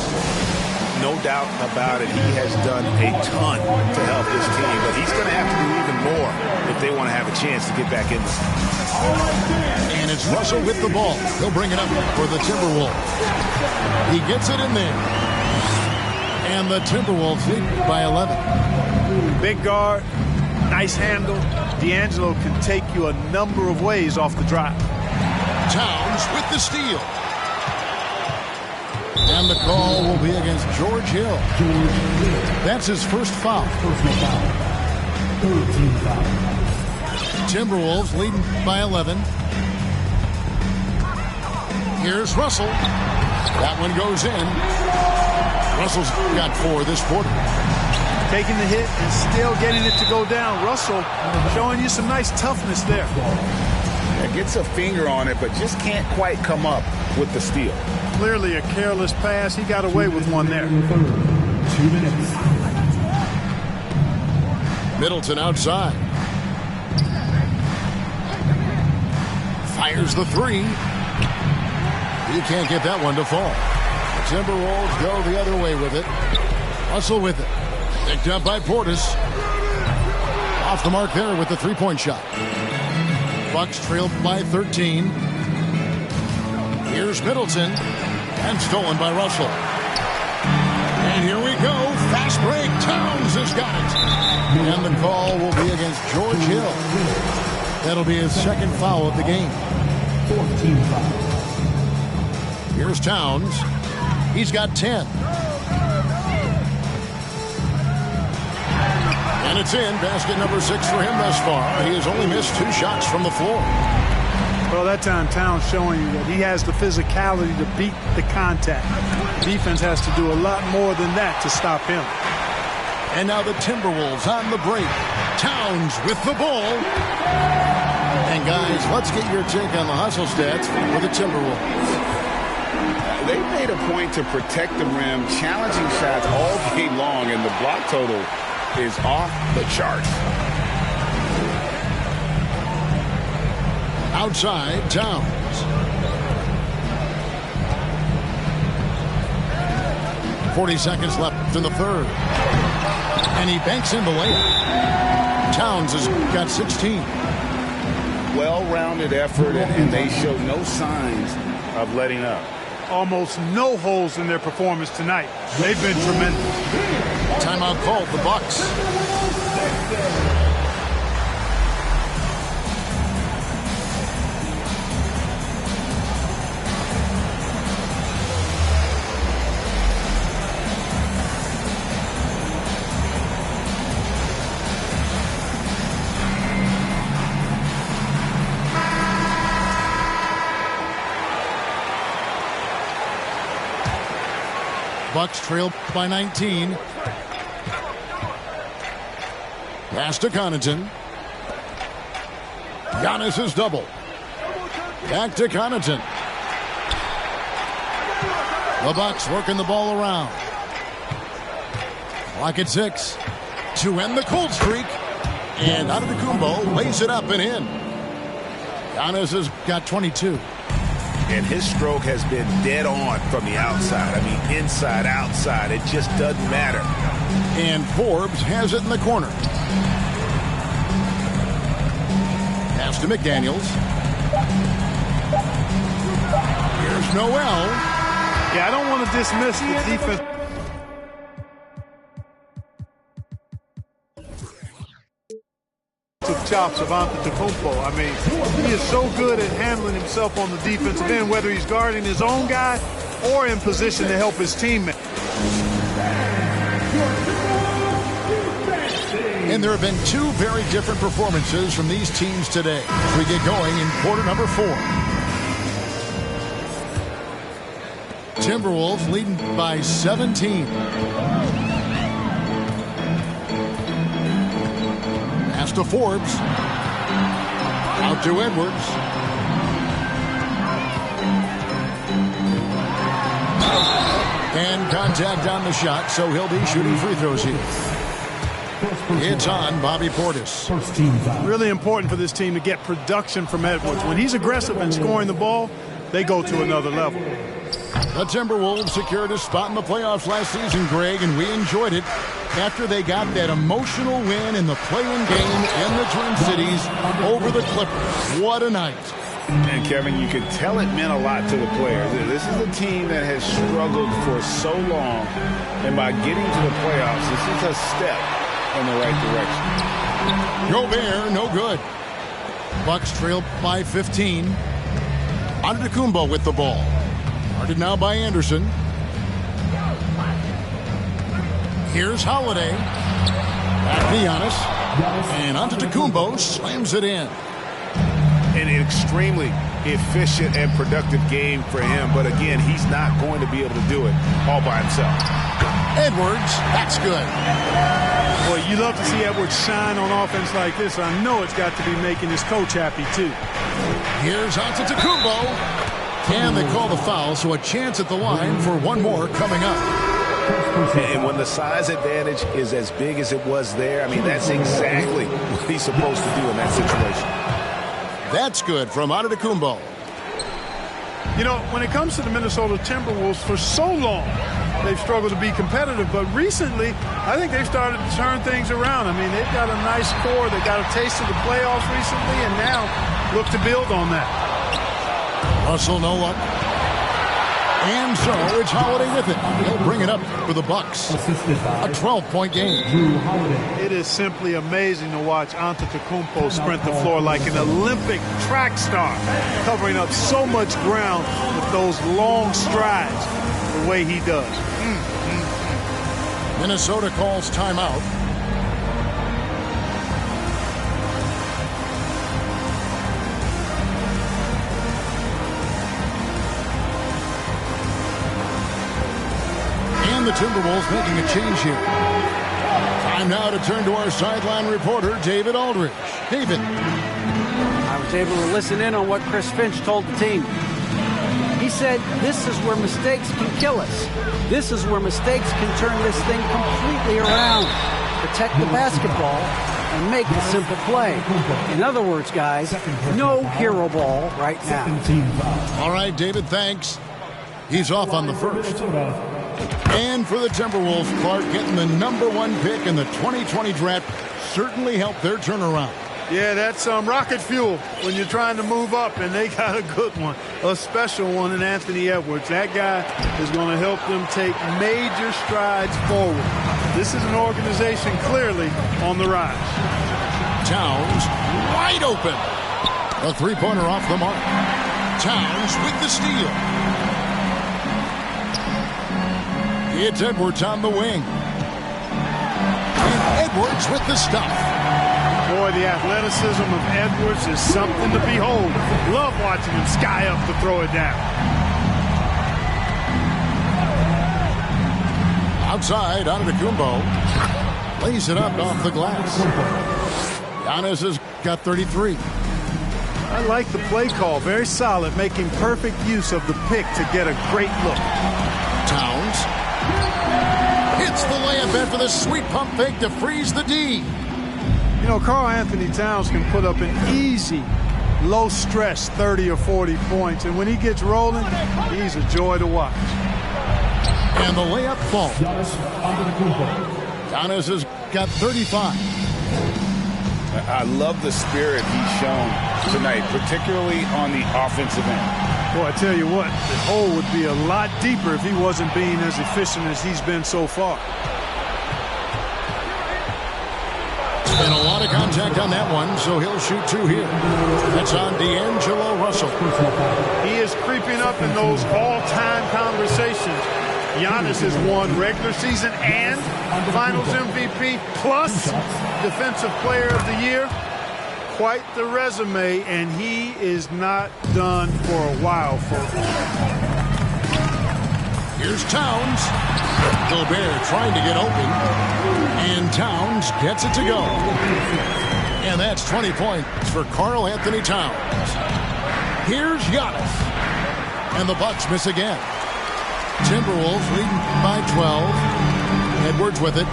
N: No doubt about it. He has done a ton to help this team, but he's going to have to do even more if they want to have a chance to get back in this.
M: And it's Russell with the ball. He'll bring it up for the Timberwolves. He gets it in there. And the Timberwolves lead by 11.
E: Big guard, nice handle. D'Angelo can take you a number of ways off the drive.
M: Towns with the steal. And the call will be against George Hill. That's his first foul. Timberwolves leading by 11. Here's Russell. That one goes in. Russell's got 4 this quarter.
E: Taking the hit and still getting it to go down. Russell showing you some nice toughness there.
N: Yeah, gets a finger on it, but just can't quite come up with the steal.
E: Clearly a careless pass. He got away with one there.
H: 2 minutes.
M: Middleton outside. Fires the 3. He can't get that one to fall. The Timberwolves go the other way with it. Russell with it. Picked up by Portis. Off the mark there with the 3-point shot. Bucks trailed by 13. Here's Middleton. And stolen by Russell. And here we go. Fast break. Towns has got it. And the call will be against George Hill. That'll be his second foul of the game.
H: 14 foul.
M: Here's Towns. He's got 10. And it's in. Basket number 6 for him thus far. He has only missed 2 shots from the floor.
E: Well, that time Towns showing you that he has the physicality to beat the contact. Defense has to do a lot more than that to stop him.
M: And now the Timberwolves on the break. Towns with the ball. And guys, let's get your take on the hustle stats for the Timberwolves.
N: They made a point to protect the rim, challenging shots all game long, and the block total is off the charts.
M: Outside, Towns. 40 seconds left in the third. And he banks in the layup. Towns has got 16.
N: Well-rounded effort, and they show no signs of letting up.
E: Almost no holes in their performance tonight. They've been tremendous.
M: Timeout called the Bucks. Bucks trail by 19. Pass to Connaughton. Giannis is double. Back to Connaughton. The Bucks working the ball around. Clock at 6 to end the cold streak. And Antetokounmpo lays it up and in. Giannis has got 22.
N: And his stroke has been dead on from the outside. I mean, inside, outside. It just doesn't matter.
M: And Forbes has it in the corner. Pass to McDaniels. Here's Noel.
E: Yeah, I don't want to dismiss the defense. Chops of Antetokounmpo. I mean, he is so good at handling himself on the defensive end, whether he's guarding his own guy or in position to help his teammate.
M: And there have been two very different performances from these teams today as we get going in quarter number 4. Timberwolves leading by 17. Pass to Forbes. Out to Edwards. And contact on the shot, so he'll be shooting free throws here. It's on Bobby Portis.
E: Really important for this team to get production from Edwards. When he's aggressive and scoring the ball, they go to another level.
M: The Timberwolves secured a spot in the playoffs last season, Greg, and we enjoyed it after they got that emotional win in the play-in game in the Twin Cities over the Clippers. What a night.
N: And, Kevin, you could tell it meant a lot to the players. This is a team that has struggled for so long, and by getting to the playoffs, this is a step in the right direction.
M: Gobert, no good. Bucks trail by 15. Antetokounmpo with the ball. Guarded now by Anderson. Here's Holiday. Back to Giannis. And Antetokounmpo slams it in.
N: An extremely efficient and productive game for him. But again, he's not going to be able to do it all by himself.
M: Edwards, that's good.
E: Boy, you love to see Edwards shine on offense like this. I know it's got to be making his coach happy, too.
M: Here's Antetokounmpo. Can they call the foul? So a chance at the line for one more coming up.
N: And when the size advantage is as big as it was there, I mean, that's exactly what he's supposed to do in that situation.
M: That's good from Antetokounmpo.
E: You know, when it comes to the Minnesota Timberwolves, for so long, they've struggled to be competitive. But recently, I think they've started to turn things around. I mean, they've got a nice core. They got a taste of the playoffs recently, and now look to build on that.
M: Russell, no luck. And so it's Holiday with it. He'll bring it up for the Bucks. A 12-point game.
E: It is simply amazing to watch Antetokounmpo sprint the floor like an Olympic track star, covering up so much ground with those long strides the way he does.
M: Minnesota calls timeout. The Timberwolves making a change here. Time now to turn to our sideline reporter, David Aldridge. David.
Q: I was able to listen in on what Chris Finch told the team. He said, this is where mistakes can kill us. This is where mistakes can turn this thing completely around. Protect the basketball and make the simple play. In other words, guys, no hero ball right now.
M: All right, David, thanks. He's off on the first. And for the Timberwolves, Clark, getting the #1 pick in the 2020 draft certainly helped their turnaround.
E: Yeah, that's rocket fuel when you're trying to move up, and they got a good one, a special one in Anthony Edwards. That guy is going to help them take major strides forward. This is an organization clearly on the rise.
M: Towns wide open. A three-pointer off the mark. Towns with the steal. It's Edwards on the wing. And Edwards with the stuff.
E: Boy, the athleticism of Edwards is something to behold. Love watching him sky up to throw it down.
M: Outside, Antetokounmpo lays it up off the glass. Giannis has got 33.
E: I like the play call. Very solid, making perfect use of the pick to get a great look.
M: Towns hits the layup in for the sweet pump fake to freeze the D.
E: You know, Karl Anthony Towns can put up an easy, low-stress 30 or 40 points. And when he gets rolling, he's a joy to watch.
M: And the layup falls. Giannis has got 35.
N: I love the spirit he's shown tonight, particularly on the offensive end.
E: Boy, I tell you what, the hole would be a lot deeper if he wasn't being as efficient as he's been so far.
M: And a lot of contact on that one, so he'll shoot 2 here. That's on D'Angelo Russell.
E: He is creeping up in those all-time conversations. Giannis has won regular season and Finals MVP plus Defensive Player of the Year. Quite the resume, and he is not done for a while, folks.
M: Here's Towns. Gobert trying to get open. And Towns gets it to go. And that's 20 points for Karl Anthony Towns. Here's Giannis. And the Bucks miss again. Timberwolves leading by 12. Edwards with it.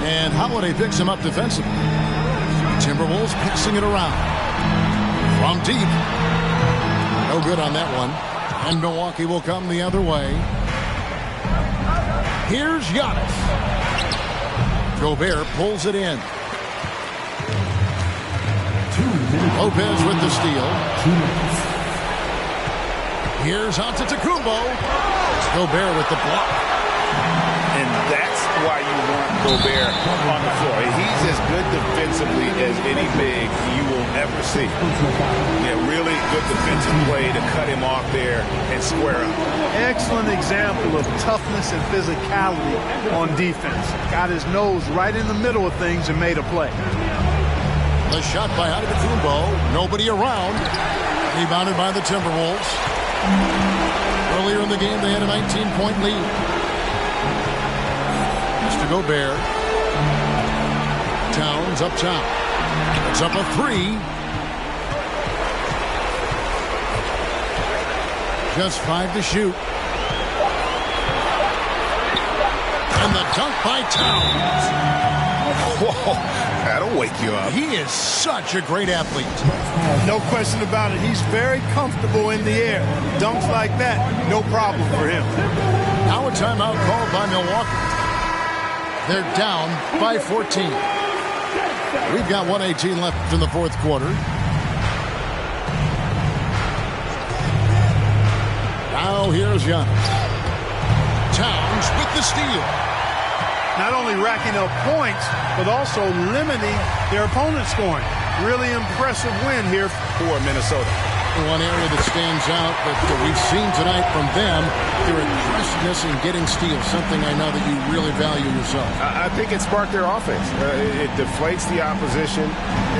M: And Holiday picks him up defensively. Timberwolves passing it around. From deep. No good on that one. And Milwaukee will come the other way. Here's Giannis. Gobert pulls it in. Lopez with the steal. Here's Antetokounmpo. Gobert with the block.
N: And that's why you want Gobert on the floor. He's as good defensively as any big you will ever see. Yeah, really good defensive play to cut him off there and square up.
E: Excellent example of toughness and physicality on defense. Got his nose right in the middle of things and made a play.
M: The shot by Antetokounmpo. Nobody around. Rebounded by the Timberwolves. Earlier in the game, they had a 19-point lead. To Gobert. Towns up top. It's up a 3. Just 5 to shoot. And the dunk by Towns.
N: Whoa, that'll wake you up.
M: He is such a great athlete.
E: No question about it. He's very comfortable in the air. Dunks like that, no problem for him.
M: Now a timeout called by Milwaukee. They're down by 14. We've got 1:18 left in the fourth quarter. Now here's Giannis. Towns with the steal.
E: Not only racking up points, but also limiting their opponent's scoring. Really impressive win here for Minnesota.
M: One area that stands out that we've seen tonight from them, their aggressiveness in getting steals, something I know that you really value yourself.
O: I think it sparked their offense. It deflates the opposition,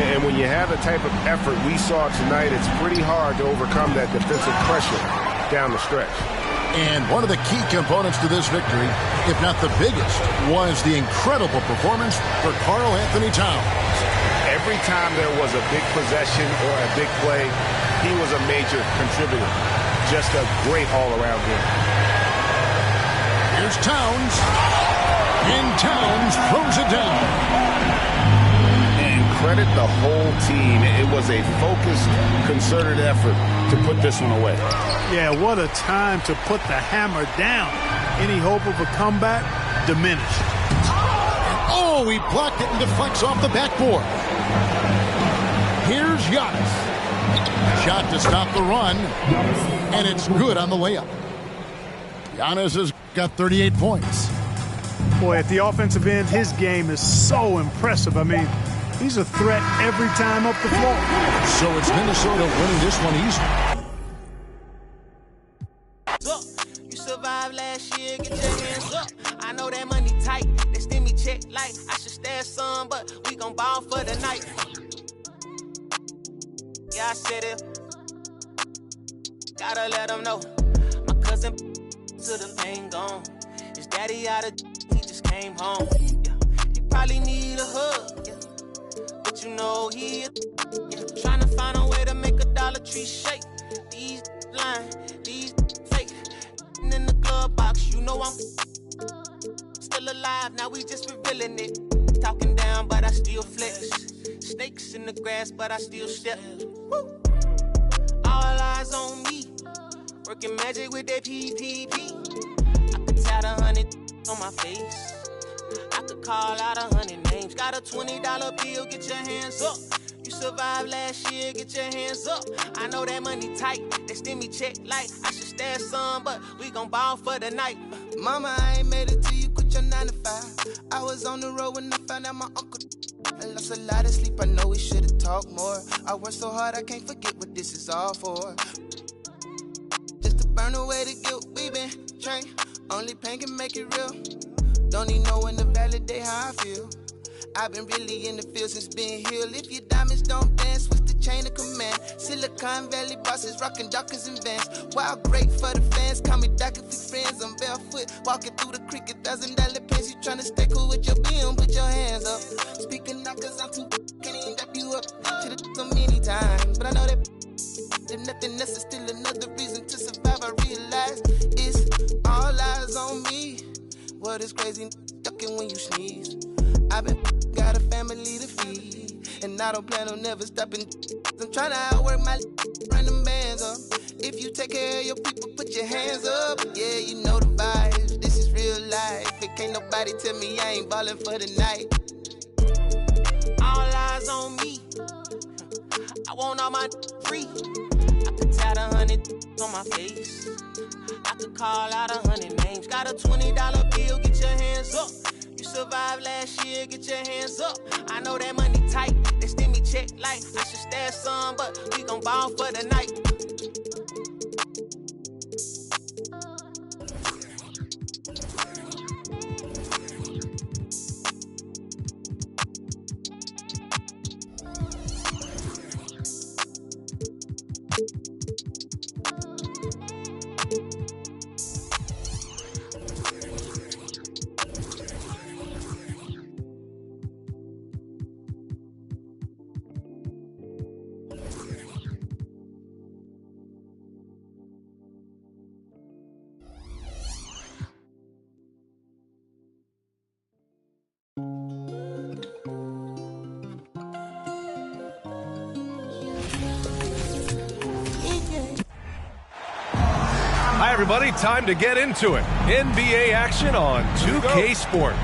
O: and when you have the type of effort we saw tonight, it's pretty hard to overcome that defensive pressure down the stretch.
M: And one of the key components to this victory, if not the biggest, was the incredible performance for Karl Anthony Towns.
O: Every time there was a big possession or a big play, he was a major contributor. Just a great all-around game.
M: Here's Towns. And Towns throws it down.
O: And credit the whole team. It was a focused, concerted effort to put this one away.
E: Yeah, what a time to put the hammer down. Any hope of a comeback diminished.
M: Oh, he blocked it and deflects off the backboard. Here's Giannis. Shot to stop the run, and it's good on the layup. Giannis has got 38 points.
E: Boy, at the offensive end, his game is so impressive. I mean, he's a threat every time up the floor.
M: So it's Minnesota winning this one easily.
F: You survived last year, get your hands up. I know that money tight, they send me check like I should stash some, but we gon' ball for the night. Yeah, I said it. Gotta let them know. My cousin to the pain gone. His daddy out of he just came home. Yeah, he probably need a hug. Yeah, but you know he trying to find a way to make a Dollar Tree shake. These lying, these fake. And in the glove box, you know I'm still alive. Now we just revealing it. Talking down, but I still flex. Snakes in the grass, but I still step. Woo. All eyes on me. Working magic with that PPP. I could tat 100 on my face. I could call out 100 names. Got a $20 bill, get your hands up. You survived last year, get your hands up. I know that money tight, they send me check like I should stash some, but we gon' ball for the night. Mama, I ain't made it till you quit your 9 to 5. I was on the road when I found out my uncle. I lost a lot of sleep, I know we should've talked more. I worked so hard, I can't forget what this is all for. Just to burn away the guilt, we been trained. Only pain can make it real. Don't need no one to validate how I feel. I've been really in the field since being healed. If your diamonds don't dance, what's the chain of command? Silicon Valley bosses rocking Dockers and Vans. Wild great for the fans, call me Doc if we friends. I'm barefoot, walking through the creek, $1,000 pants. You tryna stay cool with your BM, put your hands up. Speaking out cause I'm too can't even wrap you up. Should've so many times, but I know that if nothing else is still another reason to survive. I realize it's all eyes on me. What is crazy, ducking when you sneeze. I've been got a family to feed, and I don't plan on never stopping. I'm trying to outwork my run them bands up. If you take care of your people, put your hands up. Yeah, you know the vibes. This is real life. It can't nobody tell me I ain't ballin' for the night. All eyes on me. I want all my free. I could tat 100 on my face. I could call out 100 names. Got a $20 bill, get your hands up. You survived last year, get your hands up. I know that money tight, they send me check like I should stash some, but we gon' ball for the night.
B: Hi, everybody. Time to get into it. NBA action on 2K Sports.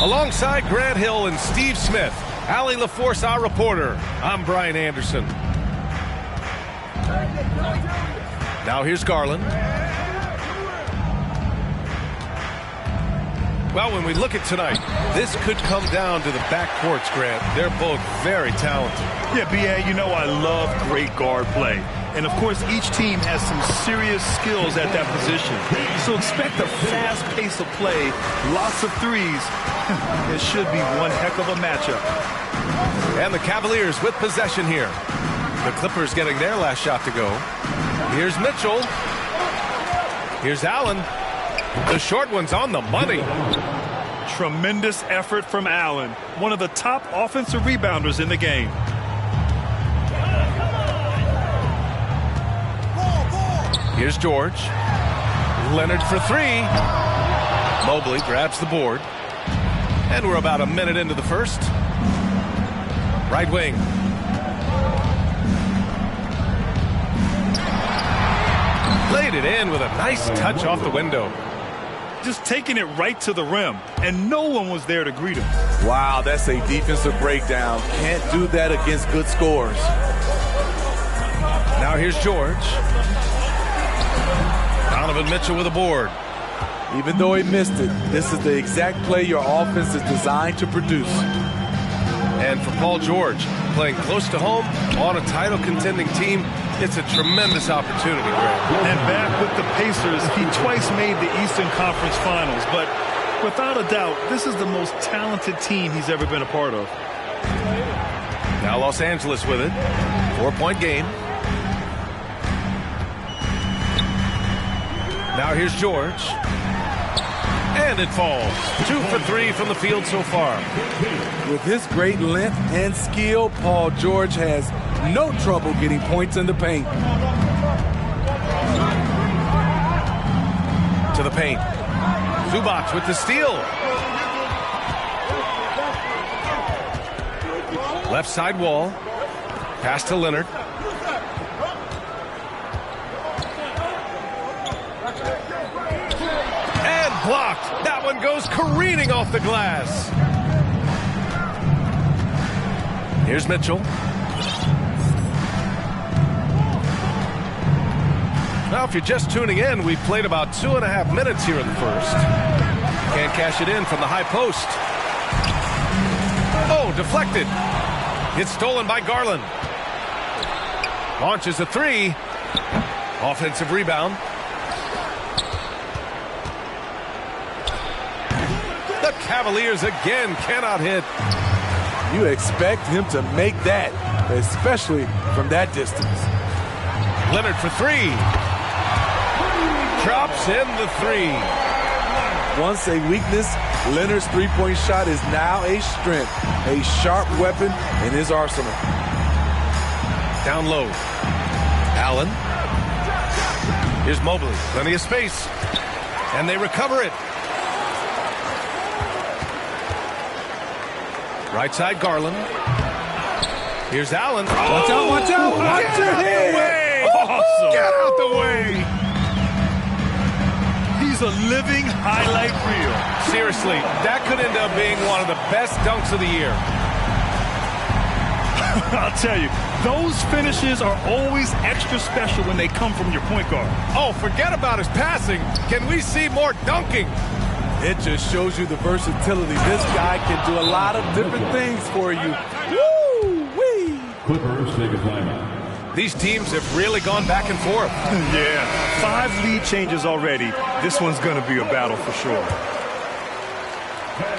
B: Alongside Grant Hill and Steve Smith, Allie LaForce, our reporter. I'm Brian Anderson. Now here's Garland. Well, when we look at tonight, this could come down to the backcourts, Grant. They're both very talented.
C: Yeah, B.A., you know I love great guard play. And, of course, each team has some serious skills at that position. So expect a fast pace of play, lots of threes. It should be one heck of a matchup.
B: And the Cavaliers with possession here. The Clippers getting their last shot to go. Here's Mitchell. Here's Allen. The short one's on the money.
C: Tremendous effort from Allen, one of the top offensive rebounders in the game.
B: Here's George. Leonard for three. Mobley grabs the board. And we're about a minute into the first. Right wing. Laid it in with a nice touch off the window.
C: Just taking it right to the rim, and no one was there to greet him.
A: Wow, that's a defensive breakdown. Can't do that against good scores.
B: Now here's George. Donovan Mitchell with a board.
A: Even though he missed it, this is the exact play your offense is designed to produce.
B: And for Paul George, playing close to home on a title contending team, it's a tremendous opportunity, Greg.
C: And back with the Pacers, he twice made the Eastern Conference Finals, but without a doubt, this is the most talented team he's ever been a part of.
B: Now Los Angeles with it. 4-point game. Now here's George. And it falls. 2 for 3 from the field so far.
A: With his great length and skill, Paul George has no trouble getting points in the paint.
B: To the paint. Zubac with the steal. Left side wall. Pass to Leonard. And blocked. That one goes careening off the glass. Here's Mitchell. Now, if you're just tuning in, we've played about 2.5 minutes here in the first. Can't cash it in from the high post. Oh, deflected. It's stolen by Garland. Launches a three. Offensive rebound. The Cavaliers again cannot hit.
A: You expect him to make that, especially from that distance.
B: Leonard for three. Drops in the three.
A: Once a weakness, Leonard's three-point shot is now a strength, a sharp weapon in his arsenal.
B: Down low. Allen. Here's Mobley. Plenty of space. And they recover it. Right side, Garland. Here's Allen.
A: Watch out, watch out. Watch your head.
C: Awesome. Get out the way. He's a living highlight reel.
B: Seriously, that could end up being one of the best dunks of the year.
C: I'll tell you, those finishes are always extra special when they come from your point guard.
B: Oh, forget about his passing. Can we see more dunking?
A: It just shows you the versatility. This guy can do a lot of different things for you. Woo-wee!
H: Clippers take a timeout.
B: These teams have really gone back and forth.
C: Yeah, 5 lead changes already. This one's going to be a battle for sure.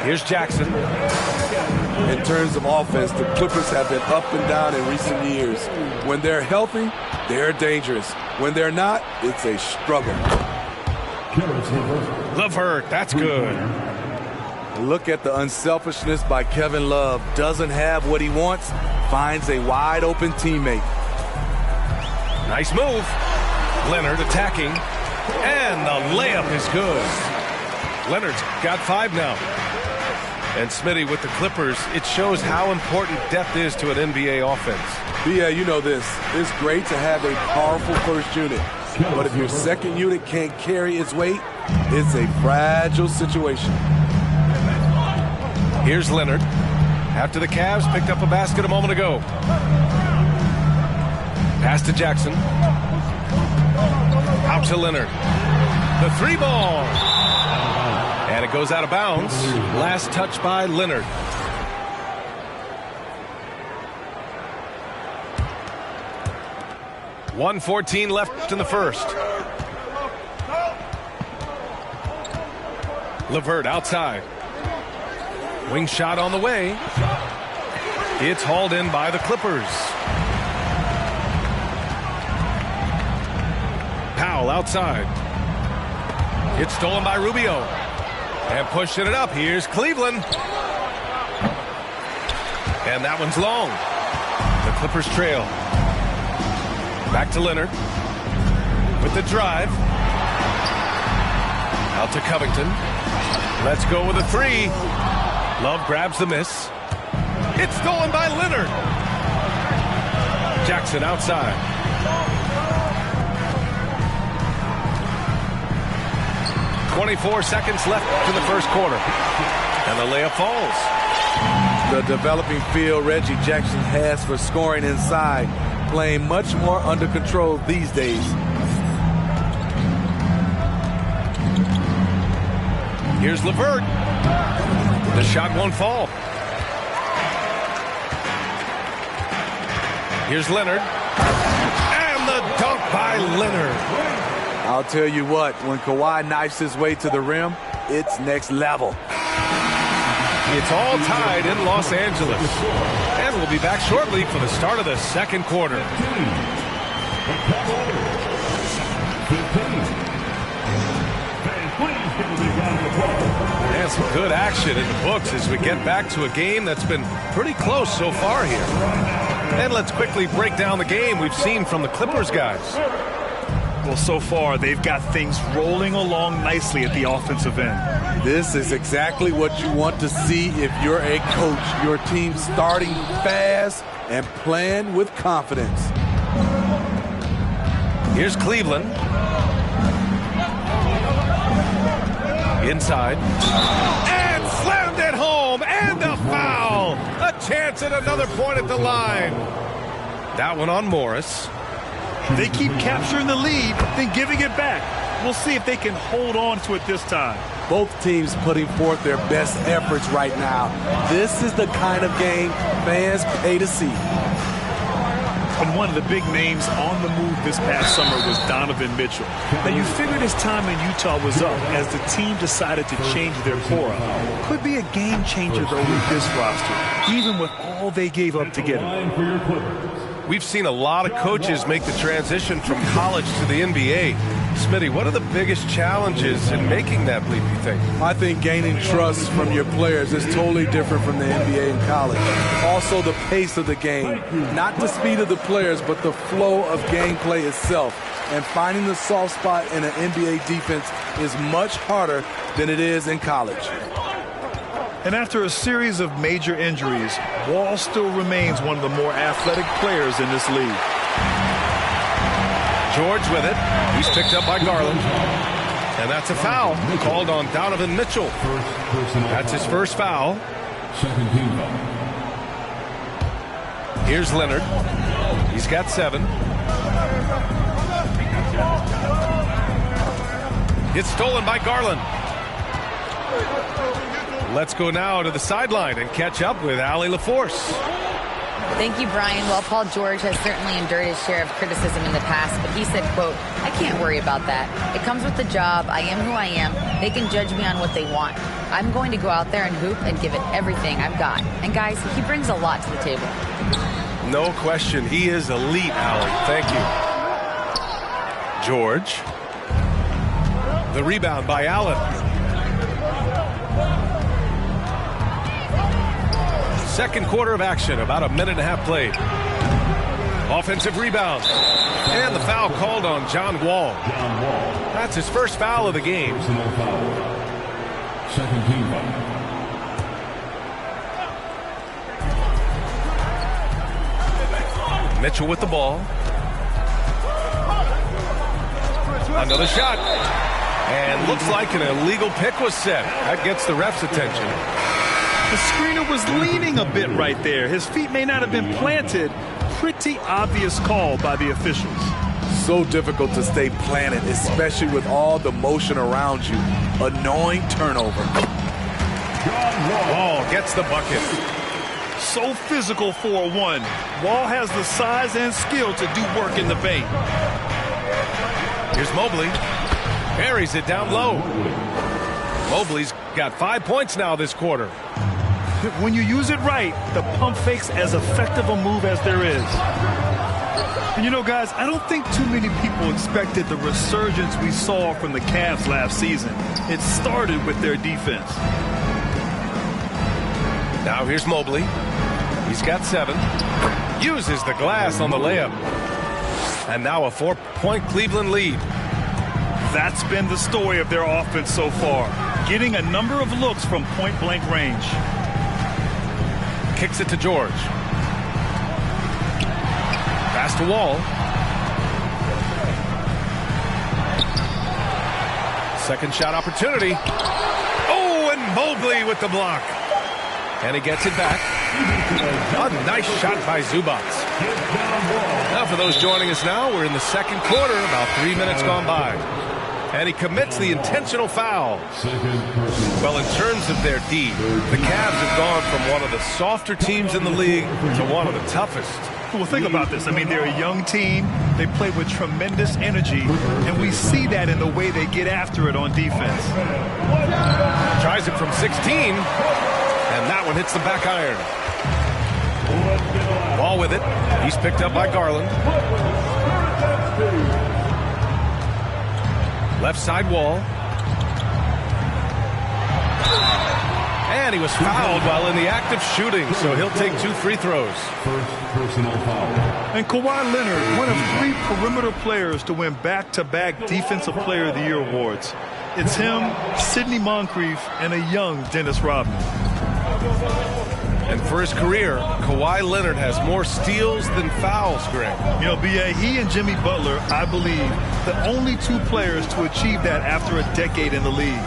B: Here's Jackson.
A: In terms of offense, the Clippers have been up and down in recent years. When they're healthy, they're dangerous. When they're not, it's a struggle.
B: LeVert, that's good.
A: Look at the unselfishness by Kevin Love. Doesn't have what he wants, finds a wide open teammate.
B: Nice move. Leonard attacking, and the layup is good. Leonard's got 5 now. And Smitty with the Clippers, it shows how important depth is to an NBA offense.
A: Yeah, you know this. It's great to have a powerful first unit. But if your second unit can't carry its weight, it's a fragile situation.
B: Here's Leonard. After the Cavs picked up a basket a moment ago. Pass to Jackson. Out to Leonard. The 3-ball. And it goes out of bounds. Last touch by Leonard. .114 left in the first. LeVert outside. Wing shot on the way. It's hauled in by the Clippers. Powell outside. It's stolen by Rubio. And pushing it up. Here's Cleveland. And that one's long. The Clippers trail. Back to Leonard. With the drive. Out to Covington. Let's go with a 3. Love grabs the miss. It's stolen by Leonard. Jackson outside. .24 seconds left in the first quarter. And the layup falls.
A: The developing feel Reggie Jackson has for scoring inside, playing much more under control these days.
B: Here's LeVert. The shot won't fall. Here's Leonard. And the dunk by Leonard.
A: I'll tell you what, when Kawhi knifes his way to the rim, it's next level.
B: It's all tied in Los Angeles. And we'll be back shortly for the start of the second quarter. And some good action in the books as we get back to a game that's been pretty close so far here. And let's quickly break down the game we've seen from the Clippers guys.
C: Well, so far, they've got things rolling along nicely at the offensive end.
A: This is exactly what you want to see if you're a coach. Your team starting fast and playing with confidence.
B: Here's Cleveland. Inside. And slammed it home. And a foul. A chance at another point at the line. That one on Morris.
C: They keep capturing the lead, then giving it back. We'll see if they can hold on to it this time.
A: Both teams putting forth their best efforts right now. This is the kind of game fans pay to see.
C: And one of the big names on the move this past summer was Donovan Mitchell. Now, you figured his time in Utah was up as the team decided to change their core up. Could be a game changer, though, with this roster, even with all they gave up to get him.
B: We've seen a lot of coaches make the transition from college to the NBA. Smitty, what are the biggest challenges in making that leap, you think?
A: I think gaining trust from your players is totally different from the NBA and college. Also, the pace of the game. Not the speed of the players, but the flow of gameplay itself. And finding the soft spot in an NBA defense is much harder than it is in college.
C: And after a series of major injuries, Wall still remains one of the more athletic players in this league.
B: George with it. He's picked up by Garland. And that's a foul called on Donovan Mitchell. That's his first foul. Here's Leonard. He's got 7. It's stolen by Garland. Let's go now to the sideline and catch up with Allie LaForce.
D: Thank you, Brian. Well, Paul George has certainly endured his share of criticism in the past, but he said, quote, "I can't worry about that. It comes with the job. I am who I am. They can judge me on what they want. I'm going to go out there and hoop and give it everything I've got." And guys, he brings a lot to the table.
B: No question. He is elite, Allie. Thank you. George. The rebound by Allen. Second quarter of action, about a minute and a half played. Offensive rebound. And the foul called on John Wall. That's his first foul of the game.
H: Second team foul.
B: Mitchell with the ball. Another shot. And looks like an illegal pick was set. That gets the ref's attention.
C: The screener was leaning a bit right there. His feet may not have been planted. Pretty obvious call by the officials.
A: So difficult to stay planted, especially with all the motion around you. Annoying turnover.
B: Wall gets the bucket.
C: So physical for a 1. Wall has the size and skill to do work in the paint.
B: Here's Mobley. Buries it down low. Mobley's got 5 points now this quarter.
C: When you use it right, the pump fake's as effective a move as there is. And you know, guys, I don't think too many people expected the resurgence we saw from the Cavs last season. It started with their defense.
B: Now here's Mobley. He's got 7. Uses the glass on the layup. And now a 4-point Cleveland lead.
C: That's been the story of their offense so far. Getting a number of looks from point-blank range.
B: Kicks it to George. Pass to Wall. Second shot opportunity. Oh, and Mobley with the block. And he gets it back. A nice shot by Zubac. Now for those joining us now, we're in the second quarter, about 3 minutes gone by. And he commits the intentional foul. Well, in terms of their D, the Cavs have gone from one of the softer teams in the league to one of the toughest.
C: Well, think about this. I mean, they're a young team. They play with tremendous energy, and we see that in the way they get after it on defense.
B: Tries it from 16, and that one hits the back iron. Ball with it. He's picked up by Garland. Left side Wall. And he was fouled while in the act of shooting, so he'll take 2 free throws.
H: First personal foul.
C: And Kawhi Leonard, one of 3 perimeter players to win back-to-back Defensive Player of the Year awards. It's him, Sidney Moncrief, and a young Dennis Rodman.
B: And for his career, Kawhi Leonard has more steals than fouls, Greg.
C: You know, B.A., he and Jimmy Butler, I believe, the only 2 players to achieve that after a decade in the league.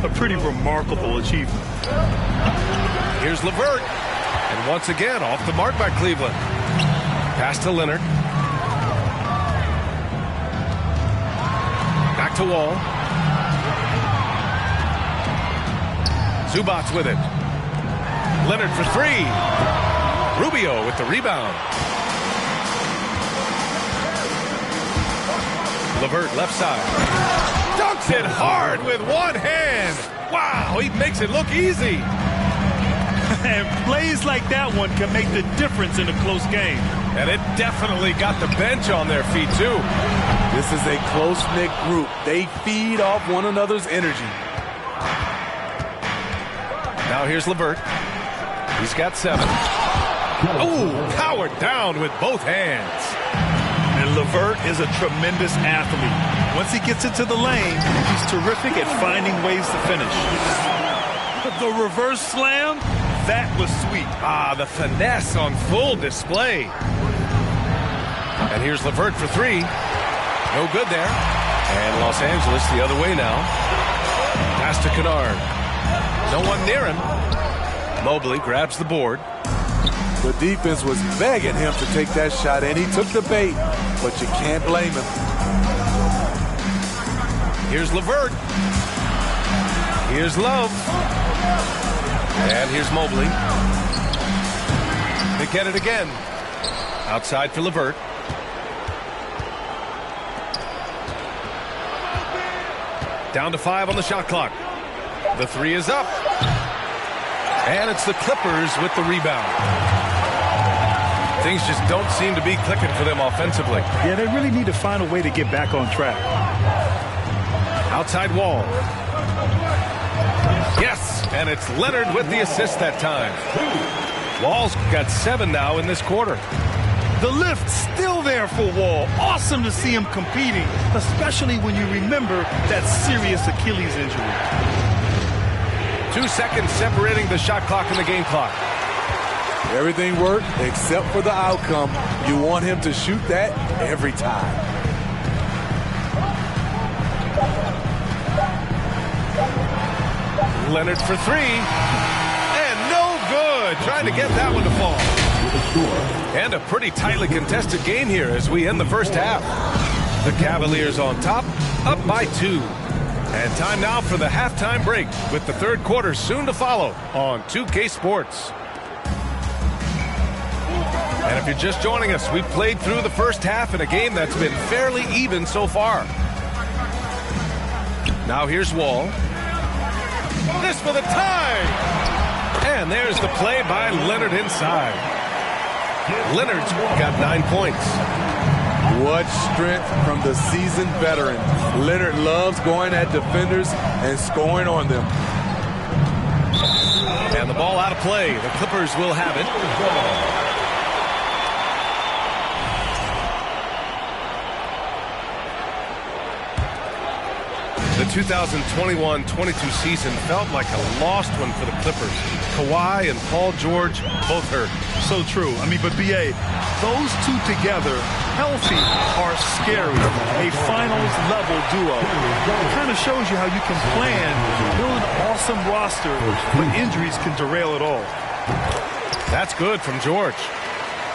C: A pretty remarkable achievement.
B: Here's LeVert. And once again, off the mark by Cleveland. Pass to Leonard. Back to Wall. Zubac with it. Leonard for three. Rubio with the rebound. LeVert left side. Dunks it hard with one hand. Wow, he makes it look easy.
C: And plays like that one can make the difference in a close game.
B: And it definitely got the bench on their feet, too.
A: This is a close-knit group. They feed off one another's energy.
B: Now here's LeVert. He's got 7. Oh, powered down with both hands.
C: And LeVert is a tremendous athlete. Once he gets into the lane, he's terrific at finding ways to finish. The reverse slam, that was sweet.
B: Ah, the finesse on full display. And here's LeVert for 3. No good there. And Los Angeles the other way now. Pass to Kennard. No one near him. Mobley grabs the board.
A: The defense was begging him to take that shot, and he took the bait, but you can't blame him.
B: Here's LeVert. Here's Love. And here's Mobley. They get it again. Outside for LeVert. Down to 5 on the shot clock. The 3 is up. And it's the Clippers with the rebound. Things just don't seem to be clicking for them offensively.
C: Yeah, they really need to find a way to get back on track.
B: Outside Wall. Yes, and it's Leonard with the assist that time. Wall's got 7 now in this quarter.
C: The lift still there for Wall. Awesome to see him competing, especially when you remember that serious Achilles injury.
B: 2 seconds separating the shot clock and the game clock.
A: Everything worked except for the outcome. You want him to shoot that every time.
B: Leonard for 3. And no good. Trying to get that one to fall. And a pretty tightly contested game here as we end the first half. The Cavaliers on top, up by 2. And time now for the halftime break with the third quarter soon to follow on 2K Sports. And if you're just joining us, we've played through the first half in a game that's been fairly even so far. Now here's Wall. This for the tie! And there's the play by Leonard inside. Leonard's got 9 points.
A: What strength from the seasoned veteran. Leonard loves going at defenders and scoring on them.
B: And the ball out of play. The Clippers will have it. The 2021-22 season felt like a lost one for the Clippers. Kawhi and Paul George both hurt.
C: So true. I mean, but B.A., those two together, healthy, are scary. A finals-level duo. It kind of shows you how you can plan, build an awesome roster, but injuries can derail it all.
B: That's good from George.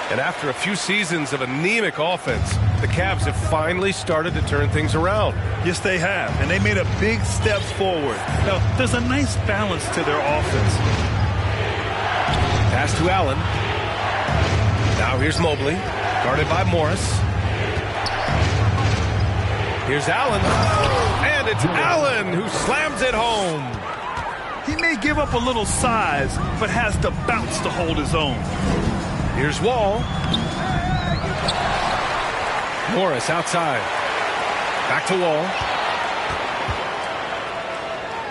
B: And after a few seasons of anemic offense, the Cavs have finally started to turn things around.
C: Yes, they have. And they made a big step forward. Now, there's a nice balance to their offense.
B: Pass to Allen. Now here's Mobley, guarded by Morris. Here's Allen. And it's Allen who slams it home.
C: He may give up a little size, but has the bounce to hold his own.
B: Here's Wall. Morris outside. Back to Wall.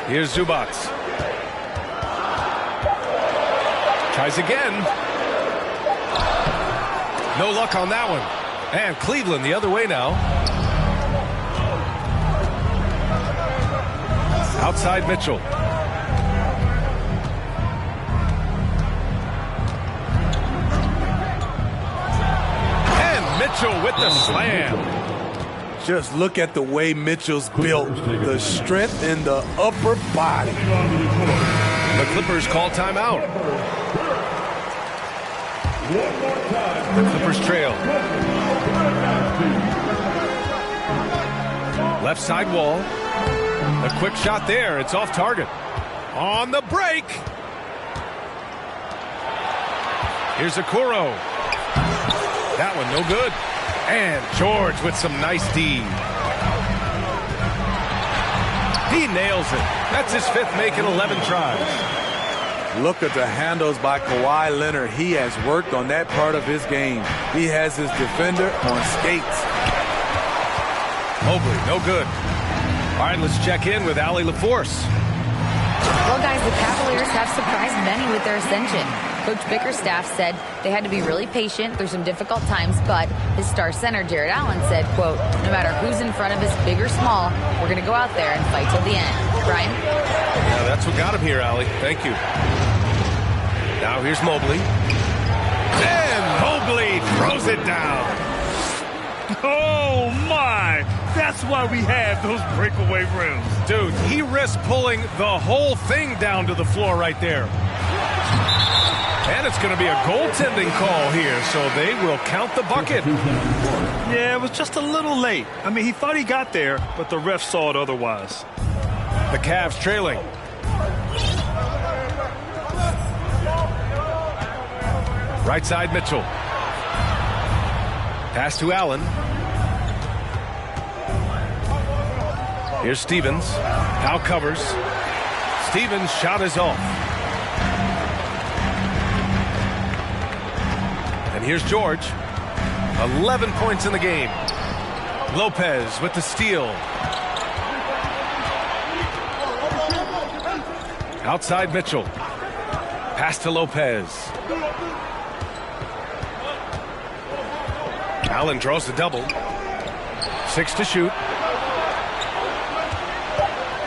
B: Here's Zubac. Tries again. No luck on that one. And Cleveland the other way now. Outside Mitchell. Mitchell with the slam.
A: Just look at the way Mitchell's built. The strength in the upper body.
B: The Clippers call timeout. The Clippers trail. Left side wall. A quick shot there. It's off target. On the break. Here's Okoro. That one no good. And George with some nice D. He nails it. That's his 5th make in 11 tries.
A: Look at the handles by Kawhi Leonard. He has worked on that part of his game. He has his defender on skates.
B: Mobley, no good. All right, let's check in with Allie LaForce.
D: Well, guys, the Cavaliers have surprised many with their ascension. Coach Bickerstaff said they had to be really patient through some difficult times, but his star center, Jared Allen, said, quote, no matter who's in front of us, big or small, we're going to go out there and fight till the end. Brian?
B: Yeah, that's what got him here, Allie. Thank you. Now here's Mobley. And Mobley throws it down.
C: Oh, my. That's why we have those breakaway rims.
B: Dude, he risked pulling the whole thing down to the floor right there. And it's going to be a goaltending call here, so they will count the bucket.
C: Yeah, it was just a little late. I mean, he thought he got there, but the ref saw it otherwise.
B: The Cavs trailing. Right side, Mitchell. Pass to Allen. Here's Stevens. Now covers. Stevens' shot is off. And here's George. 11 points in the game. Lopez with the steal. Outside Mitchell. Pass to Lopez. Allen draws the double. 6 to shoot.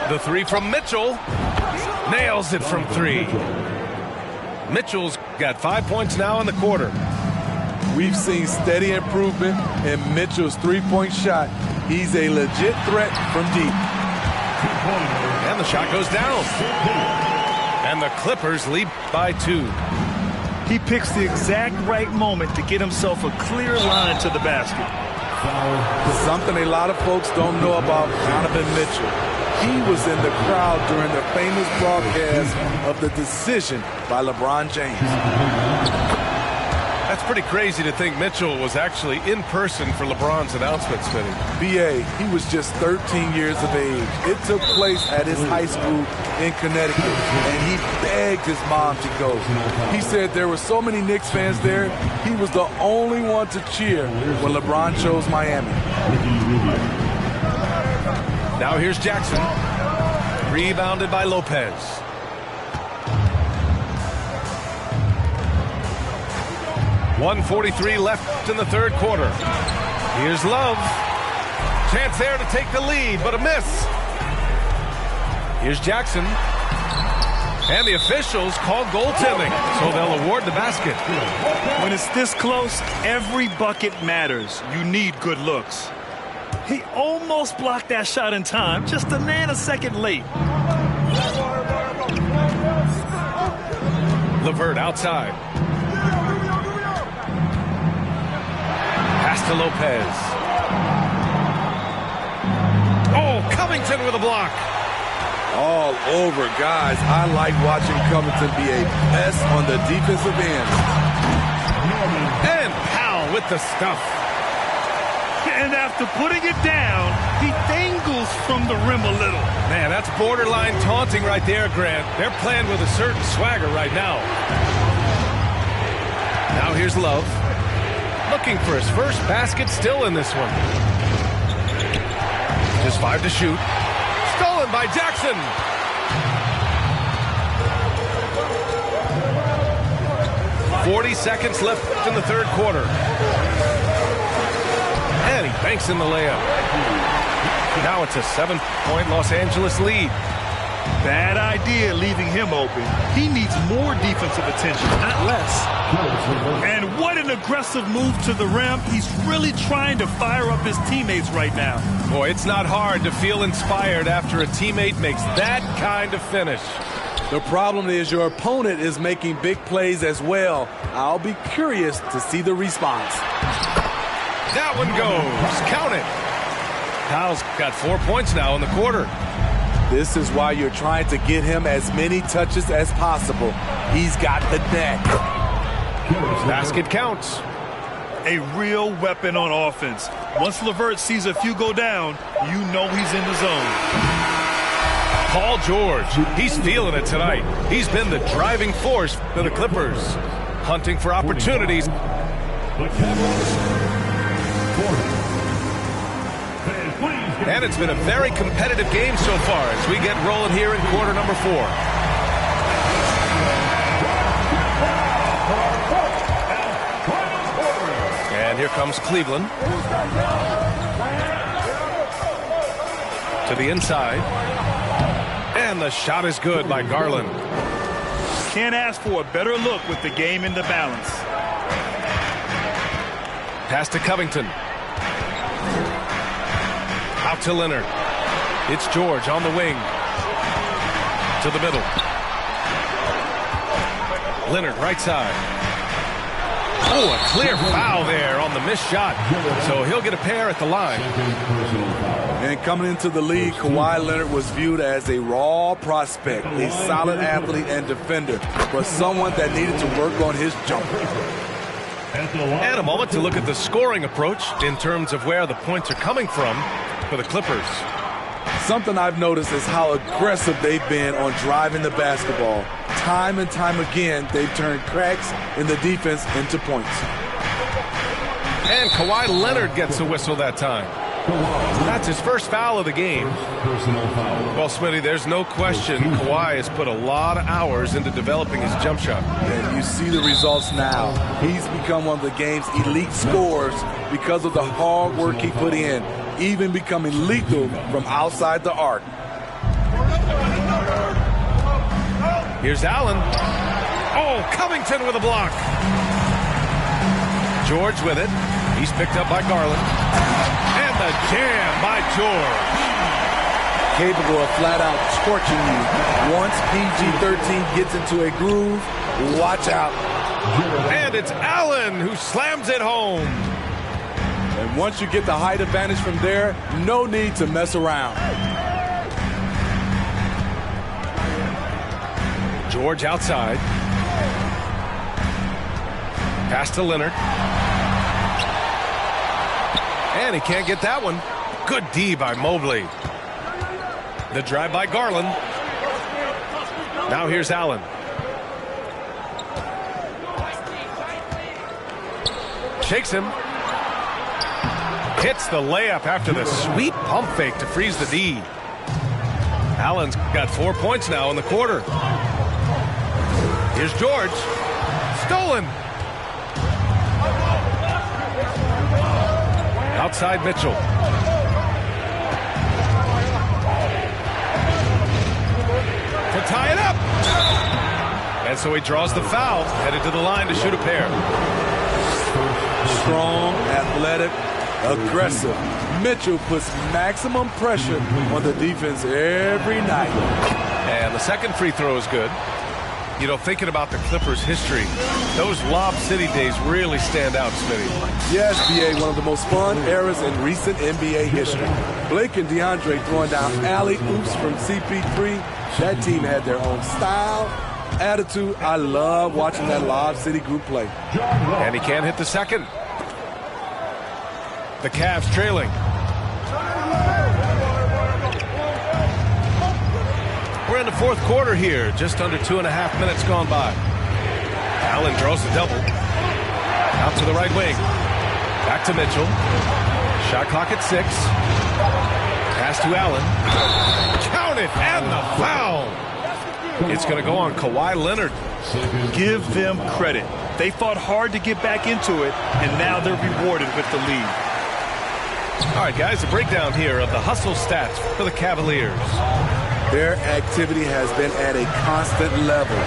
B: The 3 from Mitchell. Nails it from 3. Mitchell's got 5 points now in the quarter.
A: We've seen steady improvement in Mitchell's three-point shot. He's a legit threat from deep.
B: And the shot goes down. And the Clippers lead by 2.
C: He picks the exact right moment to get himself a clear line to the basket.
A: Something a lot of folks don't know about Donovan Mitchell. He was in the crowd during the famous broadcast of the decision by LeBron James.
B: That's pretty crazy to think Mitchell was actually in person for LeBron's announcement, Smitty.
A: B.A., he was just 13 years of age. It took place at his high school in Connecticut, and he begged his mom to go. He said there were so many Knicks fans there, he was the only one to cheer when LeBron chose Miami.
B: Now here's Jackson. Rebounded by Lopez. .143 left in the third quarter. Here's Love. Chance there to take the lead, but a miss. Here's Jackson. And the officials call goaltending, so they'll award the basket.
C: When it's this close, every bucket matters. You need good looks. He almost blocked that shot in time, just a nanosecond late.
B: LeVert outside. Pass to Lopez. Oh, Covington with a block.
A: All over, guys. I like watching Covington be a pest on the defensive end.
B: And Powell with the stuff.
C: And after putting it down, he dangles from the rim a little.
B: Man, that's borderline taunting right there, Grant. They're playing with a certain swagger right now. Now here's Love. Looking for his first basket, still in this one. Just 5 to shoot. Stolen by Jackson. .40 seconds left in the third quarter. And he banks in the layup. Now it's a 7-point Los Angeles lead.
C: Bad idea leaving him open. He needs more defensive attention, not less. And what an aggressive move to the rim. He's really trying to fire up his teammates right now.
B: Boy, it's not hard to feel inspired after a teammate makes that kind of finish.
A: The problem is your opponent is making big plays as well. I'll be curious to see the response.
B: That one goes. Count it. Powell's got 4 points now in the quarter.
A: This is why you're trying to get him as many touches as possible. He's got the net.
B: Basket counts.
C: A real weapon on offense. Once LeVert sees a few go down, you know he's in the zone.
B: Paul George, he's feeling it tonight. He's been the driving force for the Clippers, hunting for opportunities. And it's been a very competitive game so far as we get rolling here in quarter number 4. And here comes Cleveland. To the inside. And the shot is good by Garland.
C: Can't ask for a better look with the game in the balance.
B: Pass to Covington. Out to Leonard. It's George on the wing. To the middle. Leonard right side. Oh, a clear foul there on the missed shot. So he'll get a pair at the line.
A: And coming into the league, Kawhi Leonard was viewed as a raw prospect, a solid athlete and defender, but someone that needed to work on his jumper.
B: And a moment to look at the scoring approach in terms of where the points are coming from for the Clippers.
A: Something I've noticed is how aggressive they've been on driving the basketball. Time and time again, they've turned cracks in the defense into points.
B: And Kawhi Leonard gets a whistle that time. That's his first foul of the game. Well, Smitty, there's no question Kawhi has put a lot of hours into developing his jump shot.
A: And you see the results now. He's become one of the game's elite scorers because of the hard work he put in, even becoming lethal from outside the arc.
B: Here's Allen. Oh, Covington with a block. George with it. He's picked up by Garland. And the jam by George.
A: Capable of flat out torching you. Once PG-13 gets into a groove, watch out.
B: And it's Allen who slams it home.
A: And once you get the height advantage from there, no need to mess around.
B: George outside. Pass to Leonard. And he can't get that one. Good D by Mobley. The drive by Garland. Now here's Allen. Shakes him. Hits the layup after the sweet pump fake to freeze the D. Allen's got 4 points now in the quarter. Here's George. Stolen. Outside Mitchell. To tie it up. And so he draws the foul, headed to the line to shoot a pair.
A: Strong, athletic, aggressive. Mitchell puts maximum pressure on the defense every night.
B: And the second free throw is good. You know, thinking about the Clippers' history, those Lob City days really stand out, Smitty.
A: Yes, B.A., one of the most fun eras in recent NBA history. Blake and DeAndre throwing down alley-oops from CP3. That team had their own style, attitude. I love watching that Lob City group play.
B: And he can't hit the second. The Cavs trailing. We're in the fourth quarter here, just under 2.5 minutes gone by. Allen draws the double. Out to the right wing. Back to Mitchell. Shot clock at 6. Pass to Allen. Count it, and the foul. It's going to go on Kawhi Leonard.
C: Give them credit. They fought hard to get back into it, and now they're rewarded with the lead.
B: All right, guys, a breakdown here of the hustle stats for the Cavaliers.
A: Their activity has been at a constant level.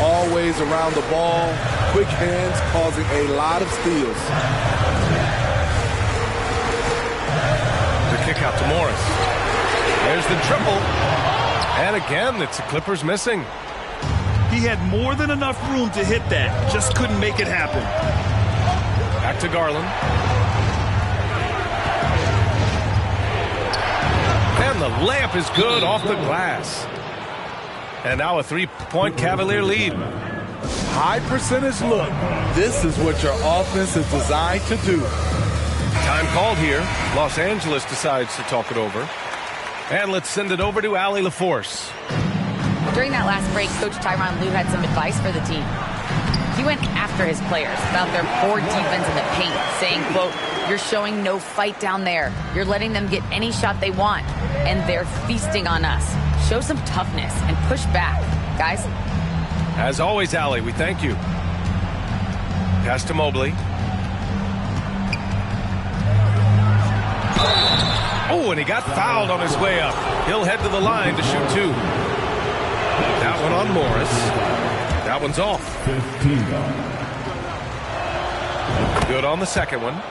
A: Always around the ball, quick hands causing a lot of steals.
B: The kick out to Morris. There's the triple. And again, it's the Clippers missing.
C: He had more than enough room to hit that, just couldn't make it happen. Back
B: to Garland. And the layup is good off the glass. And now a 3-point Cavalier lead.
A: High percentage look. This is what your offense is designed to do.
B: Time called here. Los Angeles decides to talk it over. And let's send it over to Allie LaForce.
D: During that last break, Coach Tyronn Lue had some advice for the team. He went after his players about their poor defense in the paint, saying, quote, "You're showing no fight down there. You're letting them get any shot they want, and they're feasting on us. Show some toughness and push back, guys."
B: As always, Allie, we thank you. Pass to Mobley. Oh, and he got fouled on his way up. He'll head to the line to shoot 2. That one on Morris. That one's off. Good on the second one.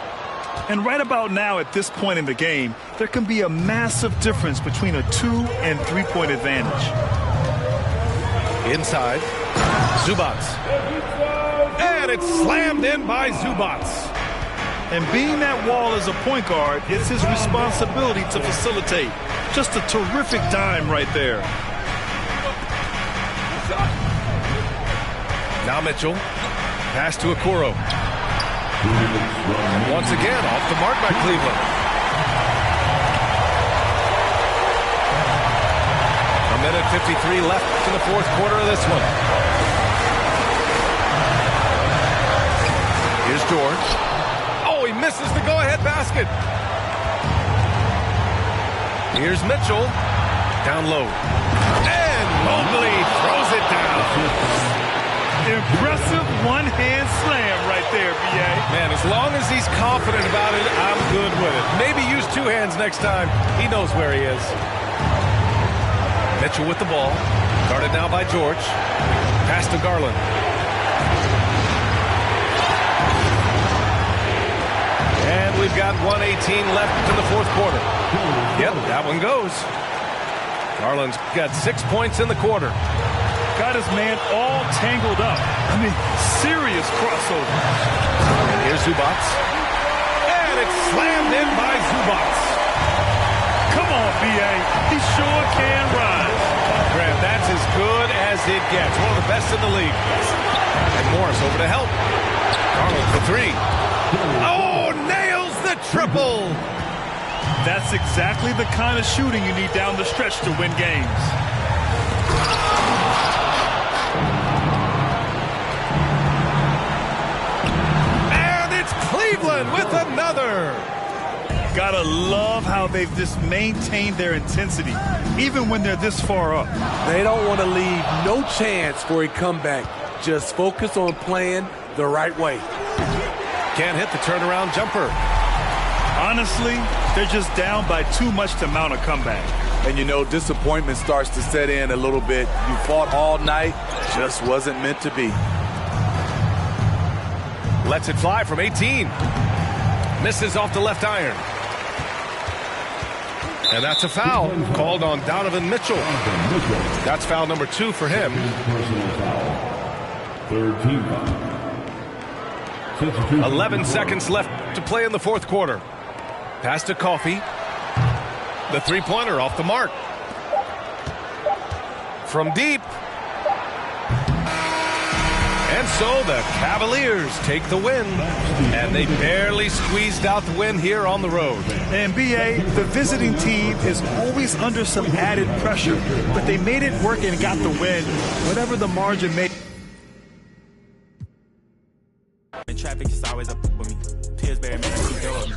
C: And right about now, at this point in the game, there can be a massive difference between a 2- and 3-point advantage.
B: Inside, Zubac. And it's slammed in by Zubac.
C: And being that Wall as a point guard, it's his responsibility to facilitate. Just a terrific dime right there.
B: Now Mitchell. Pass to Okoro. Once again, off the mark by Cleveland. A minute 53 left in the fourth quarter of this one. Here's George. Oh, he misses the go-ahead basket. Here's Mitchell. Down low. And Mobley throws it down.
C: Impressive one-hand slam right there, B.A.
B: Man, as long as he's confident about it, I'm good with it. Maybe use 2 hands next time. He knows where he is. Mitchell with the ball. Guarded now by George. Pass to Garland. And we've got 1:18 left in the fourth quarter. Yep, that one goes. Garland's got 6 points in the quarter.
C: Got his man all tangled up. I mean, serious crossover.
B: And here's Zubac. And it's slammed in by Zubac.
C: Come on, B.A. He sure can ride.
B: Grant, that's as good as it gets. One of the best in the league. And Morris over to help. Garland for 3. Oh, nails the triple.
C: That's exactly the kind of shooting you need down the stretch to win games.
B: Cleveland with another.
C: Gotta love how they've just maintained their intensity, even when they're this far up.
A: They don't want to leave no chance for a comeback. Just focus on playing the right way.
B: Can't hit the turnaround jumper.
C: Honestly, they're just down by too much to mount a comeback.
A: And you know, disappointment starts to set in a little bit. You fought all night, just wasn't meant to be.
B: Lets it fly from 18. Misses off the left iron. And that's a foul called on Donovan Mitchell. That's foul number 2 for him.
H: Third team foul.
B: 11 seconds left to play in the fourth quarter. Pass to Coffey. The 3-pointer off the mark. From deep. And so the Cavaliers take the win, and they barely squeezed out the win here on the road.
C: And B.A., the visiting team is always under some added pressure, but they made it work and got the win, whatever the margin may.
L: The traffic is always up with me. Pillsbury makes me go up.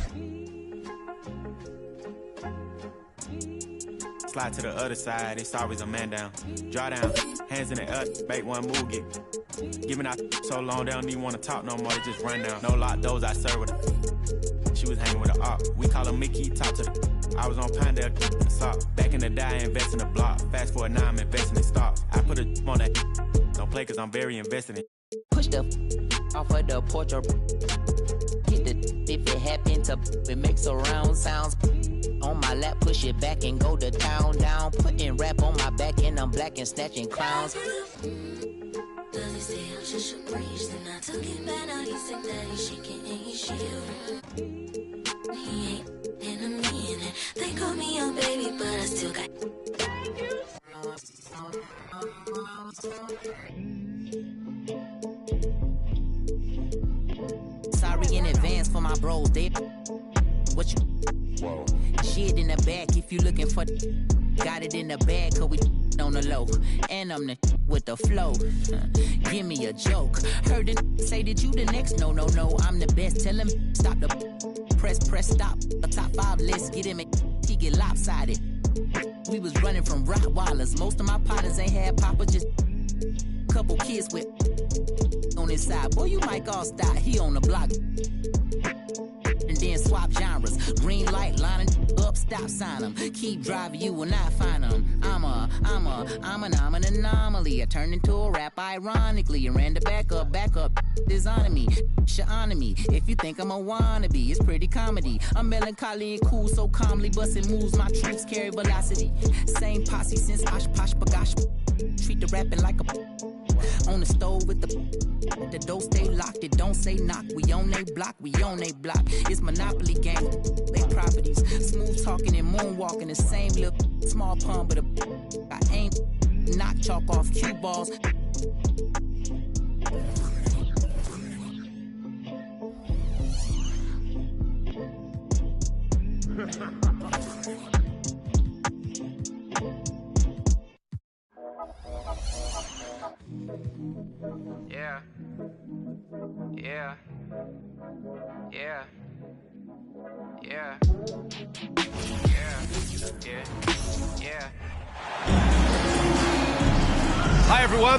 L: Slide to the other side, it's always a man down. Draw down, hands in the air, bait one move, get. Giving out so long, they don't even want to talk no more, they just run down. No lock doors, I serve with her. She was hanging with her op. We call her Mickey, talk to the. I was on Pinedale, stop. Back in the day, I invest in the block. Fast forward now, I'm investing in stock. I put a on that. Don't play cause I'm very invested in.
K: Push the off of the porch or hit the if it happen to it makes a round sounds. On my lap, push it back and go to town down. Putting rap on my back and I'm black and snatching clowns.
R: Does he say I'm just a breeze? Then I took it back, now he said that he's shaking and he's shivering. He ain't, and in a minute. They call me your baby, but I still got.
K: Sorry in advance for my bros. They what you shit in the back if you looking for. Got it in the bag, cause we on the low. And I'm the with the flow. Give me a joke. Heard it say that you the next. No, I'm the best. Tell him stop the press, stop. A top 5 list, get him he get lopsided. We was running from Rottweilers. Most of my partners ain't had papa, just couple kids with on his side. Boy, you might all stop. He on the block. And then swap genres. Green light, lining up, stop sign them. Keep driving, you will not find them. I'm an anomaly. I turned into a rap ironically. And ran the back up, designing me. Sha'ana me. If you think I'm a wannabe, it's pretty comedy. I'm melancholy and cool, so calmly busting moves. My troops carry velocity. Same posse since Osh Posh Bagash. Treat the rapping like a on the stove with the door stay locked, it don't say knock. We on they block, It's Monopoly game, they properties. Smooth talking and moonwalking, the same little small pun, but I ain't knock chalk off cue balls.
T: Yeah. Yeah. Yeah. Yeah. Yeah. Yeah. Yeah.
B: Hi, everyone.